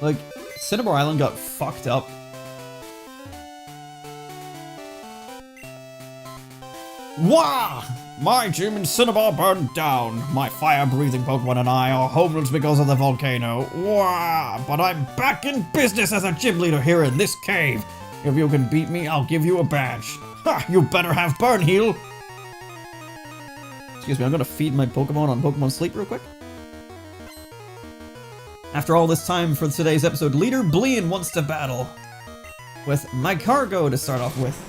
Like, Cinnabar Island got fucked up. Wah! My gym in Cinnabar burned down. My fire-breathing Pokemon and I are homeless because of the volcano. Wah! But I'm back in business as a gym leader here in this cave. If you can beat me, I'll give you a badge. Ha! You better have Burn Heal! Excuse me, I'm gonna feed my Pokemon on Pokemon Sleep real quick. After all this time for today's episode, Leader Blean wants to battle with Magcargo to start off with.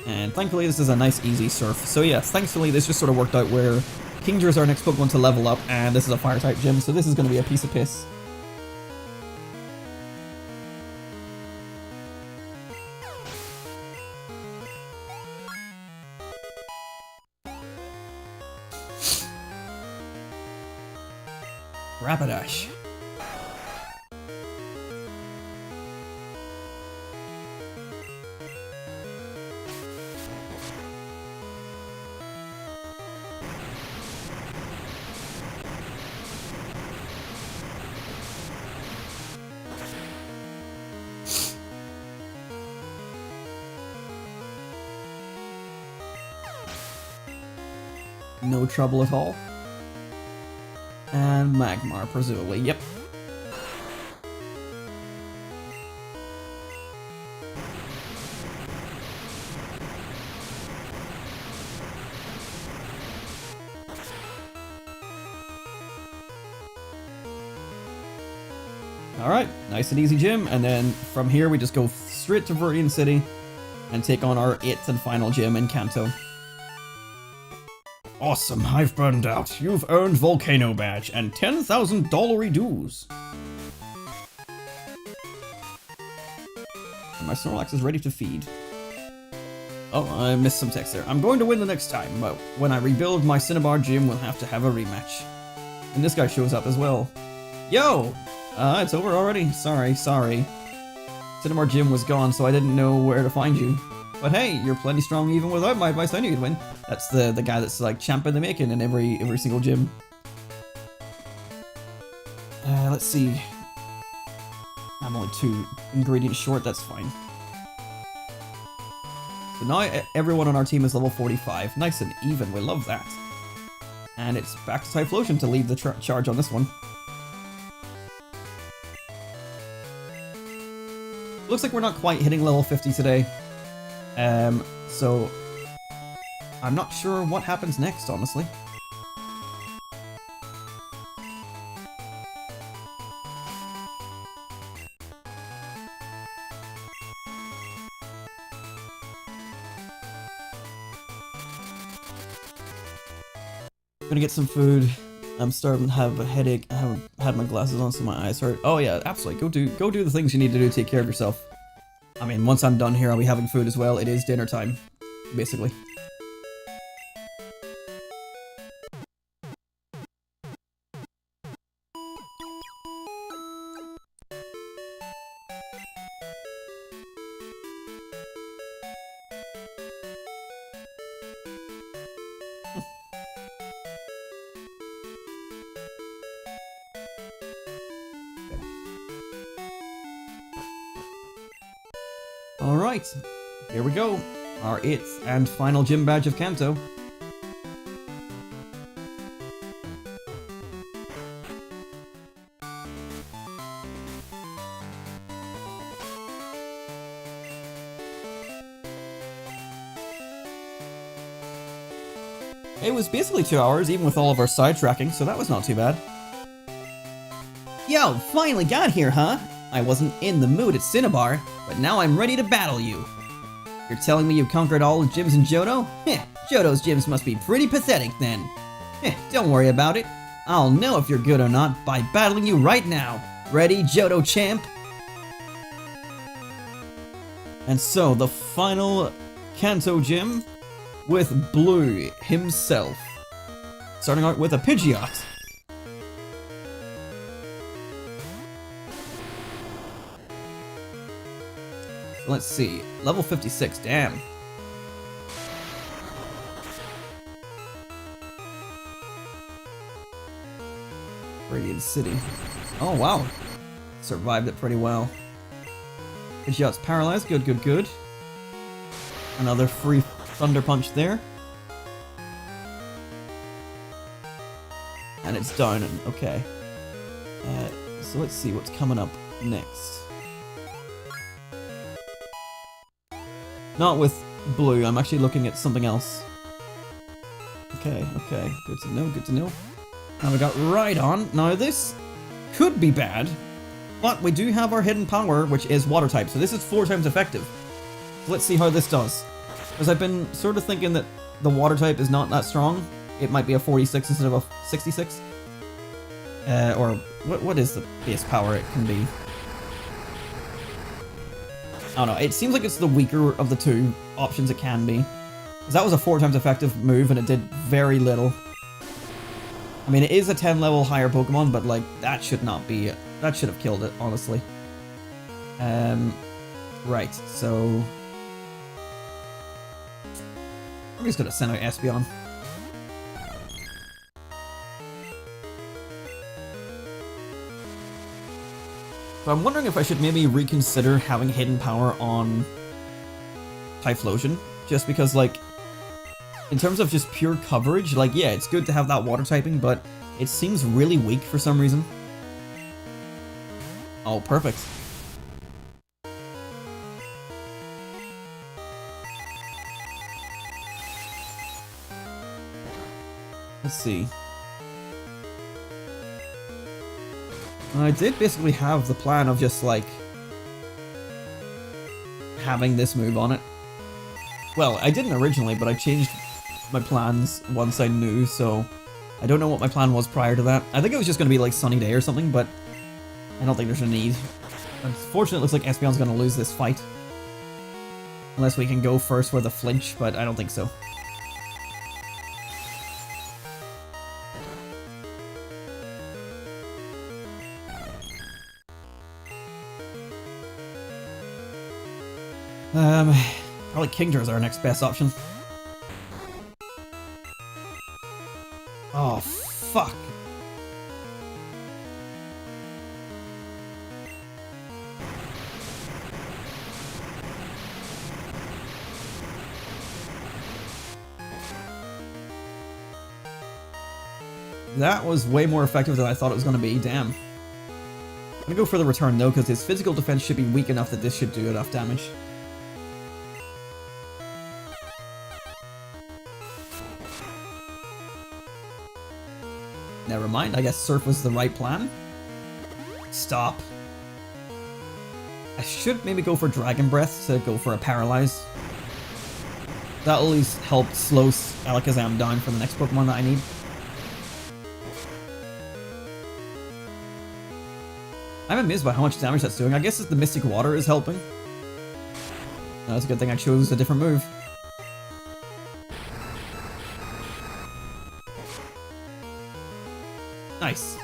And thankfully this is a nice easy surf. So yeah, thankfully this just sort of worked out where Kingdra is our next Pokemon to level up, and this is a fire type gym, so this is going to be a piece of piss. Rapidash. No trouble at all. And Magmar, presumably. Yep. Alright, nice and easy gym, and then from here we just go straight to Viridian City and take on our 8th and final gym in Kanto. Awesome, I've burned out. You've earned Volcano Badge and 10,000 dollary dues. And my Snorlax is ready to feed. Oh, I missed some text there. I'm going to win the next time, but when I rebuild my Cinnabar gym, we'll have to have a rematch. And this guy shows up as well. Yo! It's over already? Sorry. Cinnabar gym was gone, so I didn't know where to find you. But hey, you're plenty strong even without my advice. I knew you'd win. That's the guy that's like champ in the making in every single gym. Let's see. I'm only 2 ingredients short, that's fine. So now everyone on our team is level 45. Nice and even, we love that. And it's back to Typhlosion to lead the charge on this one. Looks like we're not quite hitting level 50 today. So I'm not sure what happens next, honestly. Gonna get some food. I'm starting to have a headache. I haven't had my glasses on, so my eyes hurt. Oh yeah, absolutely. Go do the things you need to do to take care of yourself. I mean, once I'm done here, I'll be having food as well. It is dinner time, basically. Alright, here we go. Our 8th and final gym badge of Kanto. It was basically 2 hours, even with all of our sidetracking, so that was not too bad. Yo, finally got here, huh? I wasn't in the mood at Cinnabar, but now I'm ready to battle you. You're telling me you conquered all the gyms in Johto? Heh, Johto's gyms must be pretty pathetic then. Heh, don't worry about it. I'll know if you're good or not by battling you right now. Ready, Johto champ? And so, the final Kanto gym with Blue himself. Starting out with a Pidgeot. Let's see, level 56, damn. Radiant City. Oh wow, survived it pretty well. Pidgeot's paralyzed, good, good, good. Another free Thunder Punch there. And it's down, okay. So let's see what's coming up next. Not with Blue, I'm actually looking at something else. Okay, okay, good to know, good to know. Now we got Rhydon. Now this could be bad, but we do have our hidden power, which is Water type, so this is 4 times effective. So let's see how this does. Because I've been sort of thinking that the Water type is not that strong. It might be a 46 instead of a 66. Or what is the base power it can be? I don't know, it seems like it's the weaker of the 2 options it can be. Because that was a 4 times effective move and it did very little. I mean, it is a 10 level higher Pokemon, but like, that should not be, that should have killed it, honestly. Right, so... I'm just gonna send out Espeon. So I'm wondering if I should maybe reconsider having hidden power on Typhlosion, just because, like, in terms of just pure coverage, like, yeah, it's good to have that water typing, but it seems really weak for some reason. Oh, perfect. Let's see. I did basically have the plan of just, like, having this move on it. Well, I didn't originally, but I changed my plans once I knew, so I don't know what my plan was prior to that. I think it was just going to be, like, Sunny Day or something, but I don't think there's a need. Unfortunately, it looks like Espeon's going to lose this fight. Unless we can go first with a flinch, but I don't think so. Probably Kingdra is our next best option. Oh, fuck. That was way more effective than I thought it was going to be, damn. I'm gonna go for the return though, because his physical defense should be weak enough that this should do enough damage. Never mind, I guess Surf was the right plan. Stop. I should maybe go for Dragon Breath to go for a Paralyze. That'll at least help slow Alakazam down for the next Pokemon that I need. I'm amazed by how much damage that's doing. I guess the Mystic Water is helping. No, that's a good thing I chose a different move. Nice.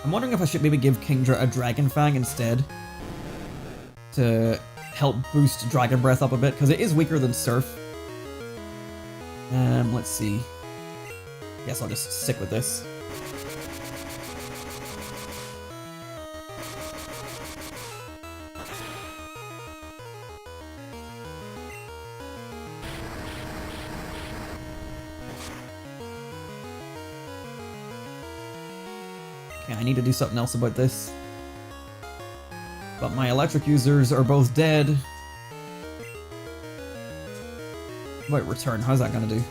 I'm wondering if I should maybe give Kingdra a Dragon Fang instead to help boost Dragon Breath up a bit, because it is weaker than Surf. Let's see. Guess I'll just stick with this. Okay, I need to do something else about this. But my electric users are both dead. Wait, return. How's that gonna do?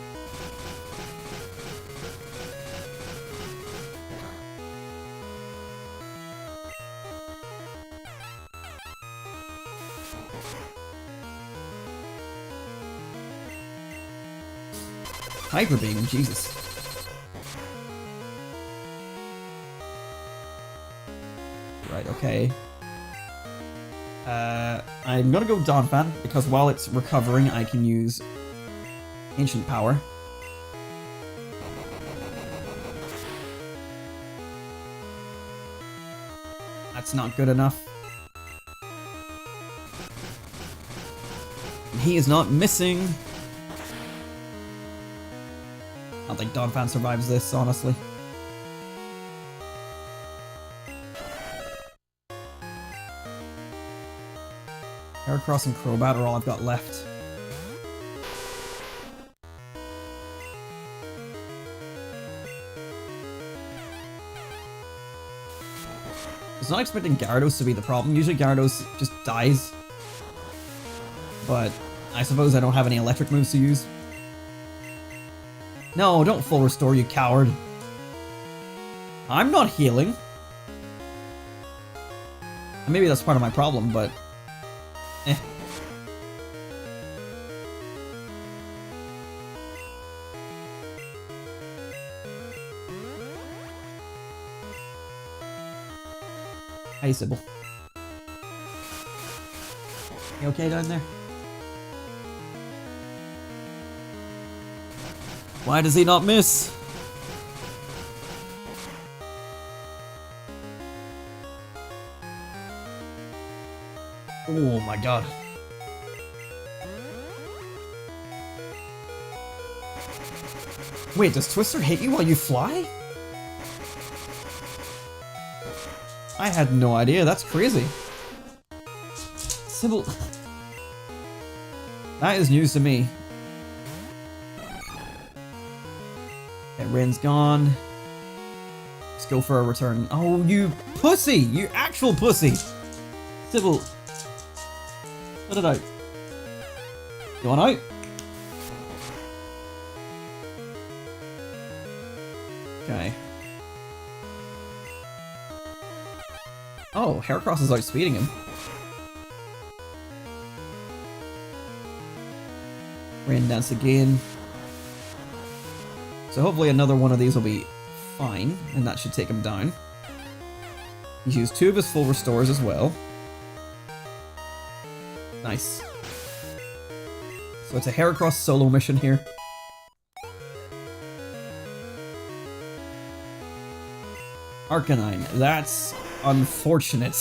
Hyper Beam, Jesus. Right, okay. I'm gonna go Donphan, because while it's recovering, I can use Ancient Power. That's not good enough. And he is not missing. I don't think Donphan survives this, honestly. Heracross and Crobat are all I've got left. I was not expecting Gyarados to be the problem. Usually Gyarados just dies. But I suppose I don't have any electric moves to use. No, don't full restore, you coward. I'm not healing. Maybe that's part of my problem, but... eh. Hey, Sybil. You okay down there? Why does he not miss? Oh my god. Wait, does Twister hit you while you fly? I had no idea, that's crazy. Sybil... that is news to me. Okay, Rin's gone. Let's go for a return. Oh, you pussy! You actual pussy! Sybil... let it out. You want out? Okay. Oh, Heracross is outspeeding him. Rain Dance again. So hopefully another one of these will be fine, and that should take him down. He's used 2 of his full restores as well. Nice. So it's a Heracross solo mission here. Arcanine, that's unfortunate.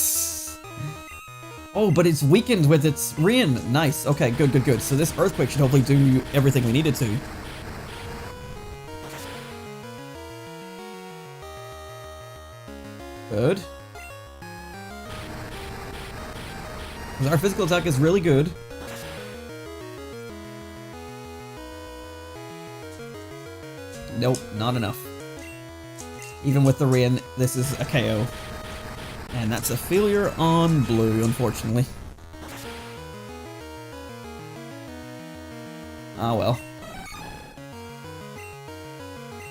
Oh, but it's weakened with its rain. Nice. Okay, good, good, good. So this Earthquake should hopefully do everything we needed to. Good. Our physical attack is really good. Nope, not enough. Even with the rain, this is a KO. And that's a failure on blue, unfortunately. Ah, well.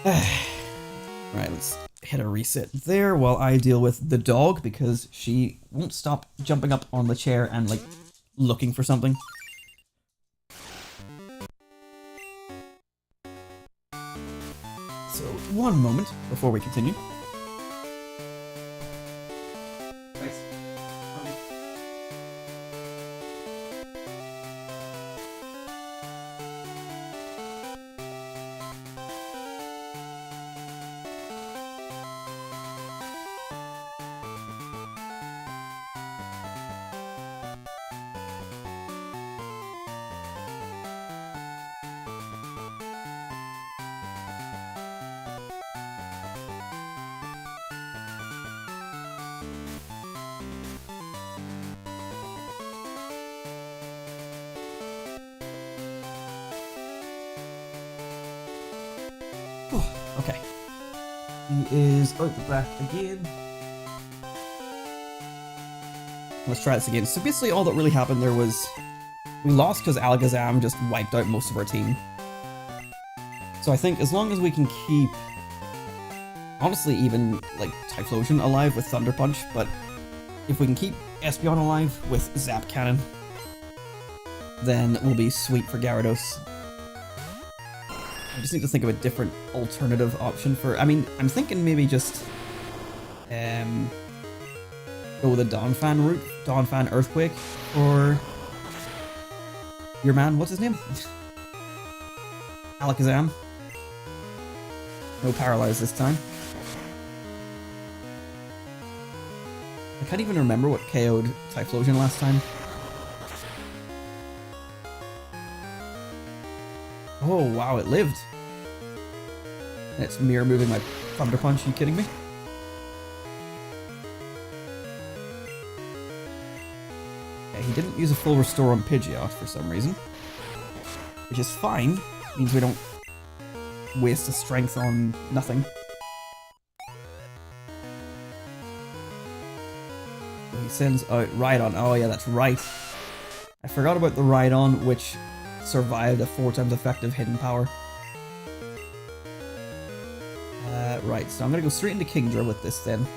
Right, let's hit a reset there while I deal with the dog, because she won't stop jumping up on the chair and, like, looking for something. So, one moment before we continue. Okay. He is out the back again. Let's try this again. So basically all that really happened there was we lost because Alakazam just wiped out most of our team. So I think as long as we can keep, honestly, even like Typhlosion alive with Thunder Punch, but if we can keep Espeon alive with Zap Cannon, then we'll be sweet for Gyarados. I just need to think of a different alternative option for, I mean, I'm thinking maybe just go with a Donphan route, Donphan Earthquake, or your man, what's his name? Alakazam. No Paralyze this time. I can't even remember what KO'd Typhlosion last time. Oh wow, it lived. And it's mirror moving my Thunder Punch, are you kidding me? Okay, he didn't use a full restore on Pidgeot for some reason. Which is fine, means we don't waste a strength on nothing. He sends out Rhydon. Oh yeah, that's right. I forgot about the Rhydon, which survived a 4 times effective hidden power. Right, so I'm gonna go straight into Kingdra with this then,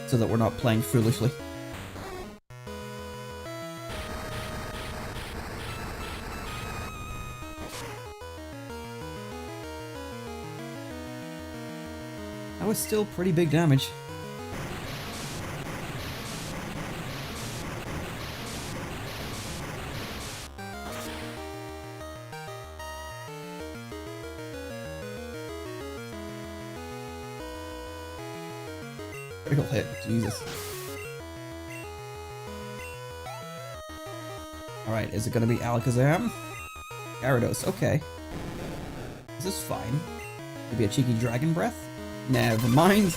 so that we're not playing foolishly. That was still pretty big damage. Critical hit, Jesus. Alright, is it gonna be Alakazam? Gyarados, okay. This is fine. Maybe a cheeky Dragon Breath? Never mind.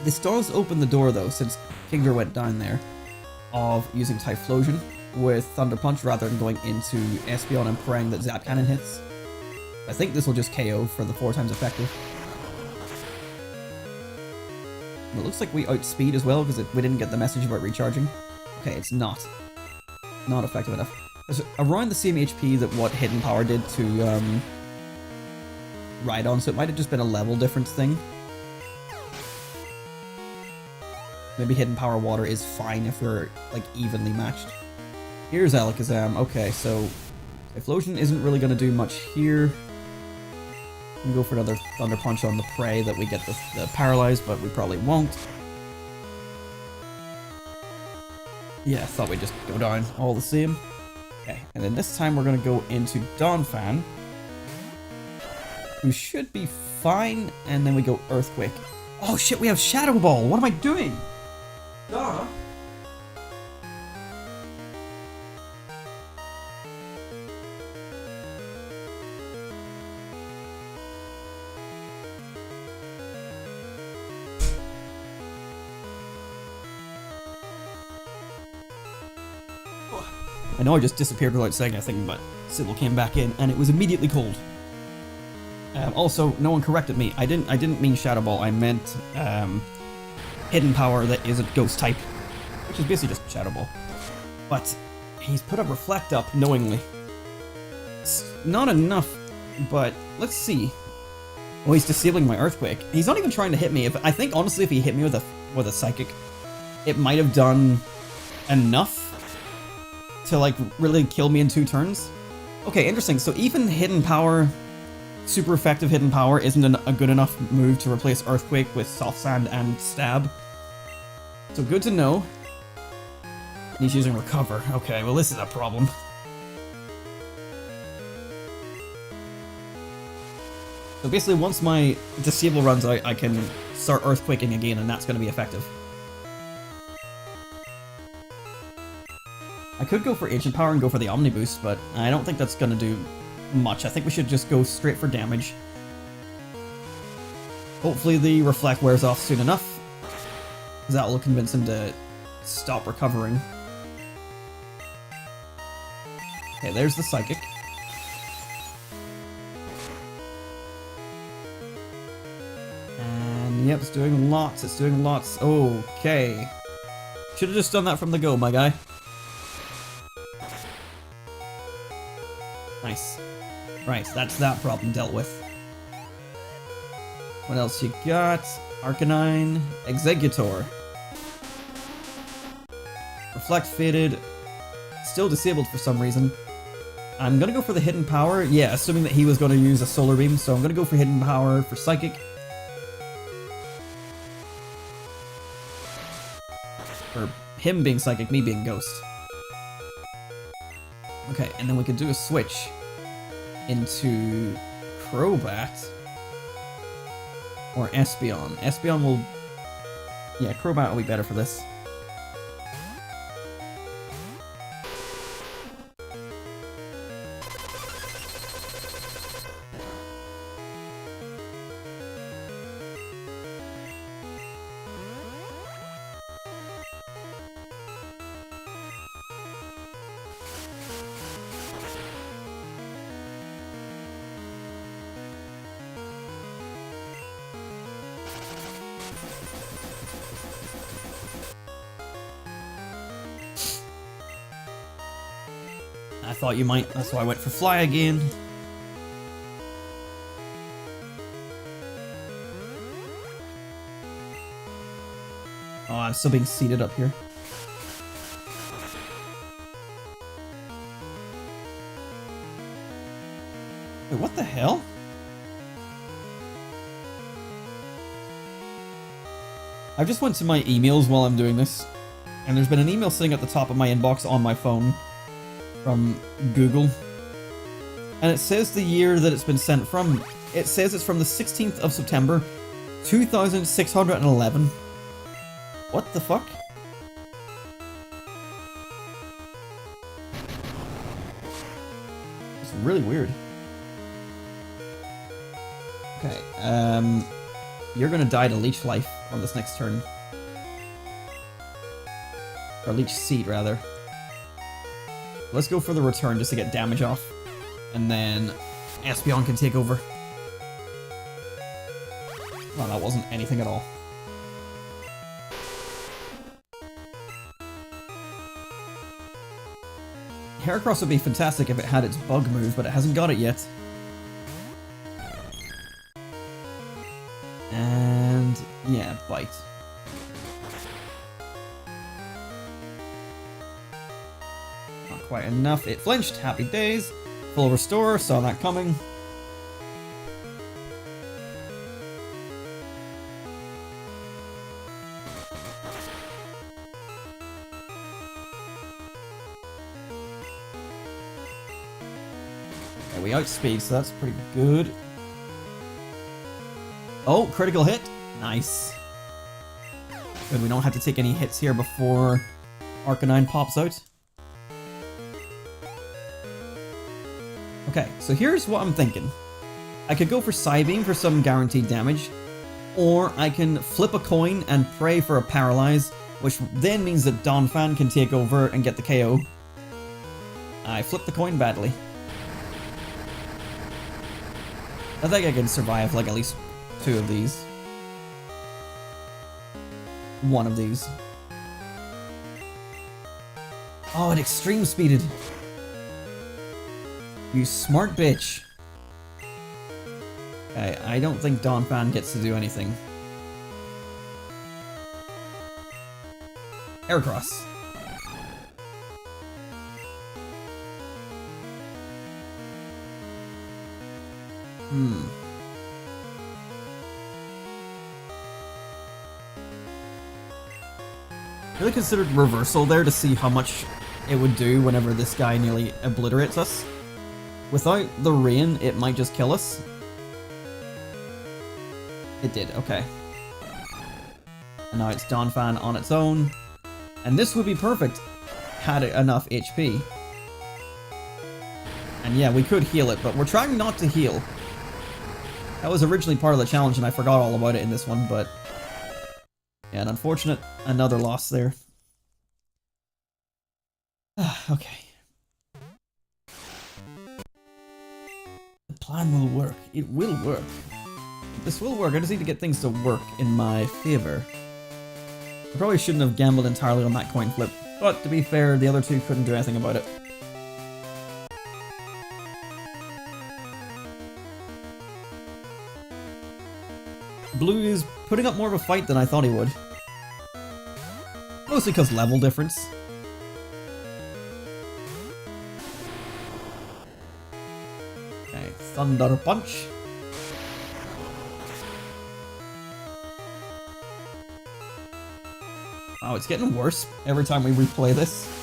This does open the door though, since Kingdra went down there, of using Typhlosion with Thunder Punch rather than going into Espeon and praying that Zap Cannon hits. I think this will just KO for the 4 times effective. It looks like we outspeed as well because we didn't get the message about recharging. Okay, it's not effective enough. It's around the same HP that what Hidden Power did to Rhydon, so it might have just been a level difference thing. Maybe Hidden Power Water is fine if we're like evenly matched. Here's Alakazam. Okay, so Typhlosion isn't really going to do much here. I'm gonna go for another Thunder Punch on the prey that we get the Paralyze, but we probably won't. Yeah, I thought we'd just go down all the same. Okay, and then this time we're gonna go into Donphan, who should be fine, and then we go Earthquake. Oh shit, we have Shadow Ball! What am I doing? Duh! I know I just disappeared without saying anything, but Sybil came back in, and it was immediately cold. Also, no one corrected me. I didn't mean Shadow Ball. I meant Hidden Power that is a Ghost type, which is basically just Shadow Ball. But he's put a Reflect up knowingly. It's not enough, but let's see. Oh, he's disabling my Earthquake. He's not even trying to hit me. I think honestly, if he hit me with a Psychic, it might have done enough to like really kill me in 2 turns. Okay, interesting. So even Hidden Power, super effective Hidden Power, isn't a good enough move to replace Earthquake with Soft Sand and Stab. So good to know. He's using Recover. Okay, well this is a problem. So basically once my Disable runs out, I can start Earthquaking again, and that's going to be effective. I could go for Ancient Power and go for the Omni Boost, but I don't think that's going to do much. I think we should just go straight for damage. Hopefully the Reflect wears off soon enough, because that will convince him to stop recovering. Okay, there's the Psychic. And yep, it's doing lots, it's doing lots. Okay. Should have just done that from the go, my guy. Nice. Right, that's that problem dealt with. What else you got? Arcanine, Exeggutor. Reflect faded. Still disabled for some reason. I'm gonna go for the Hidden Power. Yeah, assuming that he was gonna use a Solar Beam, so I'm gonna go for Hidden Power for Psychic. For him being Psychic, me being Ghost. Okay, and then we could do a switch into Crobat or Espeon. Espeon will... Yeah, Crobat will be better for this. I thought you might, that's why I went for Fly again. Oh, I'm still being seated up here. Wait, what the hell? I just went to my emails while I'm doing this, and there's been an email sitting at the top of my inbox on my phone from Google, and it says the year that it's been sent from. It says it's from the 16th of September 2611. What the fuck? It's really weird. Okay, you're gonna die to Leech Life on this next turn. Or Leech Seed, rather. Let's go for the return just to get damage off. And then Espeon can take over. Well, that wasn't anything at all. Heracross would be fantastic if it had its bug move, but it hasn't got it yet. And yeah, Bite. Quite enough. It flinched. Happy days. Full restore. Saw that coming. Okay, we outspeed, so that's pretty good. Oh, critical hit. Nice. Good, we don't have to take any hits here before Arcanine pops out. Okay, so here's what I'm thinking. I could go for Psybeam for some guaranteed damage, or I can flip a coin and pray for a Paralyze, which then means that Donphan can take over and get the KO. I flipped the coin badly. I think I can survive like at least 2 of these. 1 of these. Oh, it extreme speeded. You smart bitch. Okay, I don't think Donphan gets to do anything. Aircross. Really considered reversal there to see how much it would do whenever this guy nearly obliterates us. Without the rain, it might just kill us. It did, okay. And now it's Donphan on its own. And this would be perfect had it enough HP. And yeah, we could heal it, but we're trying not to heal. That was originally part of the challenge and I forgot all about it in this one, but... yeah, an unfortunate another loss there. Okay. The plan will work. It will work. This will work. I just need to get things to work in my favor. I probably shouldn't have gambled entirely on that coin flip, but to be fair, the other 2 couldn't do anything about it. Blue is putting up more of a fight than I thought he would. Mostly because level difference. Okay, Thunder Punch. Wow, it's getting worse every time we replay this.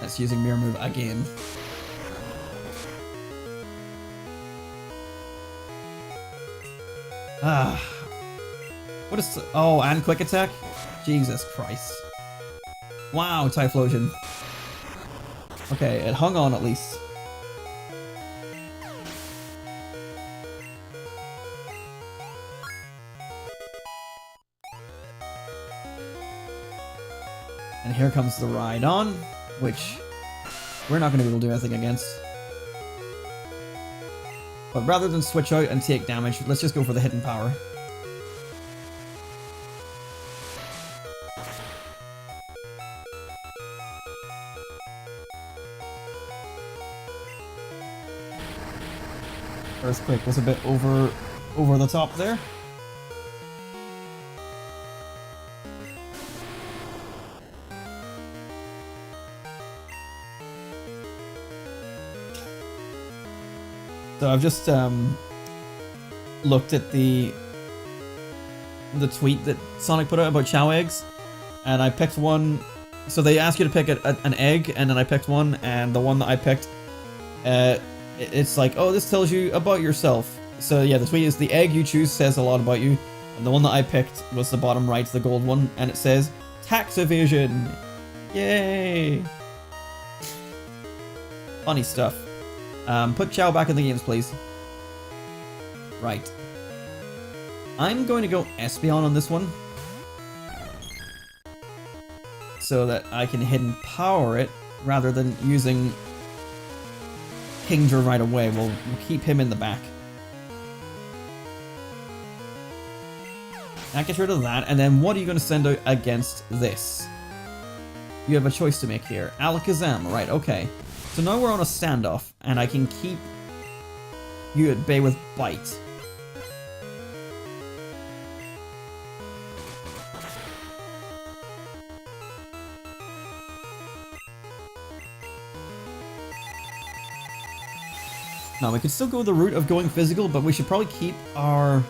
That's using Mirror Move again. What is... oh, and Quick Attack? Jesus Christ. Wow, Typhlosion. Okay, it hung on at least. And here comes the Rhydon, which we're not going to be able to do anything against. But rather than switch out and take damage, let's just go for the hidden power. Earthquake was a bit over the top there. So I've just looked at the tweet that Sonic put out about Chow eggs, and I picked one. So they ask you to pick an egg, and then I picked one, and the one that I picked, it's like, oh, this tells you about yourself. So yeah, the tweet is, the egg you choose says a lot about you, and the one that I picked was the bottom right, the gold one, and it says tax evasion. Yay! Funny stuff. Put Chow back in the games, please. Right. I'm going to go Espeon on this one, so that I can hidden power it rather than using Kingdra right away. We'll keep him in the back. That gets rid of that, and then what are you going to send out against this? You have a choice to make here. Alakazam, right, okay. So now we're on a standoff, and I can keep you at bay with Bite. Now, we could still go the route of going physical, but we should probably keep our...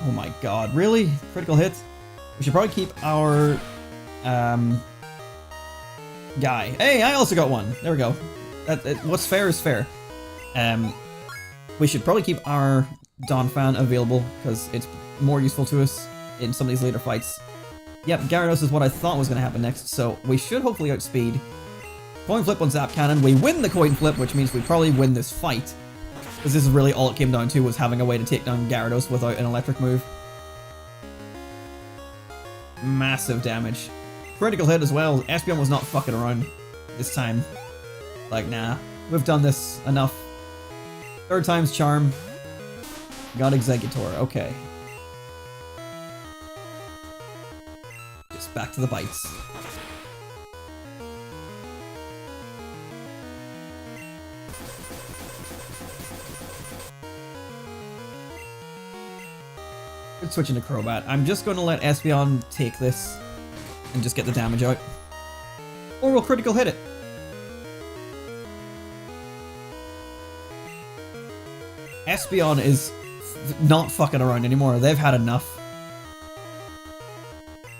oh my god, really? Critical hit? We should probably keep our... guy. Hey, I also got one. There we go. What's fair is fair. We should probably keep our Donphan available, because it's more useful to us in some of these later fights. Yep, Gyarados is what I thought was going to happen next, so we should hopefully outspeed. Coin flip on Zap Cannon. We win the coin flip, which means we probably win this fight. Because this is really all it came down to, was having a way to take down Gyarados without an electric move. Massive damage. Critical hit as well. Espeon was not fucking around this time. Like, nah. We've done this enough. Third time's charm. Got Executor. Okay. Just back to the bites. Good switching to Crobat. I'm just going to let Espeon take this and just get the damage out. Or we'll critical hit it. Espeon is not fucking around anymore. They've had enough.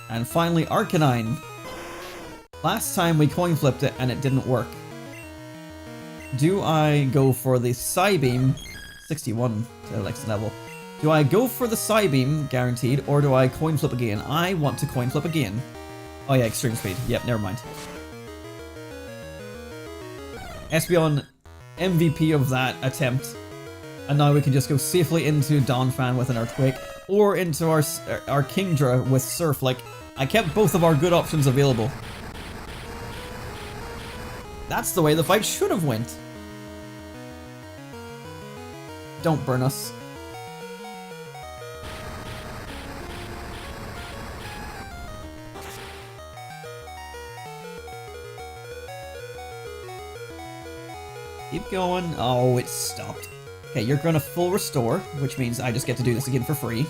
And finally, Arcanine. Last time we coin flipped it and it didn't work. Do I go for the Psybeam? 61 to the next level. Do I go for the Psybeam, guaranteed, or do I coin flip again? I want to coin flip again. Oh yeah, extreme speed. Yep, never mind. Espeon, MVP of that attempt. And now we can just go safely into Donphan with an Earthquake, or into our Kingdra with Surf. Like, I kept both of our good options available. That's the way the fight should have went. Don't burn us. Keep going. Oh, it stopped. Okay, you're gonna full restore, which means I just get to do this again for free.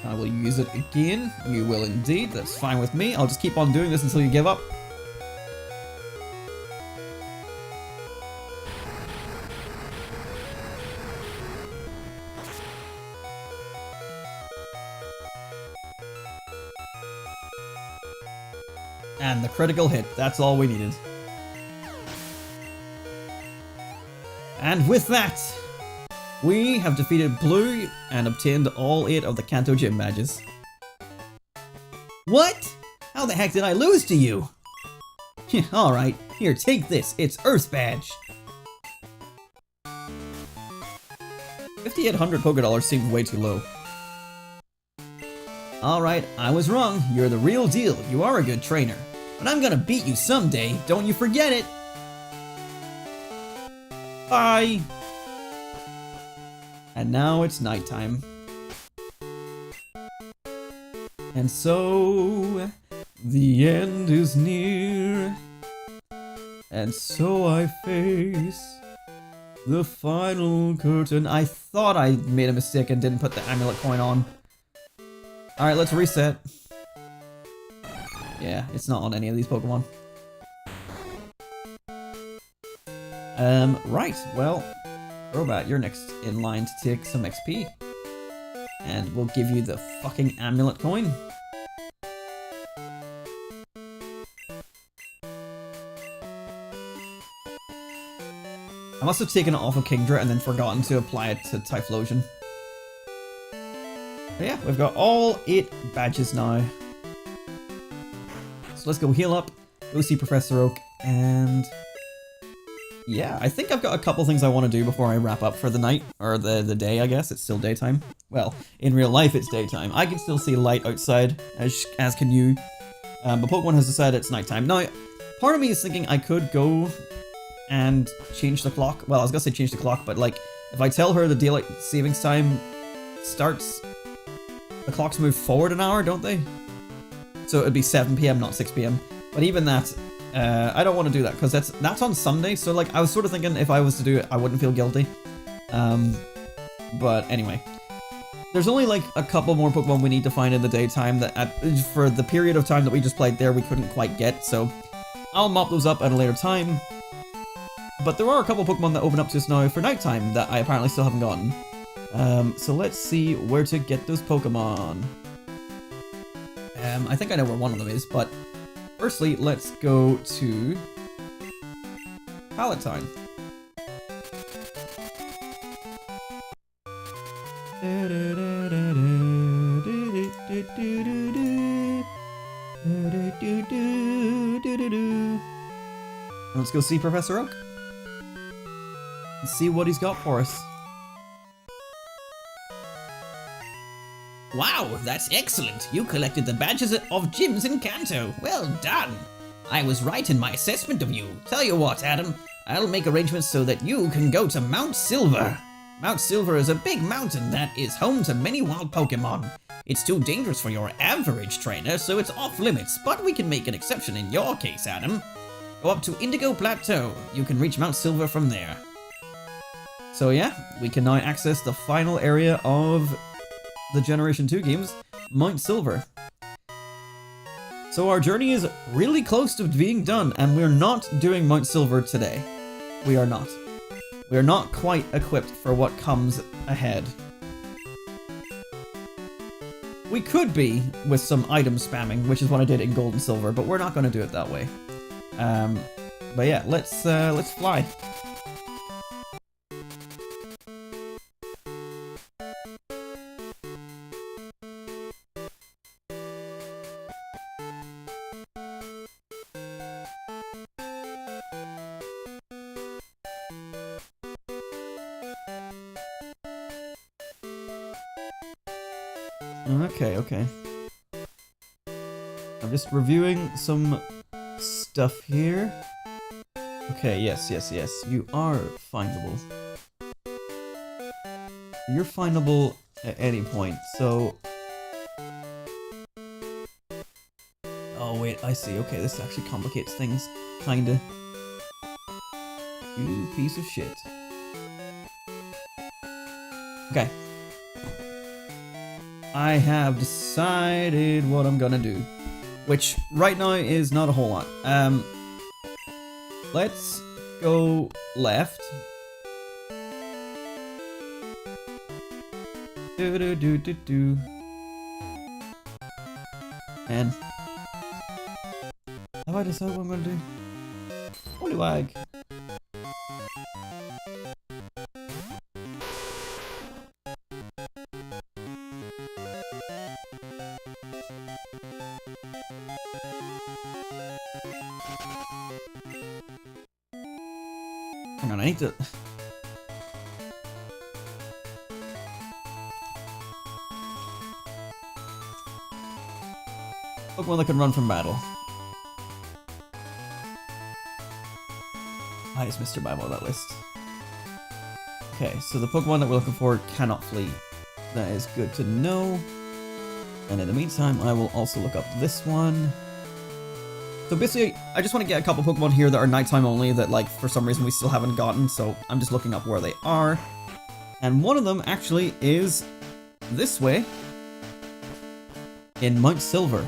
I will use it again. You will indeed. That's fine with me. I'll just keep on doing this until you give up. And the critical hit. That's all we needed. And with that, we have defeated Blue and obtained all 8 of the Kanto Gym badges. What? How the heck did I lose to you? Alright, here, take this. It's Earth Badge. 5,800 Pokédollars seemed way too low. Alright, I was wrong. You're the real deal. You are a good trainer. But I'm gonna beat you someday. Don't you forget it. Bye. And now it's nighttime. And so the end is near. And so I face the final curtain. I thought I made a mistake and didn't put the amulet coin on. Alright, let's reset. Yeah, it's not on any of these Pokemon. Right, well, Crobat, you're next in line to take some XP. And we'll give you the fucking amulet coin. I must have taken it off of Kingdra and then forgotten to apply it to Typhlosion. But yeah, we've got all 8 badges now. So let's go heal up, go see Professor Oak, and yeah, I think I've got a couple things I want to do before I wrap up for the night, or the day, I guess. It's still daytime. Well, in real life it's daytime. I can still see light outside, as can you, but Pokemon has decided it's nighttime. Now, part of me is thinking I could go and change the clock. Well, I was gonna say change the clock, but like, if I tell her the daylight savings time starts, the clocks move forward an hour, don't they? So it'd be 7 PM, not 6 PM. But even that, I don't want to do that, because that's on Sunday, so like, I was sort of thinking if I was to do it, I wouldn't feel guilty. But anyway. There's only like a couple more Pokemon we need to find in the daytime that for the period of time that we just played there, we couldn't quite get, so I'll mop those up at a later time. But there are a couple Pokemon that open up to us now for nighttime that I apparently still haven't gotten. So let's see where to get those Pokemon. I think I know where one of them is, but firstly, let's go to Palatine. Let's go see Professor Oak. Let's see what he's got for us. Wow, that's excellent. You collected the badges of gyms in Kanto. Well done. I was right in my assessment of you. Tell you what, Adam, I'll make arrangements so that you can go to Mount Silver. Mount Silver is a big mountain that is home to many wild Pokémon. It's too dangerous for your average trainer, so it's off limits, but we can make an exception in your case, Adam. Go up to Indigo Plateau. You can reach Mount Silver from there. So yeah, we can now access the final area of the Generation 2 games, Mount Silver. So our journey is really close to being done, and we're not doing Mount Silver today. We are not. We are not quite equipped for what comes ahead. We could be with some item spamming, which is what I did in Gold and Silver, but we're not going to do it that way. But yeah, let's fly. Okay. I'm just reviewing some stuff here. Okay, yes. You are findable. You're findable at any point, so... Oh wait, I see. Okay, this actually complicates things, kinda. You piece of shit. Okay. I have decided what I'm gonna do, which right now is not a whole lot. Let's go left. And have I decided what I'm gonna do? Holy wag. Hang on, I need to... Pokemon that can run from battle. Why is Mr. Bible on that list? Okay, so the Pokemon that we're looking for cannot flee. That is good to know. And in the meantime, I will also look up this one. So basically, I just want to get a couple Pokemon here that are nighttime only that, like, for some reason we still haven't gotten, so I'm just looking up where they are. And one of them actually is this way in Mount Silver.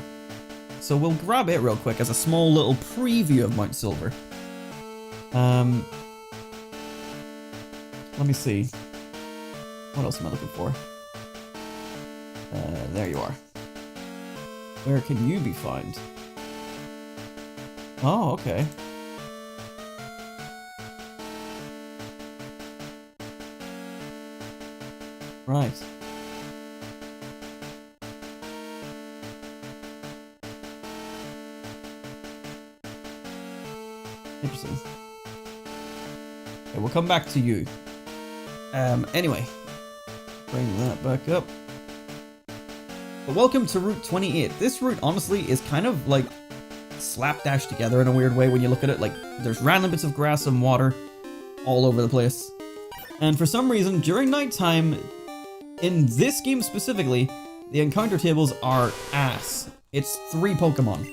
So we'll grab it real quick as a small little preview of Mount Silver. Let me see. What else am I looking for? There you are. Where can you be found? Oh, okay. Right. Interesting. Okay, we'll come back to you. Anyway. Bring that back up. But welcome to Route 28. This route, honestly, is kind of like slapdash together in a weird way when you look at it. Like, there's random bits of grass and water all over the place. And for some reason, during nighttime, in this game specifically, the encounter tables are ass. It's 3 Pokemon.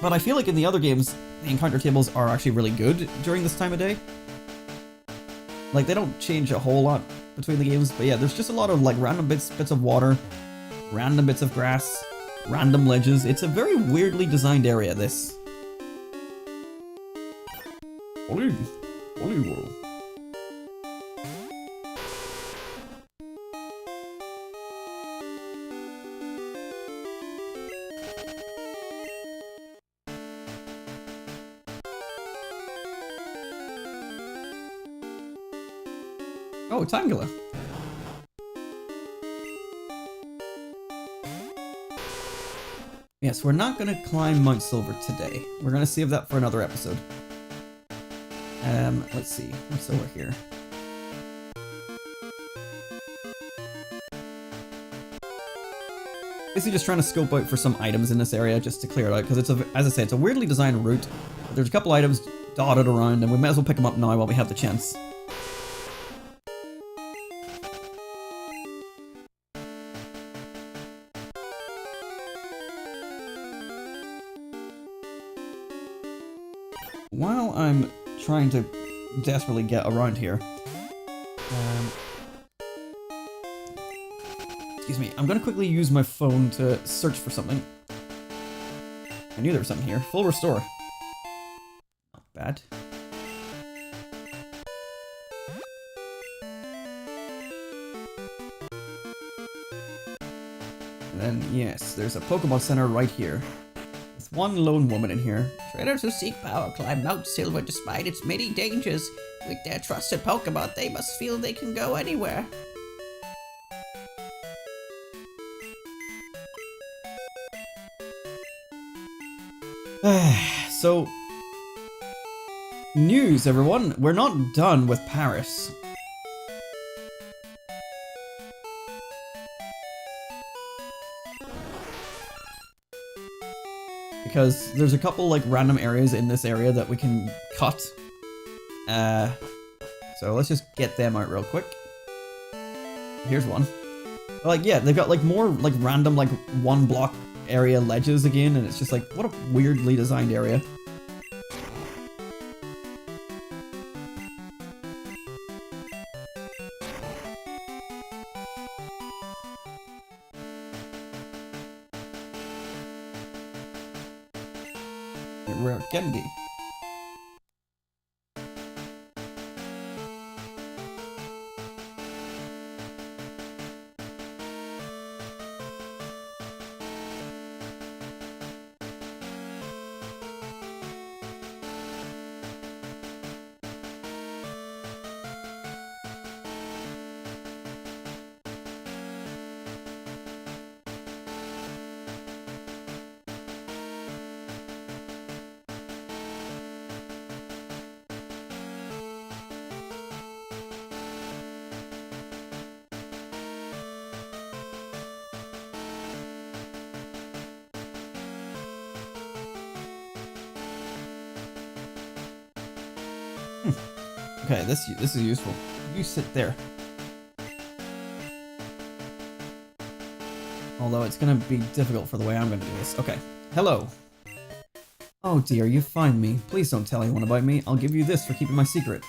But I feel like in the other games, the encounter tables are actually really good during this time of day. Like, they don't change a whole lot between the games, but yeah, there's just a lot of like random bits of water, random bits of grass, random ledges. It's a very weirdly designed area, this. Holy world. Oh, Tangela. Yes, we're not gonna climb Mount Silver today. We're gonna save that for another episode. Let's see. What's over here? Basically just trying to scope out for some items in this area just to clear it out, because it's as I said, it's a weirdly designed route. But there's a couple items dotted around, and we might as well pick them up now while we have the chance. While I'm trying to desperately get around here, excuse me, I'm gonna quickly use my phone to search for something. I knew there was something here. Full restore. Not bad. And then, yes, there's a Pokemon Center right here. With one lone woman in here. Trainers who seek power climb Mount Silver despite its many dangers. With their trusted Pokemon, they must feel they can go anywhere. So, news everyone, we're not done with Paris. Because there's a couple like random areas in this area that we can cut. So let's just get them out real quick. Here's one. Like, yeah, they've got like more like random like one block area ledges again, and it's just like, what a weirdly designed area. Rare Gengi. Okay, this is useful. You sit there. Although it's gonna be difficult for the way I'm gonna do this. Okay. Hello. Oh dear, you find me. Please don't tell anyone about me. I'll give you this for keeping my secret.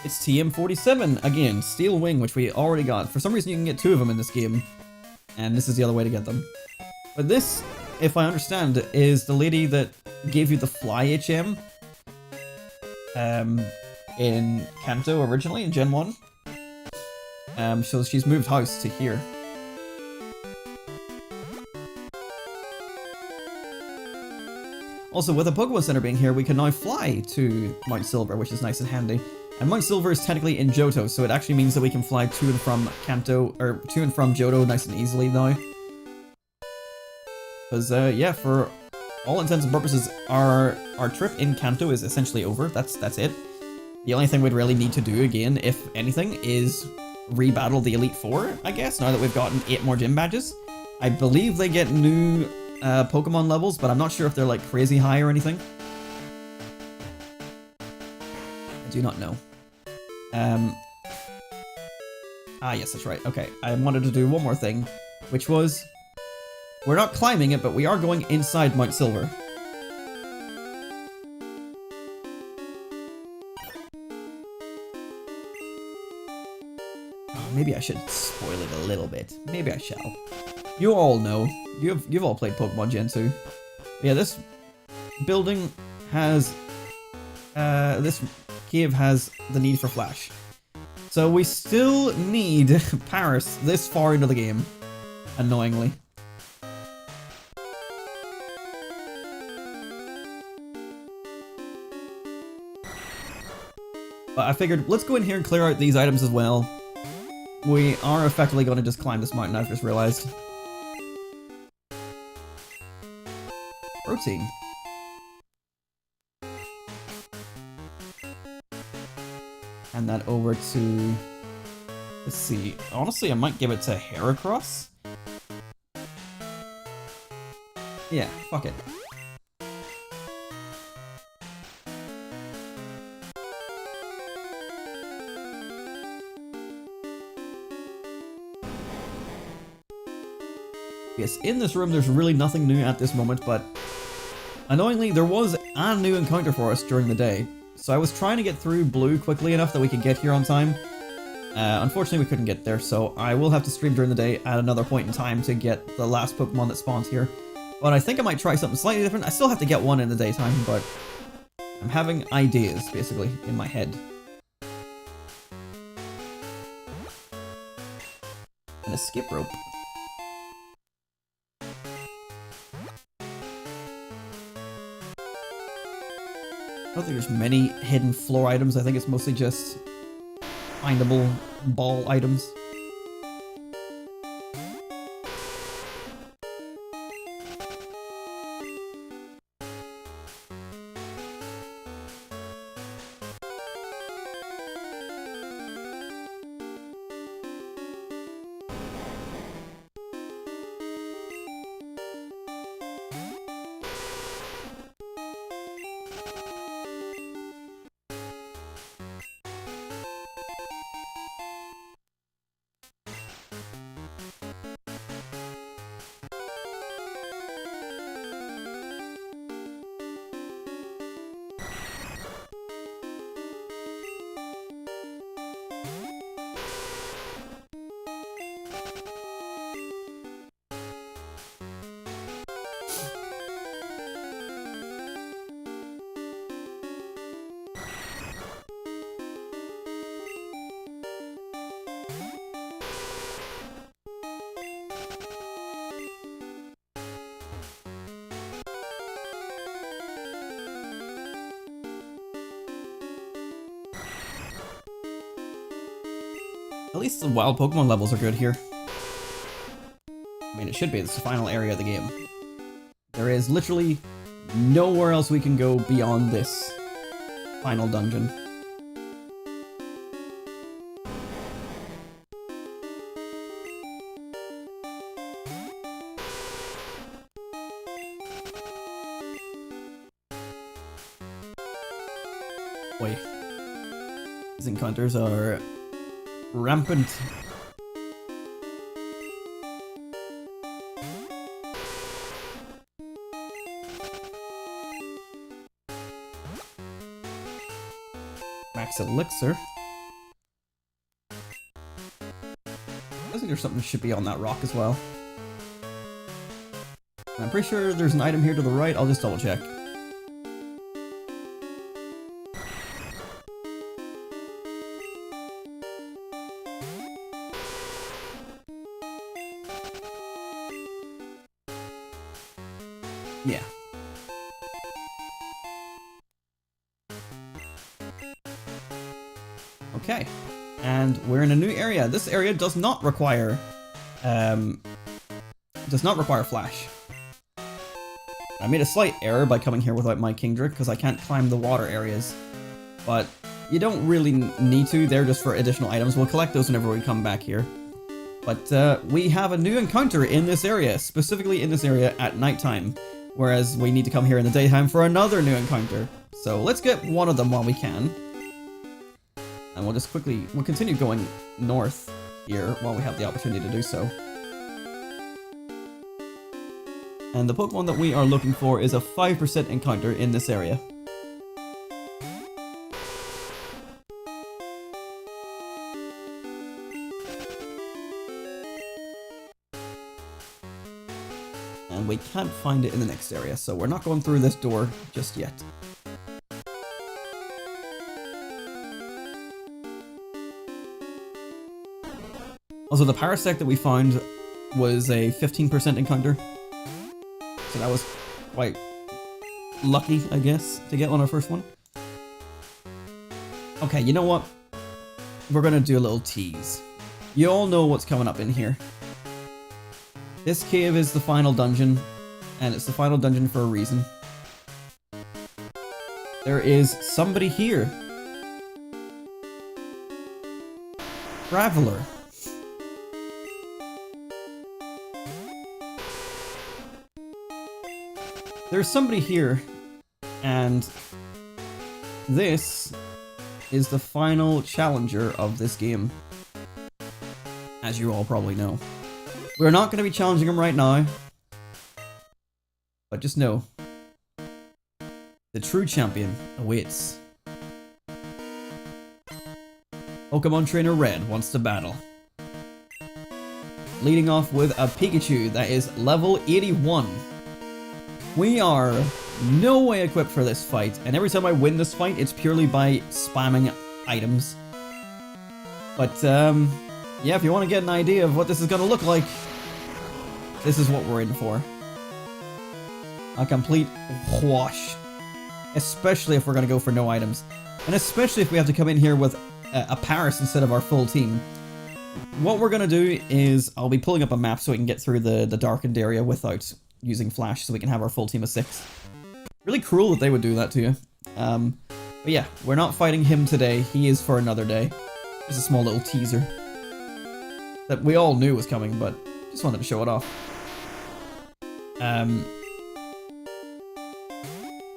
It's TM47 again, Steel Wing, which we already got. For some reason you can get 2 of them in this game. And this is the other way to get them. But this, if I understand, is the lady that gave you the Fly HM. In Kanto originally, in Gen 1. So she's moved house to here. Also, with the Pokemon Center being here, we can now fly to Mount Silver, which is nice and handy. And Mount Silver is technically in Johto, so it actually means that we can fly to and from Kanto, or to and from Johto nice and easily now. Because, yeah, for all intents and purposes, our trip in Kanto is essentially over. That's it. The only thing we'd really need to do again, if anything, is rebattle the Elite Four, I guess, now that we've gotten 8 more gym badges. I believe they get new Pokemon levels, but I'm not sure if they're like crazy high or anything. I do not know. Yes, that's right. Okay, I wanted to do one more thing, which was, we're not climbing it, but we are going inside Mount Silver. Maybe I should spoil it a little bit. Maybe I shall. You all know. You've all played Pokemon Gen 2. Yeah, this building has... this cave has the need for Flash. So we still need Paris this far into the game. Annoyingly. But I figured, let's go in here and clear out these items as well. we are effectively going to just climb this mountain, I've just realized. Protein. And that over to... Let's see. Honestly, I might give it to Heracross. Yeah, fuck it. Yes, in this room there's really nothing new at this moment, but annoyingly there was a new encounter for us during the day. So I was trying to get through Blue quickly enough that we could get here on time. Unfortunately we couldn't get there, so I will have to stream during the day at another point in time to get the last Pokemon that spawns here. But I think I might try something slightly different. I still have to get one in the daytime, but I'm having ideas, basically, in my head. And a skip rope. I don't think there's many hidden floor items. I think it's mostly just findable ball items. At least the wild Pokemon levels are good here. I mean, it should be. This is the final area of the game. There is literally nowhere else we can go beyond this final dungeon. Wait. These encounters are rampant. Max Elixir. I think there's something that should be on that rock as well. And I'm pretty sure there's an item here to the right. I'll just double check. Yeah. Okay. And we're in a new area. This area does not require flash. I made a slight error by coming here without my Kingdra because I can't climb the water areas. But you don't really need to. They're just for additional items. We'll collect those whenever we come back here. But we have a new encounter in this area, specifically in this area at nighttime. Whereas we need to come here in the daytime for another new encounter. So let's get one of them while we can. And we'll continue going north here while we have the opportunity to do so. And the Pokemon that we are looking for is a 5% encounter in this area. And we can't find it in the next area, so we're not going through this door just yet. Also, the Parasect that we found was a 15% encounter. So that was quite lucky, I guess, to get on our first one. Okay, you know what? We're gonna do a little tease. You all know what's coming up in here. This cave is the final dungeon, and it's the final dungeon for a reason. There is somebody here. Traveler. There's somebody here, and this is the final challenger of this game, as you all probably know. We're not going to be challenging him right now, but just know, the true champion awaits. Pokemon Trainer Red wants to battle. Leading off with a Pikachu that is level 81. We are no way equipped for this fight, and every time I win this fight, it's purely by spamming items. But, yeah, if you want to get an idea of what this is going to look like, this is what we're in for. A complete wash. Especially if we're going to go for no items. And especially if we have to come in here with a Paris instead of our full team. What we're going to do is, I'll be pulling up a map so we can get through the darkened area without using flash, so we can have our full team of 6. Really cruel that they would do that to you. But yeah, we're not fighting him today. He is for another day. Just a small little teaser that we all knew was coming, but just wanted to show it off. But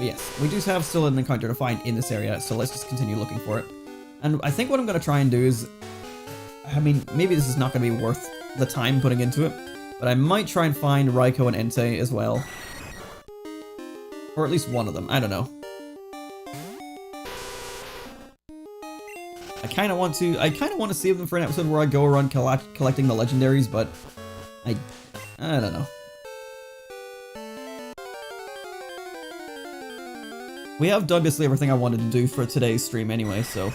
yes, we do have still an encounter to find in this area, so let's just continue looking for it. And I think what I'm going to try and do is, I mean, maybe this is not going to be worth the time putting into it, but I might try and find Raikou and Entei as well. Or at least one of them, I don't know. I kind of want to save them for an episode where I go around collecting the legendaries, but I don't know. We have done basically everything I wanted to do for today's stream anyway, so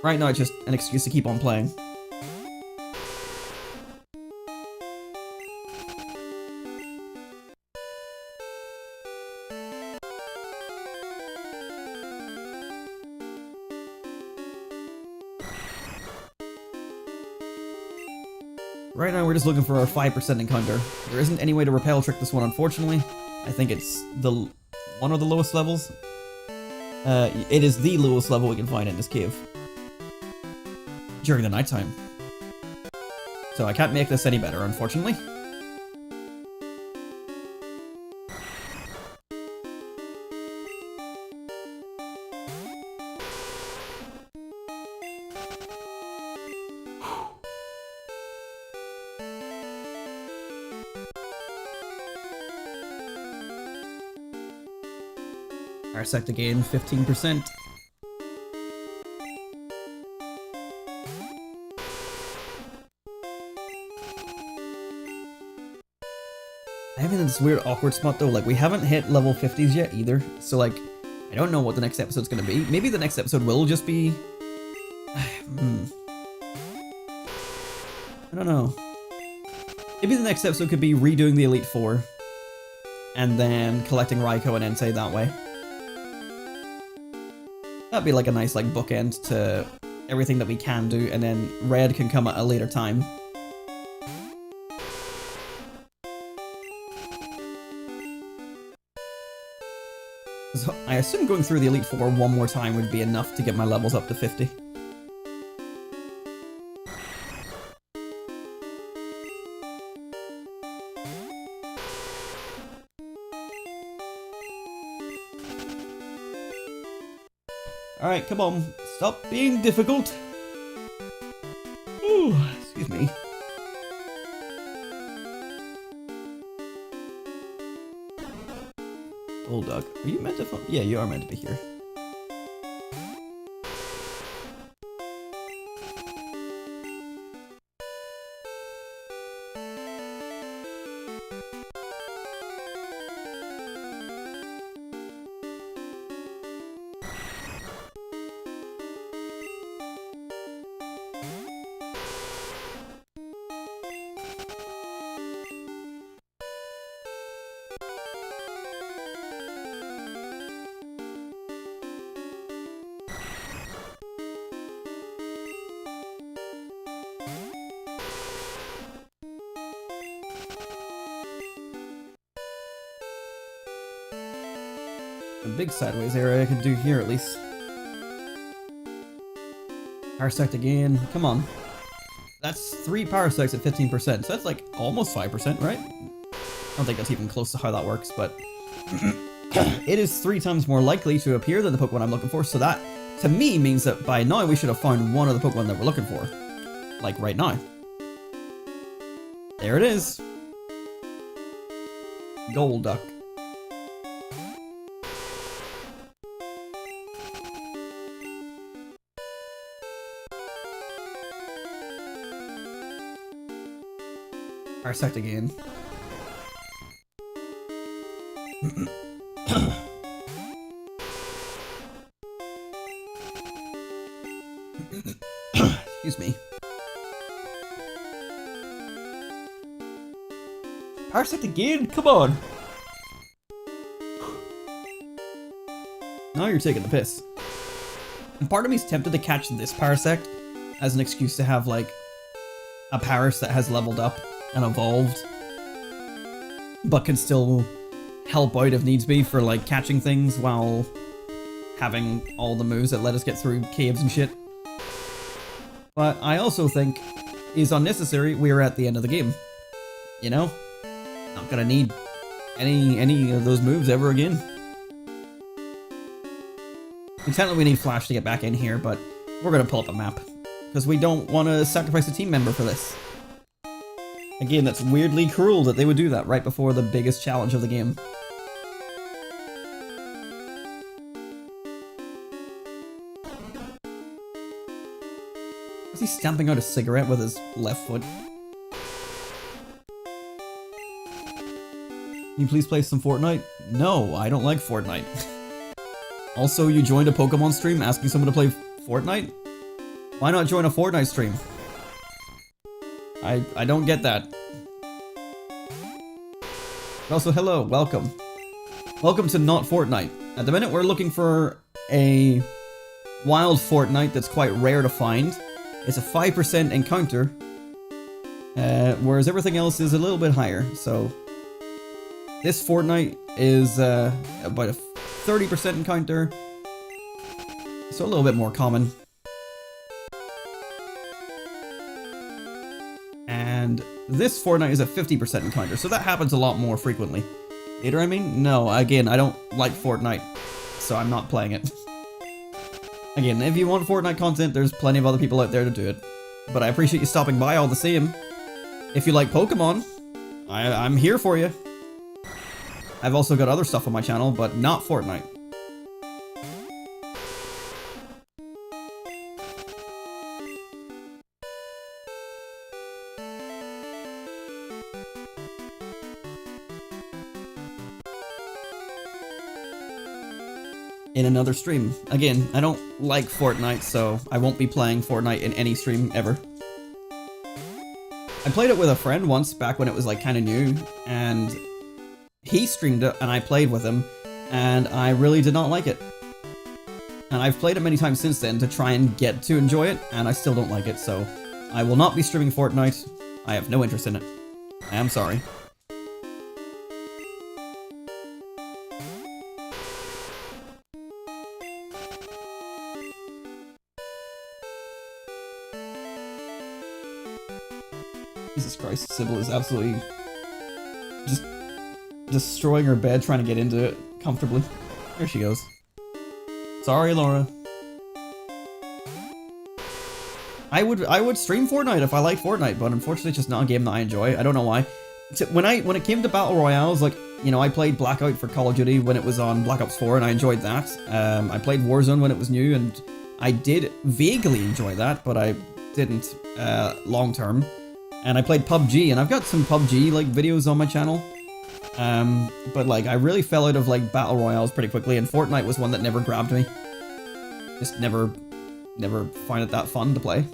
right now it's just an excuse to keep on playing. Right now we're just looking for our 5% encounter. There isn't any way to repel trick this one, unfortunately. I think it's one of the lowest levels. It is the lowest level we can find in this cave. During the nighttime. So I can't make this any better, unfortunately. Parsec to gain 15%. I'm in this weird awkward spot though, like we haven't hit level 50s yet either, so like, I don't know what the next episode's gonna be. Maybe the next episode will just be... I don't know. Maybe the next episode could be redoing the Elite Four, and then collecting Raikou and Entei that way. That'd be like a nice like bookend to everything that we can do, and then Red can come at a later time. So I assume going through the Elite Four one more time would be enough to get my levels up to 50. Alright, come on. Stop being difficult. Ooh, excuse me. Bulldog, are you meant to yeah, you are meant to be here. big sideways area I can do here at least. Parasect again. Come on. That's 3 Parasects at 15%. So that's like almost 5%, right? I don't think that's even close to how that works, but it is 3 times more likely to appear than the Pokemon I'm looking for. So that, to me, means that by now we should have found one of the Pokemon that we're looking for. Like right now. There it is. Golduck. Parsect again. Excuse me. Parsect again? Come on! Now you're taking the piss. And part of me's tempted to catch this Parsect as an excuse to have, like, a Paras that has leveled up and evolved, but can still help out if needs be for, like, catching things while having all the moves that let us get through caves and shit. But I also think is unnecessary. We're at the end of the game. You know? Not gonna need any of those moves ever again. Intently we need Flash to get back in here, but we're gonna pull up a map. Because we don't want to sacrifice a team member for this. Again, that's weirdly cruel that they would do that right before the biggest challenge of the game. Is he stamping out a cigarette with his left foot? Can you please play some Fortnite? No, I don't like Fortnite. Also, you joined a Pokemon stream asking someone to play Fortnite? Why not join a Fortnite stream? I don't get that. Also, hello, welcome. Welcome to Not Fortnite. At the minute, we're looking for a wild Fortnite that's quite rare to find. It's a 5% encounter, whereas everything else is a little bit higher. So this Fortnite is about a 30% encounter, so a little bit more common. And this Fortnite is a 50% encounter, so that happens a lot more frequently. Later, I mean? No, again, I don't like Fortnite, so I'm not playing it. Again, if you want Fortnite content, there's plenty of other people out there to do it. But I appreciate you stopping by all the same. If you like Pokemon, I'm here for you. I've also got other stuff on my channel, but not Fortnite. In another stream. Again, I don't like Fortnite, so I won't be playing Fortnite in any stream ever. I played it with a friend once, back when it was like kind of new, and he streamed it and I played with him, and I really did not like it. And I've played it many times since then to try and get to enjoy it, and I still don't like it, so I will not be streaming Fortnite. I have no interest in it. I am sorry. Jesus Christ, Sybil is absolutely just destroying her bed trying to get into it comfortably. There she goes. Sorry, Laura. I would stream Fortnite if I liked Fortnite, but unfortunately it's just not a game that I enjoy. I don't know why. When it came to Battle Royales, like, you know, I played Blackout for Call of Duty when it was on Black Ops 4 and I enjoyed that. I played Warzone when it was new and I did vaguely enjoy that, but I didn't long term. And I played PUBG, and I've got some PUBG like videos on my channel. But like I really fell out of like Battle Royales pretty quickly, and Fortnite was one that never grabbed me. Just never find it that fun to play.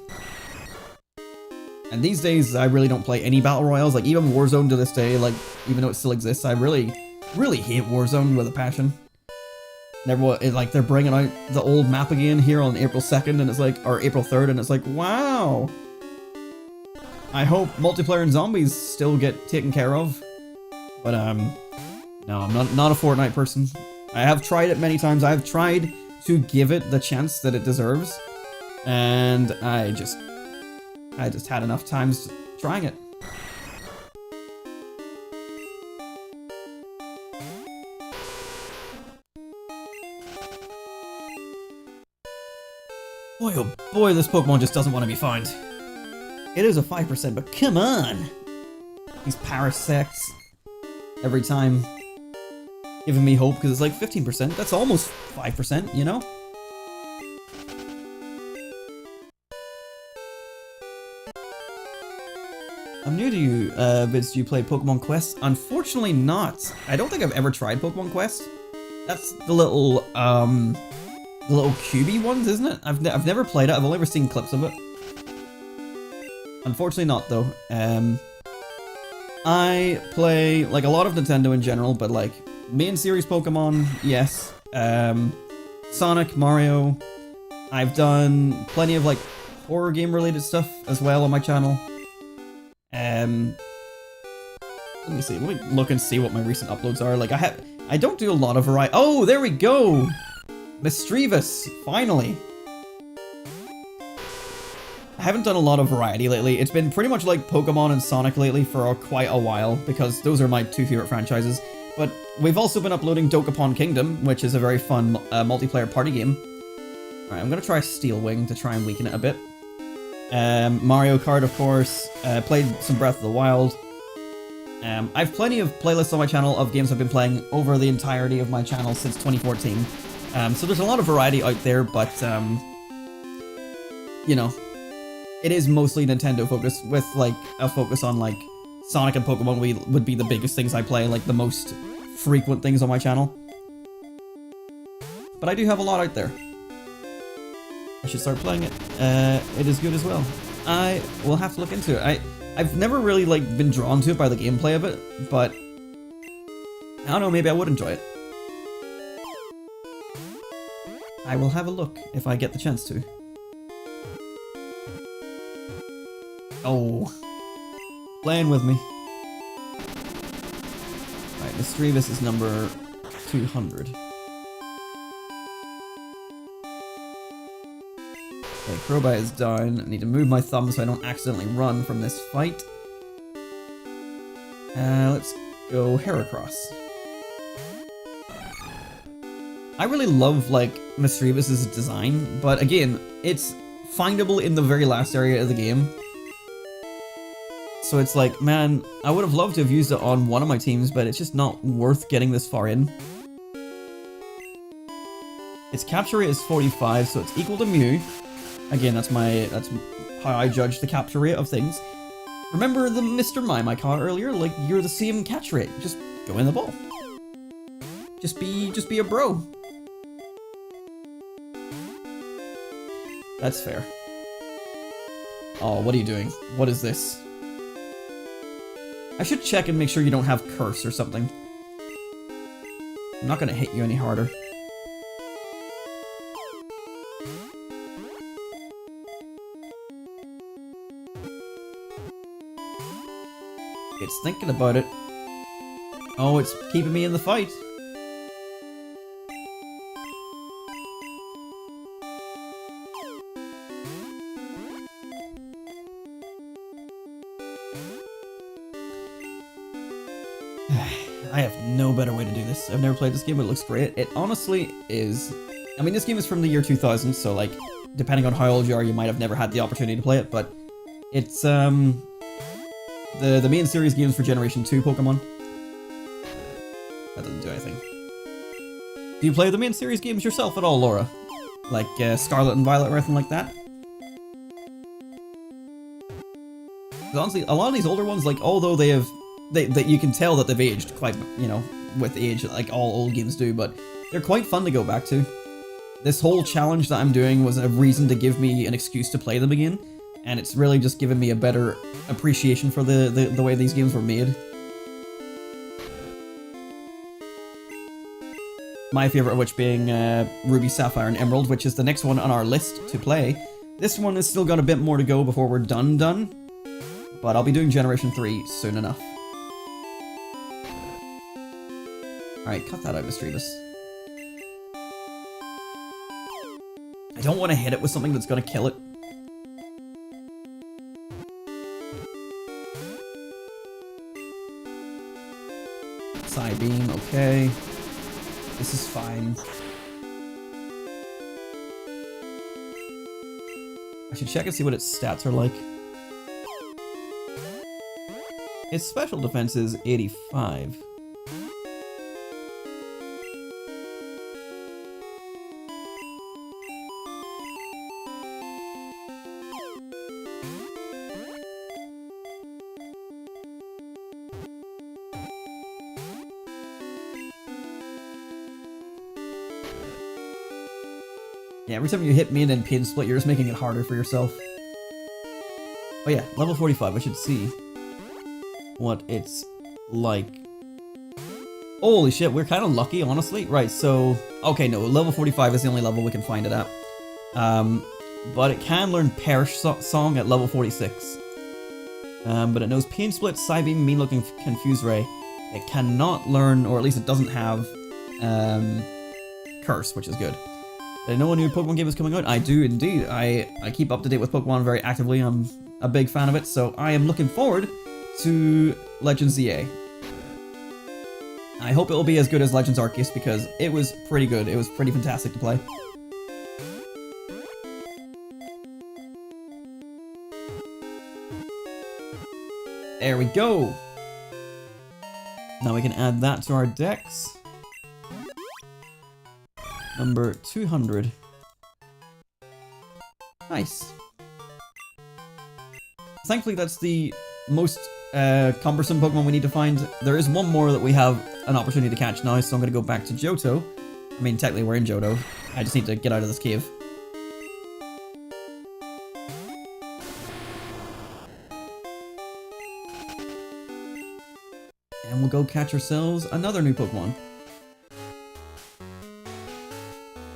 And these days I really don't play any Battle Royales, like even Warzone to this day, like even though it still exists, I really hate Warzone with a passion. Like they're bringing out the old map again here on April 2nd, and it's like, or April 3rd, and it's like, wow. I hope multiplayer and zombies still get taken care of. But no, I'm not a Fortnite person. I have tried it many times. I've tried to give it the chance that it deserves, and I just had enough times trying it. Boy, oh boy, this Pokemon just doesn't want to be found. It is a 5%, but come on! These parasects every time giving me hope, because it's like 15%. That's almost 5%, you know? I'm new to you, Vince. Do you play Pokemon Quest? Unfortunately not. I don't think I've ever tried Pokemon Quest. That's the little cubey ones, isn't it? I've never played it. I've only ever seen clips of it. Unfortunately not, though. I play, like, a lot of Nintendo in general, but, like, main series Pokemon, yes. Sonic, Mario. I've done plenty of, like, horror game related stuff as well on my channel. Let me see. Let me look and see what my recent uploads are. Like, I don't do a lot of variety. Oh, there we go! Misdreavus, finally. I haven't done a lot of variety lately. It's been pretty much like Pokemon and Sonic lately for quite a while, because those are my two favorite franchises. But we've also been uploading Dokapon Kingdom, which is a very fun multiplayer party game. Alright, I'm gonna try Steel Wing to try and weaken it a bit. Mario Kart, of course. Played some Breath of the Wild. I've plenty of playlists on my channel of games I've been playing over the entirety of my channel since 2014. So there's a lot of variety out there, but, you know, it is mostly Nintendo focused, with, like, a focus on, like, Sonic and Pokemon would be the biggest things I play, like, the most frequent things on my channel. But I do have a lot out there. I should start playing it. It is good as well. I will have to look into it. I've never really, like, been drawn to it by the gameplay of it, but I don't know, maybe I would enjoy it. I will have a look if I get the chance to. Oh, playing with me. Right, Misdreavus is number 200. Okay, Crobat is down. I need to move my thumb so I don't accidentally run from this fight. Let's go Heracross. I really love, like, Misdreavus' design, but again, it's findable in the very last area of the game. So it's like, man, I would have loved to have used it on one of my teams, but it's just not worth getting this far in. Its capture rate is 45, so it's equal to Mew. Again, that's how I judge the capture rate of things. Remember the Mr. Mime I caught earlier? Like, you're the same catch rate. Just go in the ball. Just be a bro. That's fair. Oh, what are you doing? What is this? I should check and make sure you don't have Curse or something. I'm not gonna hit you any harder. It's thinking about it. Oh, it's keeping me in the fight. I have no better way to do this. I've never played this game, but it looks great. It honestly is. I mean, this game is from the year 2000, so, like, depending on how old you are, you might have never had the opportunity to play it, but it's, the main series games for Generation 2 Pokemon. That doesn't do anything. Do you play the main series games yourself at all, Laura? Like, Scarlet and Violet or anything like that? 'Cause honestly, a lot of these older ones, like, although they have... that you can tell that they've aged quite, you know, with age, like all old games do, but they're quite fun to go back to. This whole challenge that I'm doing was a reason to give me an excuse to play them again, and it's really just given me a better appreciation for the way these games were made. My favorite of which being Ruby, Sapphire, and Emerald, which is the next one on our list to play. This one has still got a bit more to go before we're done, but I'll be doing Generation 3 soon enough. Alright, cut that out, Misdreavus. I don't want to hit it with something that's going to kill it. Psybeam, okay. This is fine. I should check and see what its stats are like. Its special defense is 85. Yeah, every time you hit me and then pin split, you're just making it harder for yourself. Oh yeah, level 45, I should see what it's like. Holy shit, we're kind of lucky, honestly. Right, so... Okay, no, level 45 is the only level we can find it at. But it can learn Perish Song at level 46. But it knows Pain Split, Psybeam, Mean Looking, Confuse Ray. It cannot learn, or at least it doesn't have, Curse, which is good. Did I know a new Pokemon game is coming out? I do indeed. I keep up to date with Pokemon very actively. I'm a big fan of it, so I am looking forward to Legends EA. I hope it will be as good as Legends Arceus because it was pretty good. It was pretty fantastic to play. There we go. Now we can add that to our decks. Number 200. Nice. Thankfully, that's the most cumbersome Pokemon we need to find. There is one more that we have an opportunity to catch now, so I'm going to go back to Johto. I mean, technically we're in Johto. I just need to get out of this cave. And we'll go catch ourselves another new Pokemon.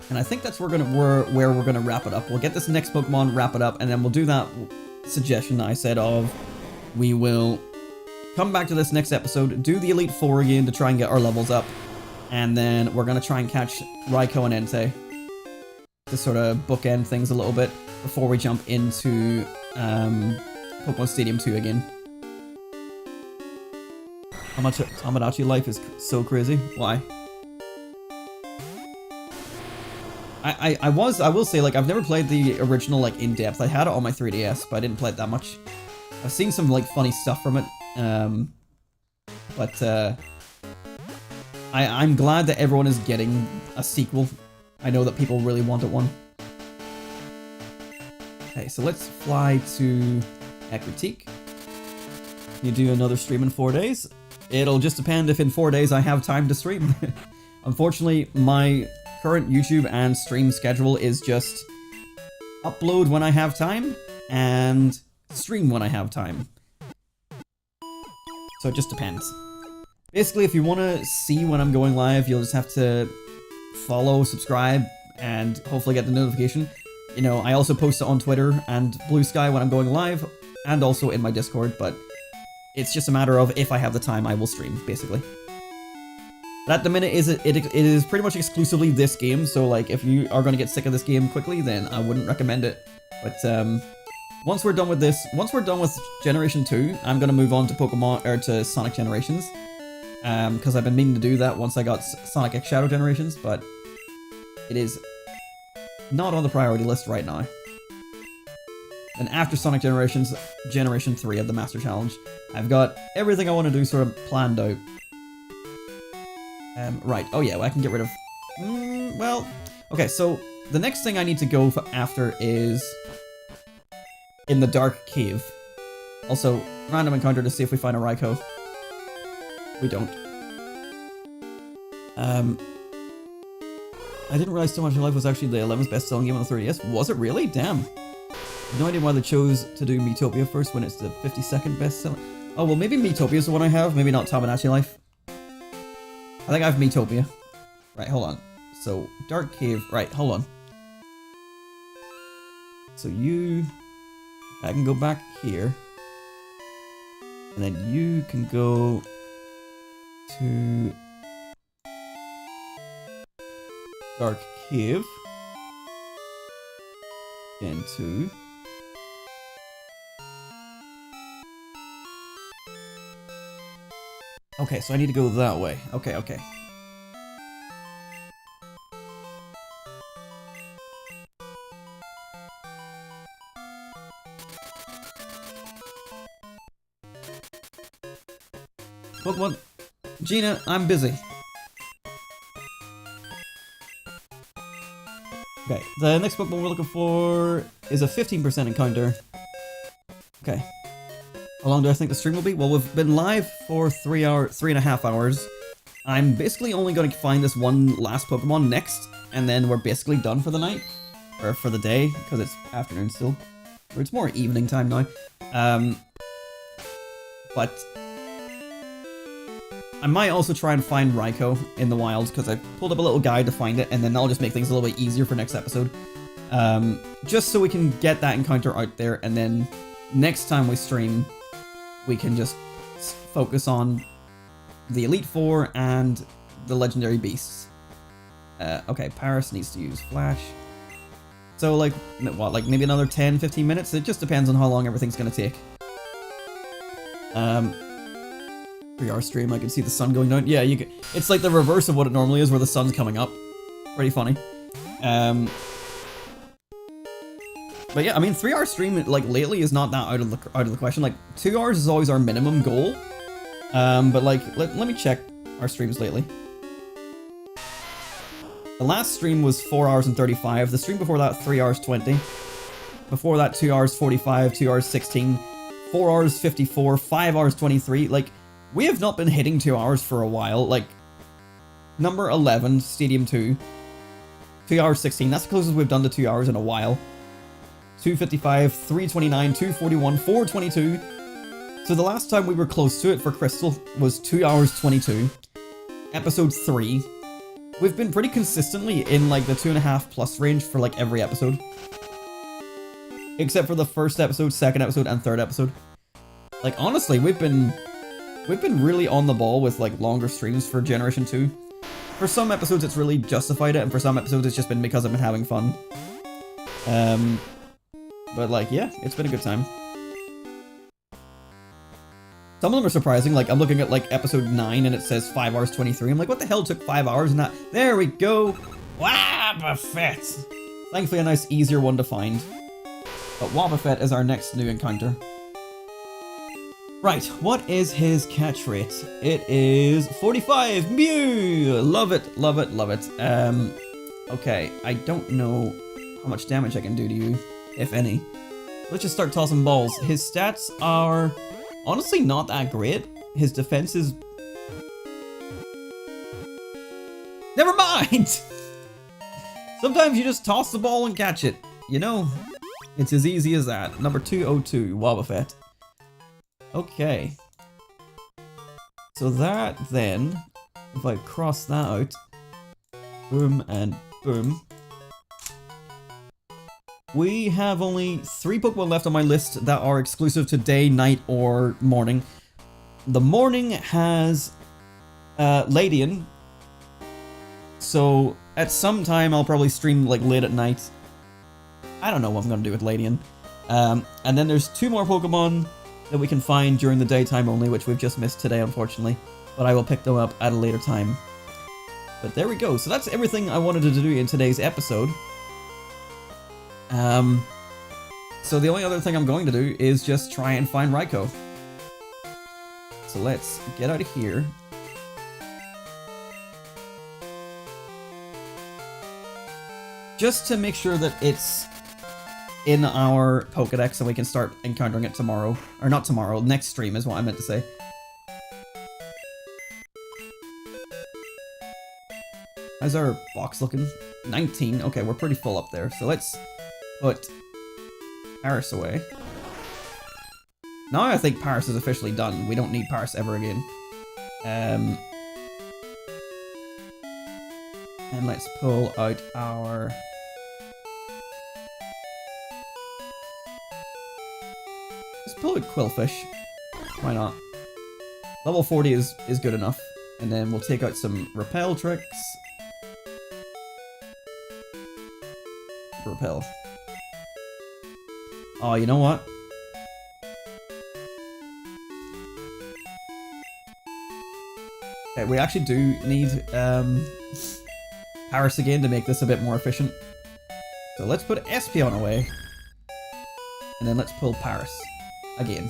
And I think that's where we're gonna wrap it up. We'll get this next Pokemon, wrap it up, and then we'll do that suggestion that I said of we will come back to this next episode, do the Elite Four again to try and get our levels up, and then we're gonna try and catch Raikou and Entei to sort of bookend things a little bit before we jump into Pokemon Stadium 2 again. How much Tamagotchi life is so crazy? Why? I will say, like, I've never played the original, like, in depth. I had it on my 3DS, but I didn't play it that much. I've seen some, like, funny stuff from it. I'm glad that everyone is getting a sequel. I know that people really wanted one. Okay, so let's fly to Ekritique. You do another stream in 4 days. It'll just depend if in 4 days I have time to stream. Unfortunately, my current YouTube and stream schedule is just upload when I have time and stream when I have time. So it just depends. Basically, if you want to see when I'm going live, you'll just have to follow, subscribe, and hopefully get the notification. You know, I also post it on Twitter and Blue Sky when I'm going live, and also in my Discord, but it's just a matter of if I have the time, I will stream, basically. But at the minute, it is pretty much exclusively this game, so like, if you are going to get sick of this game quickly, then I wouldn't recommend it. But once we're done with this, once we're done with Generation 2, I'm going to move on to Pokemon, or to Sonic Generations. Because I've been meaning to do that once I got Sonic X Shadow Generations, but it is not on the priority list right now. And after Sonic Generations, Generation 3 of the Master Challenge, I've got everything I want to do sort of planned out. Right, oh yeah, well, I can get rid of... well, okay, so the next thing I need to go for after is in the Dark Cave. Also, random encounter to see if we find a Raikou. We don't. I didn't realize So Much in Life was actually the 11th best-selling game on the 3DS. Was it really? Damn. No idea why they chose to do Miitopia first when it's the 52nd best-selling. Oh, well, maybe Miitopia is the one I have. Maybe not Tamagotchi Life. I think I have Miitopia. Right, hold on. So, Dark Cave. Right, hold on. So you... I can go back here. And then you can go to Dark Cave. Gen 2. Okay, so I need to go that way. Okay, okay. Pokemon, Gina, I'm busy. Okay, the next Pokemon we're looking for is a 15% encounter. Okay. How long do I think the stream will be? Well, we've been live for 3.5 hours. I'm basically only going to find this one last Pokemon next, and then we're basically done for the night. Or for the day, because it's afternoon still. Or it's more evening time now. But I might also try and find Raikou in the wild, because I pulled up a little guide to find it, and then that'll just make things a little bit easier for next episode. Just so we can get that encounter out there, and then next time we stream, we can just focus on the Elite Four and the Legendary Beasts. Okay, Paris needs to use Flash. So, like, what, like maybe another 10-15 minutes? It just depends on how long everything's gonna take. 3-hour stream, I can see the sun going down. Yeah, you can, it's like the reverse of what it normally is, where the sun's coming up. Pretty funny. But yeah, I mean, 3-hour stream, like, lately is not that out of the question. Like, 2 hours is always our minimum goal. But like, let me check our streams lately. The last stream was 4 hours and 35. The stream before that, 3 hours 20. Before that, 2 hours 45, 2 hours 16, 4 hours 54, 5 hours 23. Like, we have not been hitting 2 hours for a while. Like, number 11, Stadium 2, 2 hours 16. That's the closest we've done to 2 hours in a while. 255, 329, 241, 422. So the last time we were close to it for Crystal was 2 hours 22. Episode 3. We've been pretty consistently in like the 2.5 plus range for like every episode. Except for the first episode, second episode, and third episode. Like, honestly, we've been really on the ball with like longer streams for Generation 2. For some episodes it's really justified it, and for some episodes it's just been because I've been having fun. But like, yeah, it's been a good time. Some of them are surprising, like I'm looking at like episode 9 and it says 5 hours 23. I'm like, what the hell took 5 hours and that? There we go! Wobbuffet! Thankfully a nice easier one to find. But Wobbuffet is our next new encounter. Right, what is his catch rate? It is 45! Mew! Love it, love it, love it. Okay, I don't know how much damage I can do to you, if any. Let's just start tossing balls. His stats are honestly not that great. His defense is... Never mind! Sometimes you just toss the ball and catch it. You know, it's as easy as that. Number 202, Wobbuffet. Okay. So that then, if I cross that out, boom and boom, we have only 3 Pokemon left on my list that are exclusive to day, night, or morning. The morning has Ladian, so at some time I'll probably stream like late at night. I don't know what I'm gonna do with Ladian. And then there's 2 more Pokemon that we can find during the daytime only, which we've just missed today, unfortunately. But I will pick them up at a later time. But there we go. So that's everything I wanted to do in today's episode. So the only other thing I'm going to do is just try and find Raikou. So let's get out of here. Just to make sure that it's in our Pokedex and we can start encountering it tomorrow. Or not tomorrow, next stream is what I meant to say. How's our box looking? 19. Okay, we're pretty full up there. So let's put Paris away. Now I think Paris is officially done. We don't need Paris ever again. And let's pull out our... Let's pull out Quillfish. Why not? Level 40 is good enough. And then we'll take out some Repel tricks. Repel. Oh, you know what? Okay, we actually do need Paris again to make this a bit more efficient. So let's put Espeon away. And then let's pull Paris again.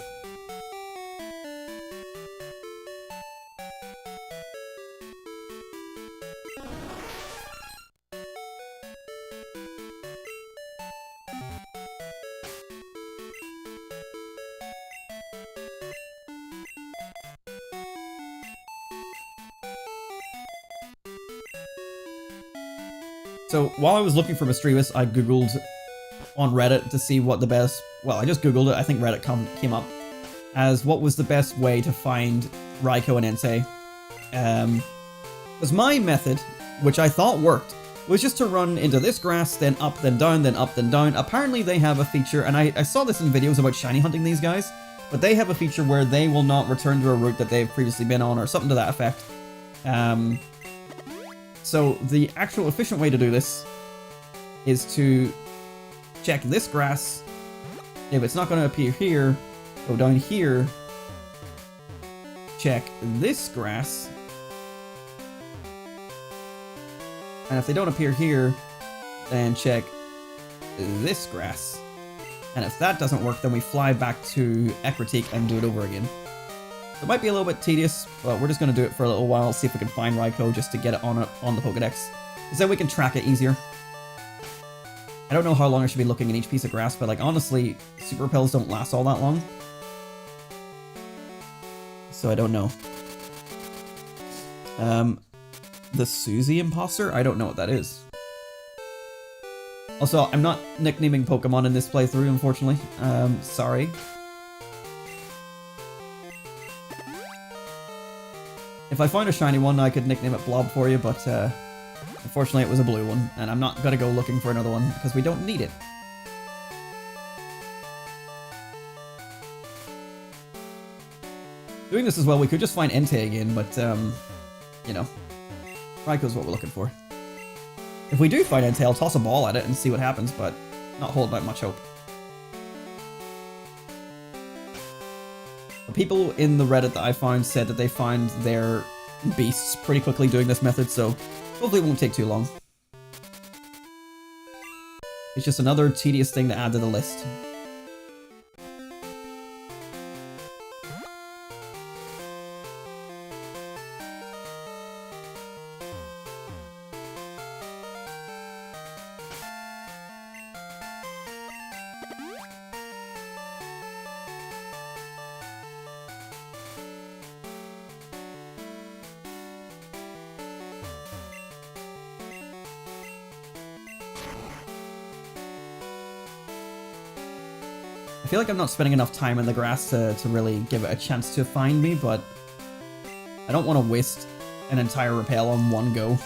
So while I was looking for Misdreavus, I googled on Reddit to see what the best... Well, I just googled it. I think Reddit came up as what was the best way to find Raikou and Entei. Because my method, which I thought worked, was just to run into this grass, then up, then down, then up, then down. Apparently they have a feature, and I saw this in videos about shiny hunting these guys, but they have a feature where they will not return to a route that they've previously been on, or something to that effect. So the actual efficient way to do this is to check this grass. If it's not going to appear here, go down here, check this grass, and if they don't appear here, then check this grass. And if that doesn't work, then we fly back to Ekritik and do it over again. It might be a little bit tedious, but we're just going to do it for a little while, see if we can find Raikou just to get it on the Pokédex. Because then we can track it easier. I don't know how long I should be looking in each piece of grass, but like honestly, super repels don't last all that long. So I don't know. The Suzy Imposter? I don't know what that is. Also, I'm not nicknaming Pokemon in this playthrough, unfortunately. Sorry. If I find a shiny one, I could nickname it Blob for you, but unfortunately it was a blue one, and I'm not gonna go looking for another one, because we don't need it. Doing this as well, we could just find Entei again, but, you know, Raikou's what we're looking for. If we do find Entei, I'll toss a ball at it and see what happens, but not holding out much hope. People in the Reddit that I found said that they find their beasts pretty quickly doing this method, so hopefully it won't take too long. It's just another tedious thing to add to the list. I feel like I'm not spending enough time in the grass to really give it a chance to find me, but I don't want to waste an entire repel on one go.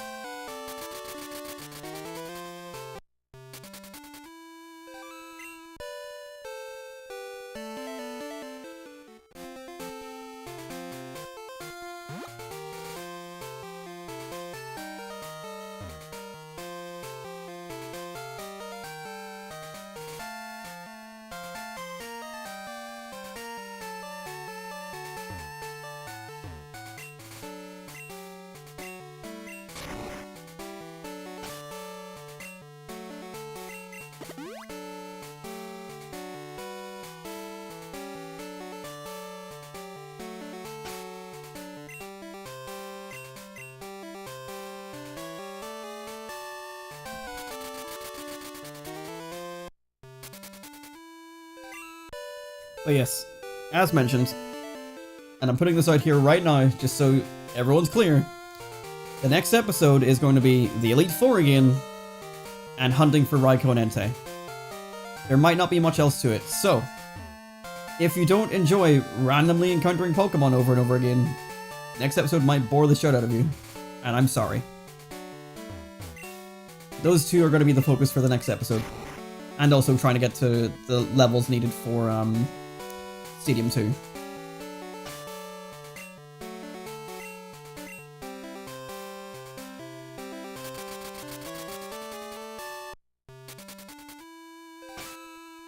But yes, as mentioned, and I'm putting this out here right now, just so everyone's clear, the next episode is going to be the Elite Four again, and hunting for Raikou and Entei. There might not be much else to it, so if you don't enjoy randomly encountering Pokemon over and over again, next episode might bore the shit out of you, and I'm sorry. Those two are going to be the focus for the next episode, and also trying to get to the levels needed for Stadium 2.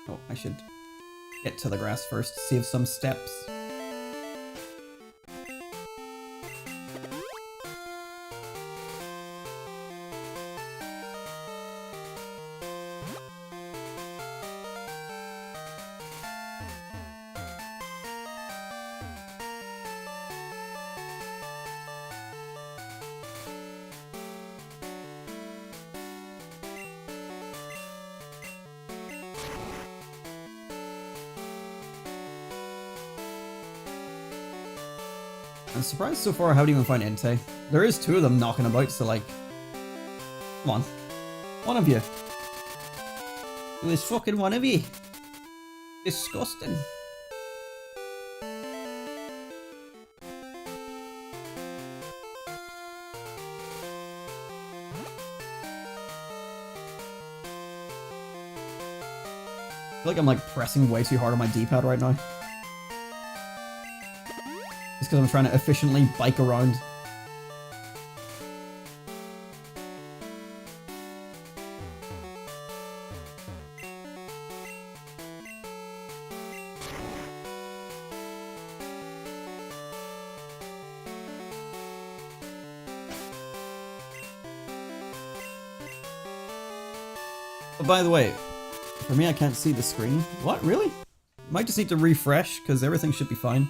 Oh, I should get to the grass first, save some steps. I'm surprised so far I haven't even found Entei. There is 2 of them knocking about, so like... Come on. One of you. It was fucking one of you. Disgusting. I feel like I'm like pressing way too hard on my D-pad right now. It's because I'm trying to efficiently bike around. But by the way, for me I can't see the screen. What? Really? Might just need to refresh because everything should be fine.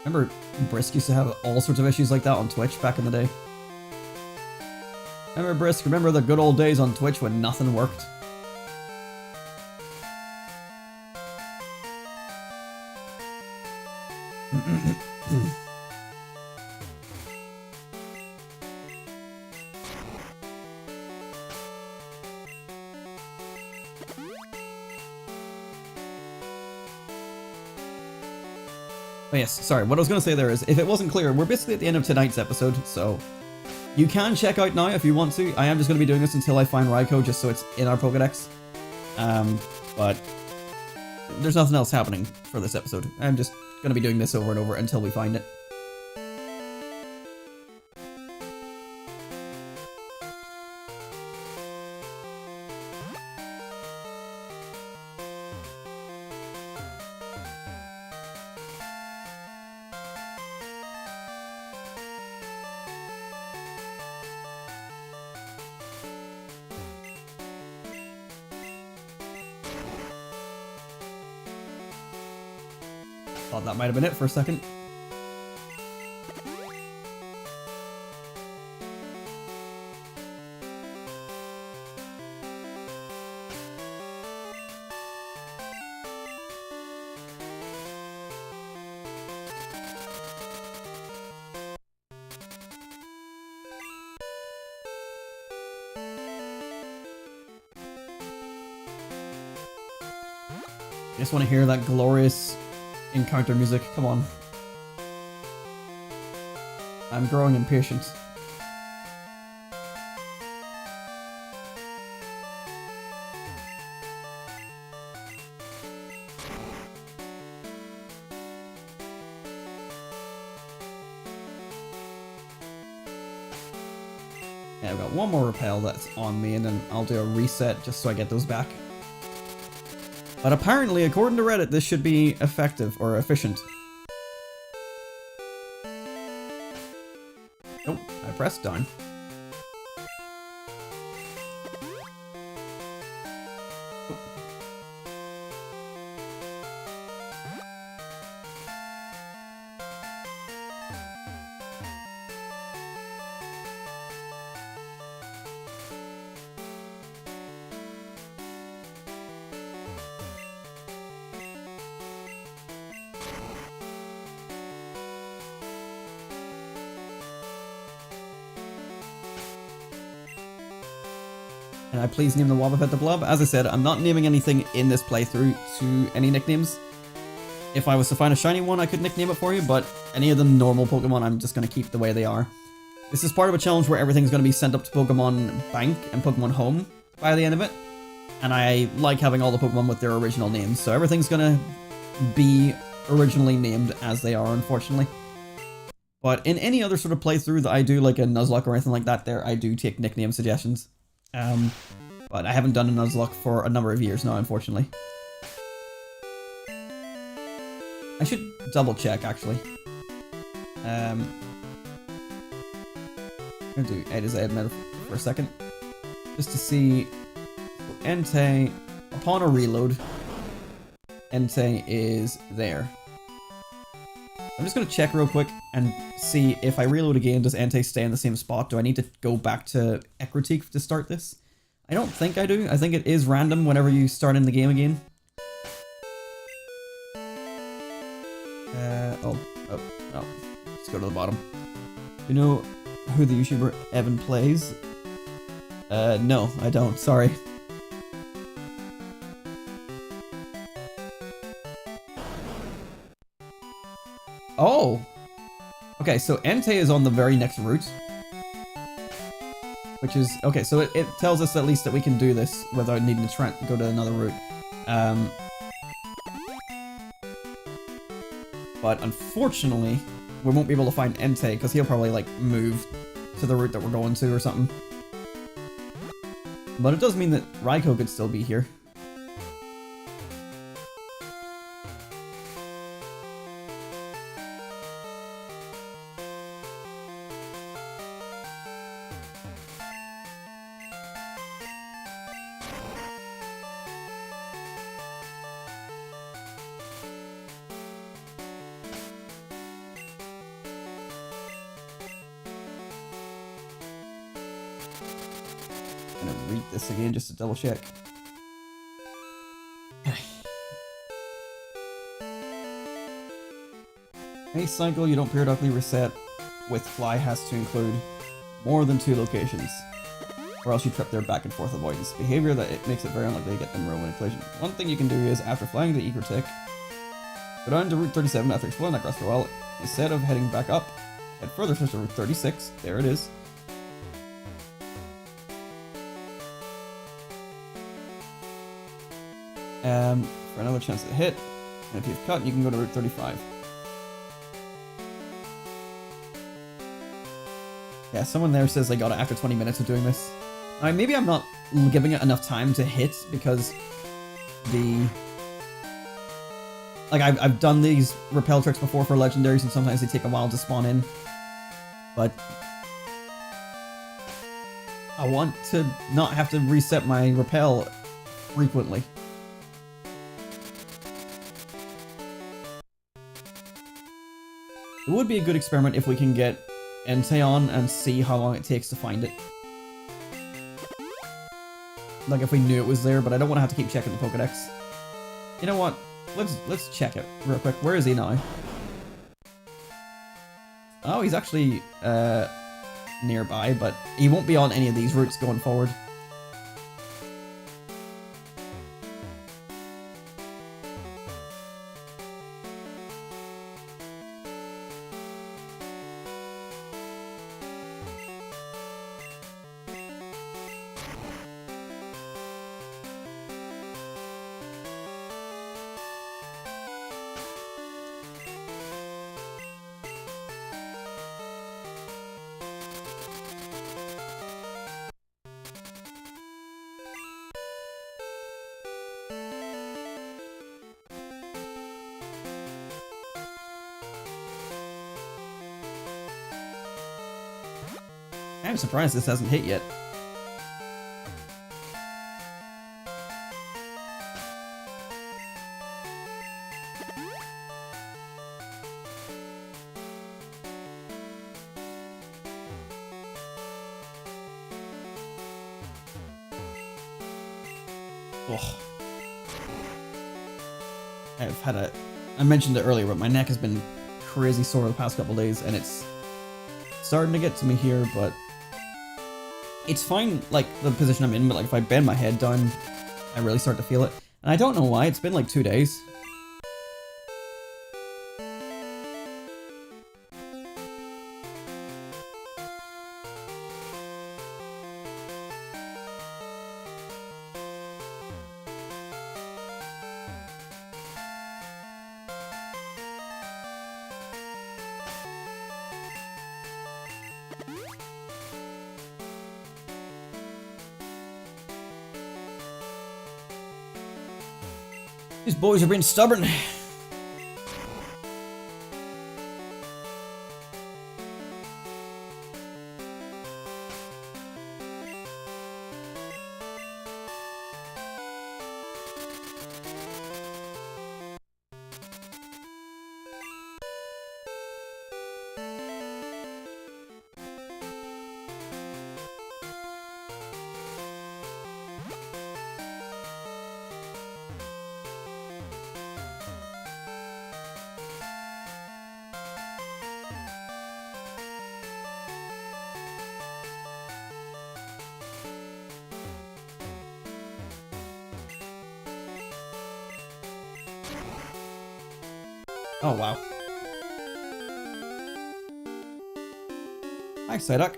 Remember, Brisk used to have all sorts of issues like that on Twitch back in the day. Remember, Brisk? Remember the good old days on Twitch when nothing worked? Oh yes, sorry, what I was going to say there is, if it wasn't clear, we're basically at the end of tonight's episode, so you can check out now if you want to. I am just going to be doing this until I find Raikou, just so it's in our Pokedex. But there's nothing else happening for this episode. I'm just going to be doing this over and over until we find it. Thought that might have been it for a second. I just want to hear that glorious encounter music, come on. I'm growing impatient. Yeah, I've got one more repel that's on me and then I'll do a reset just so I get those back. But apparently, according to Reddit, this should be effective or efficient. Oh, I pressed down. Can I please name the Wobbuffet the Blob? As I said, I'm not naming anything in this playthrough to any nicknames. If I was to find a shiny one, I could nickname it for you, but any of the normal Pokemon, I'm just going to keep the way they are. This is part of a challenge where everything's going to be sent up to Pokémon Bank and Pokémon Home by the end of it. And I like having all the Pokemon with their original names, so everything's going to be originally named as they are, unfortunately. But in any other sort of playthrough that I do, like a Nuzlocke or anything like that there, I do take nickname suggestions. But I haven't done a Nuzlocke for a number of years now, unfortunately. I should double check, actually. I'm gonna do A to Z meta for a second. Just to see... Entei, upon a reload, Entei is there. I'm just gonna check real quick and see if I reload again, does Entei stay in the same spot? Do I need to go back to Ekritique to start this? I don't think I do. I think it is random whenever you start in the game again. Oh, let's go to the bottom. Do you know who the YouTuber Evan plays? No, I don't. Sorry. Oh! Okay, so Entei is on the very next route. Which is... Okay, so it tells us at least that we can do this without needing to go to another route. But unfortunately, we won't be able to find Entei because he'll probably, like, move to the route that we're going to or something. But it does mean that Raikou could still be here. I'm gonna read this again just to double check. Any cycle you don't periodically reset with fly has to include more than 2 locations, or else you trip their back and forth avoidance behavior that it makes it very unlikely to get them row in collision. One thing you can do is, after flying the Ekritique, go down to Route 37 after exploring that grass for a while. Instead of heading back up, head further to Route 36. There it is. For another chance to hit, and if you've cut, you can go to Route 35. Yeah, someone there says they got it after 20 minutes of doing this. Maybe I'm not giving it enough time to hit because the... Like, I've done these repel tricks before for legendaries and sometimes they take a while to spawn in. But I want to not have to reset my repel frequently. It would be a good experiment if we can get Entei on and see how long it takes to find it. Like if we knew it was there, but I don't want to have to keep checking the Pokédex. You know what? Let's check it real quick. Where is he now? Oh, he's actually nearby, but he won't be on any of these routes going forward. I'm surprised this hasn't hit yet. Ugh. I mentioned it earlier, but my neck has been crazy sore the past couple days, and it's starting to get to me here, but it's fine, like, the position I'm in, but like if I bend my head down, I really start to feel it. And I don't know why, it's been like 2 days. These boys are being stubborn. Oh, wow. Hi, Psyduck.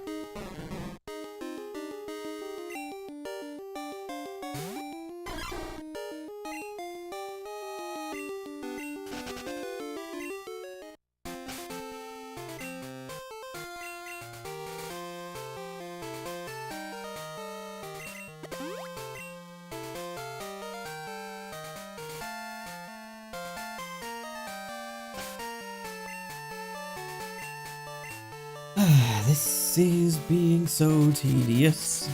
This is being so tedious.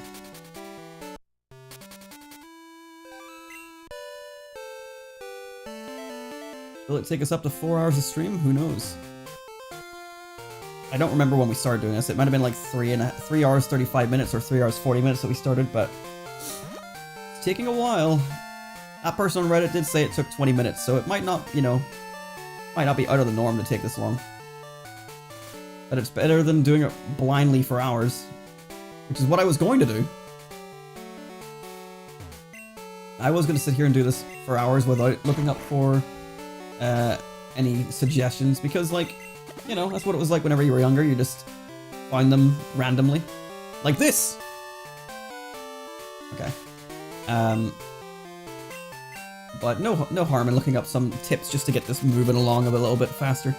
Will it take us up to 4 hours of stream? Who knows? I don't remember when we started doing this. It might have been like 3 hours 35 minutes or 3 hours 40 minutes that we started, but it's taking a while. That person on Reddit did say it took 20 minutes, so it might not, you know, might not be out of the norm to take this long. But it's better than doing it blindly for hours, which is what I was going to do. I was going to sit here and do this for hours without looking up for any suggestions, because, like, you know, that's what it was like whenever you were younger. You just find them randomly. Like this! Okay. But no harm in looking up some tips just to get this moving along a little bit faster.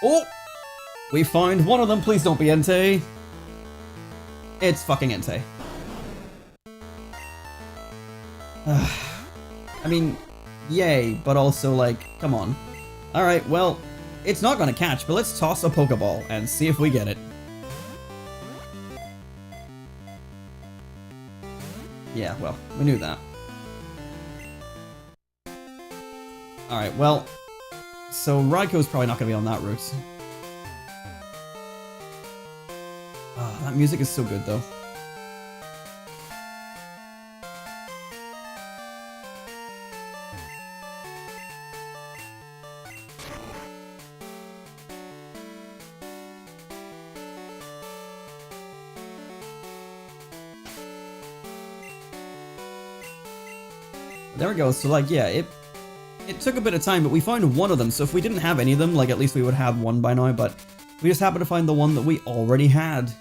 Oh! We find one of them. Please don't be Entei. It's fucking Entei. I mean, yay, but also, like, come on. Alright, well, it's not gonna catch, but let's toss a Pokeball and see if we get it. Yeah, well, we knew that. Alright, well, so Raikou probably not gonna be on that route. Oh, that music is so good, though. There we go. So, like, yeah, it took a bit of time, but we found one of them. So if we didn't have any of them, like, at least we would have one by now, but we just happened to find the one that we already had.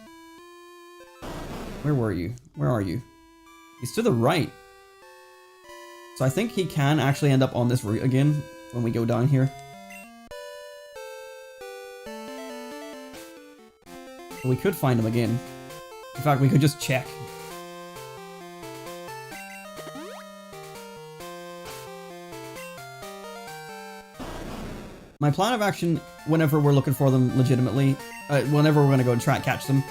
Where were you? Where are you? He's to the right. So I think he can actually end up on this route again when we go down here. So we could find him again. In fact, we could just check. My plan of action, whenever we're looking for them legitimately, whenever we're going to go and try and catch them,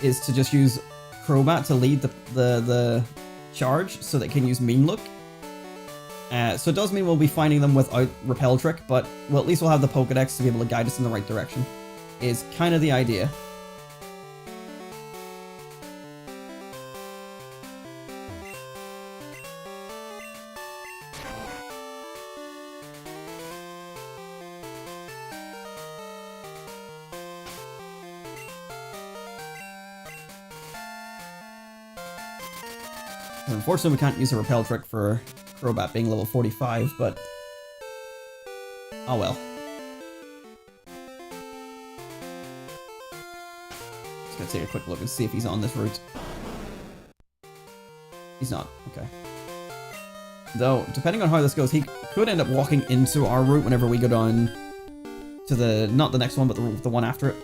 is to just use Crobat to lead the charge so they can use Mean Look. So it does mean we'll be finding them without Repel Trick, but well, at least we'll have the Pokedex to be able to guide us in the right direction, is kind of the idea. Unfortunately, we can't use a Repel Trick for Crobat being level 45, but oh well. Just gonna take a quick look and see if he's on this route. He's not. Okay. Though, depending on how this goes, he could end up walking into our route whenever we go down to the, not the next one, but the one after it.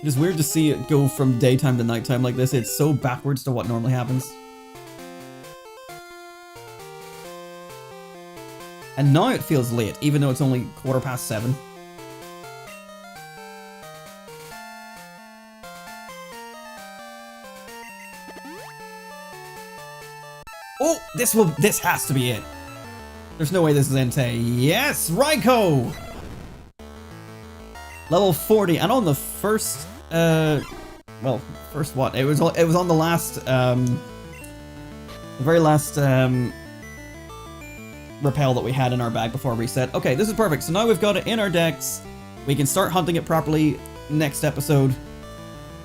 It's weird to see it go from daytime to nighttime like this. It's so backwards to what normally happens. And now it feels late, even though it's only 7:15. Oh, this has to be it. There's no way this is Entei. Yes, Raikou! Level 40, and on the first, well, first what? It was on the last, the very last, repel that we had in our bag before reset. Okay, this is perfect. So now we've got it in our decks. We can start hunting it properly next episode.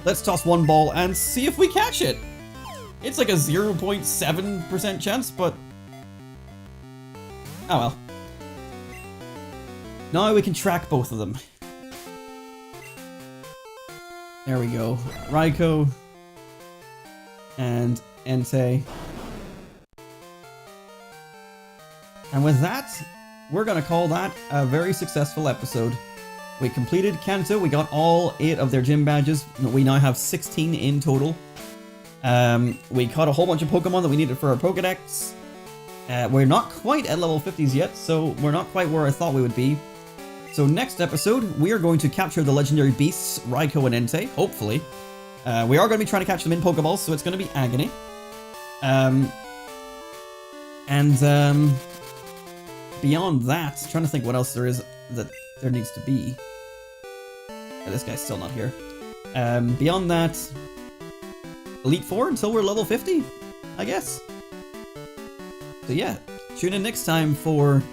Let's toss one ball and see if we catch it. It's like a 0.7% chance, but oh well. Now we can track both of them. There we go. Raikou and Entei. And with that, we're gonna call that a very successful episode. We completed Kanto, we got all 8 of their gym badges. We now have 16 in total. We caught a whole bunch of Pokemon that we needed for our Pokedex. We're not quite at level 50s yet, so we're not quite where I thought we would be. So next episode, we are going to capture the legendary beasts, Raikou and Entei, hopefully. We are going to be trying to catch them in Pokeballs, so it's going to be agony. Beyond that, trying to think what else there is that there needs to be. This guy's still not here. Beyond that, Elite Four until we're level 50, I guess. So yeah, tune in next time for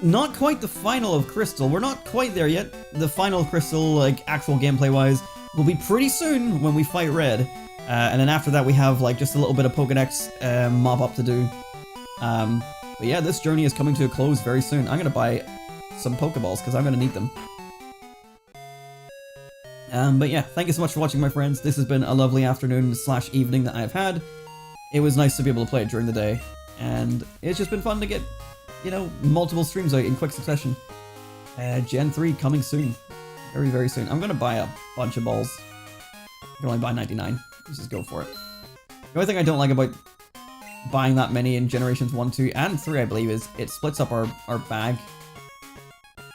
not quite the final of Crystal. We're not quite there yet. The final of Crystal, like actual gameplay wise, will be pretty soon when we fight Red. And then after that we have like just a little bit of Pokedex mop up to do. But yeah, this journey is coming to a close very soon. I'm gonna buy some Pokeballs because I'm gonna need them. But yeah, thank you so much for watching, my friends. This has been a lovely afternoon / evening that I've had. It was nice to be able to play it during the day, and it's just been fun to get, you know, multiple streams out in quick succession. Gen 3 coming soon. Very, very soon. I'm gonna buy a bunch of balls. I can only buy 99. Let's just go for it. The only thing I don't like about buying that many in Generations 1, 2, and 3, I believe, is it splits up our bag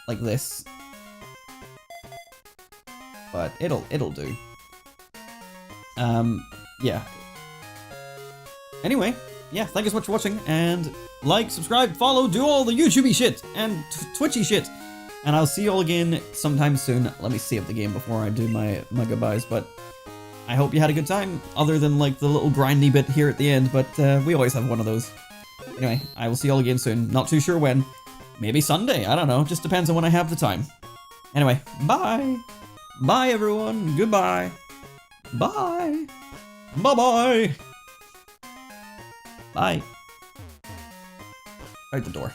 like this. But it'll do. Yeah. Anyway, yeah, thank you so much for watching, and like, subscribe, follow, do all the YouTubey shit, and Twitchy shit. And I'll see you all again sometime soon. Let me save the game before I do my goodbyes, but I hope you had a good time, other than like the little grindy bit here at the end, but we always have one of those. Anyway, I will see you all again soon. Not too sure when. Maybe Sunday, I don't know. Just depends on when I have the time. Anyway, bye! Bye, everyone. Goodbye. Bye. Bye-bye. Bye. Out the door.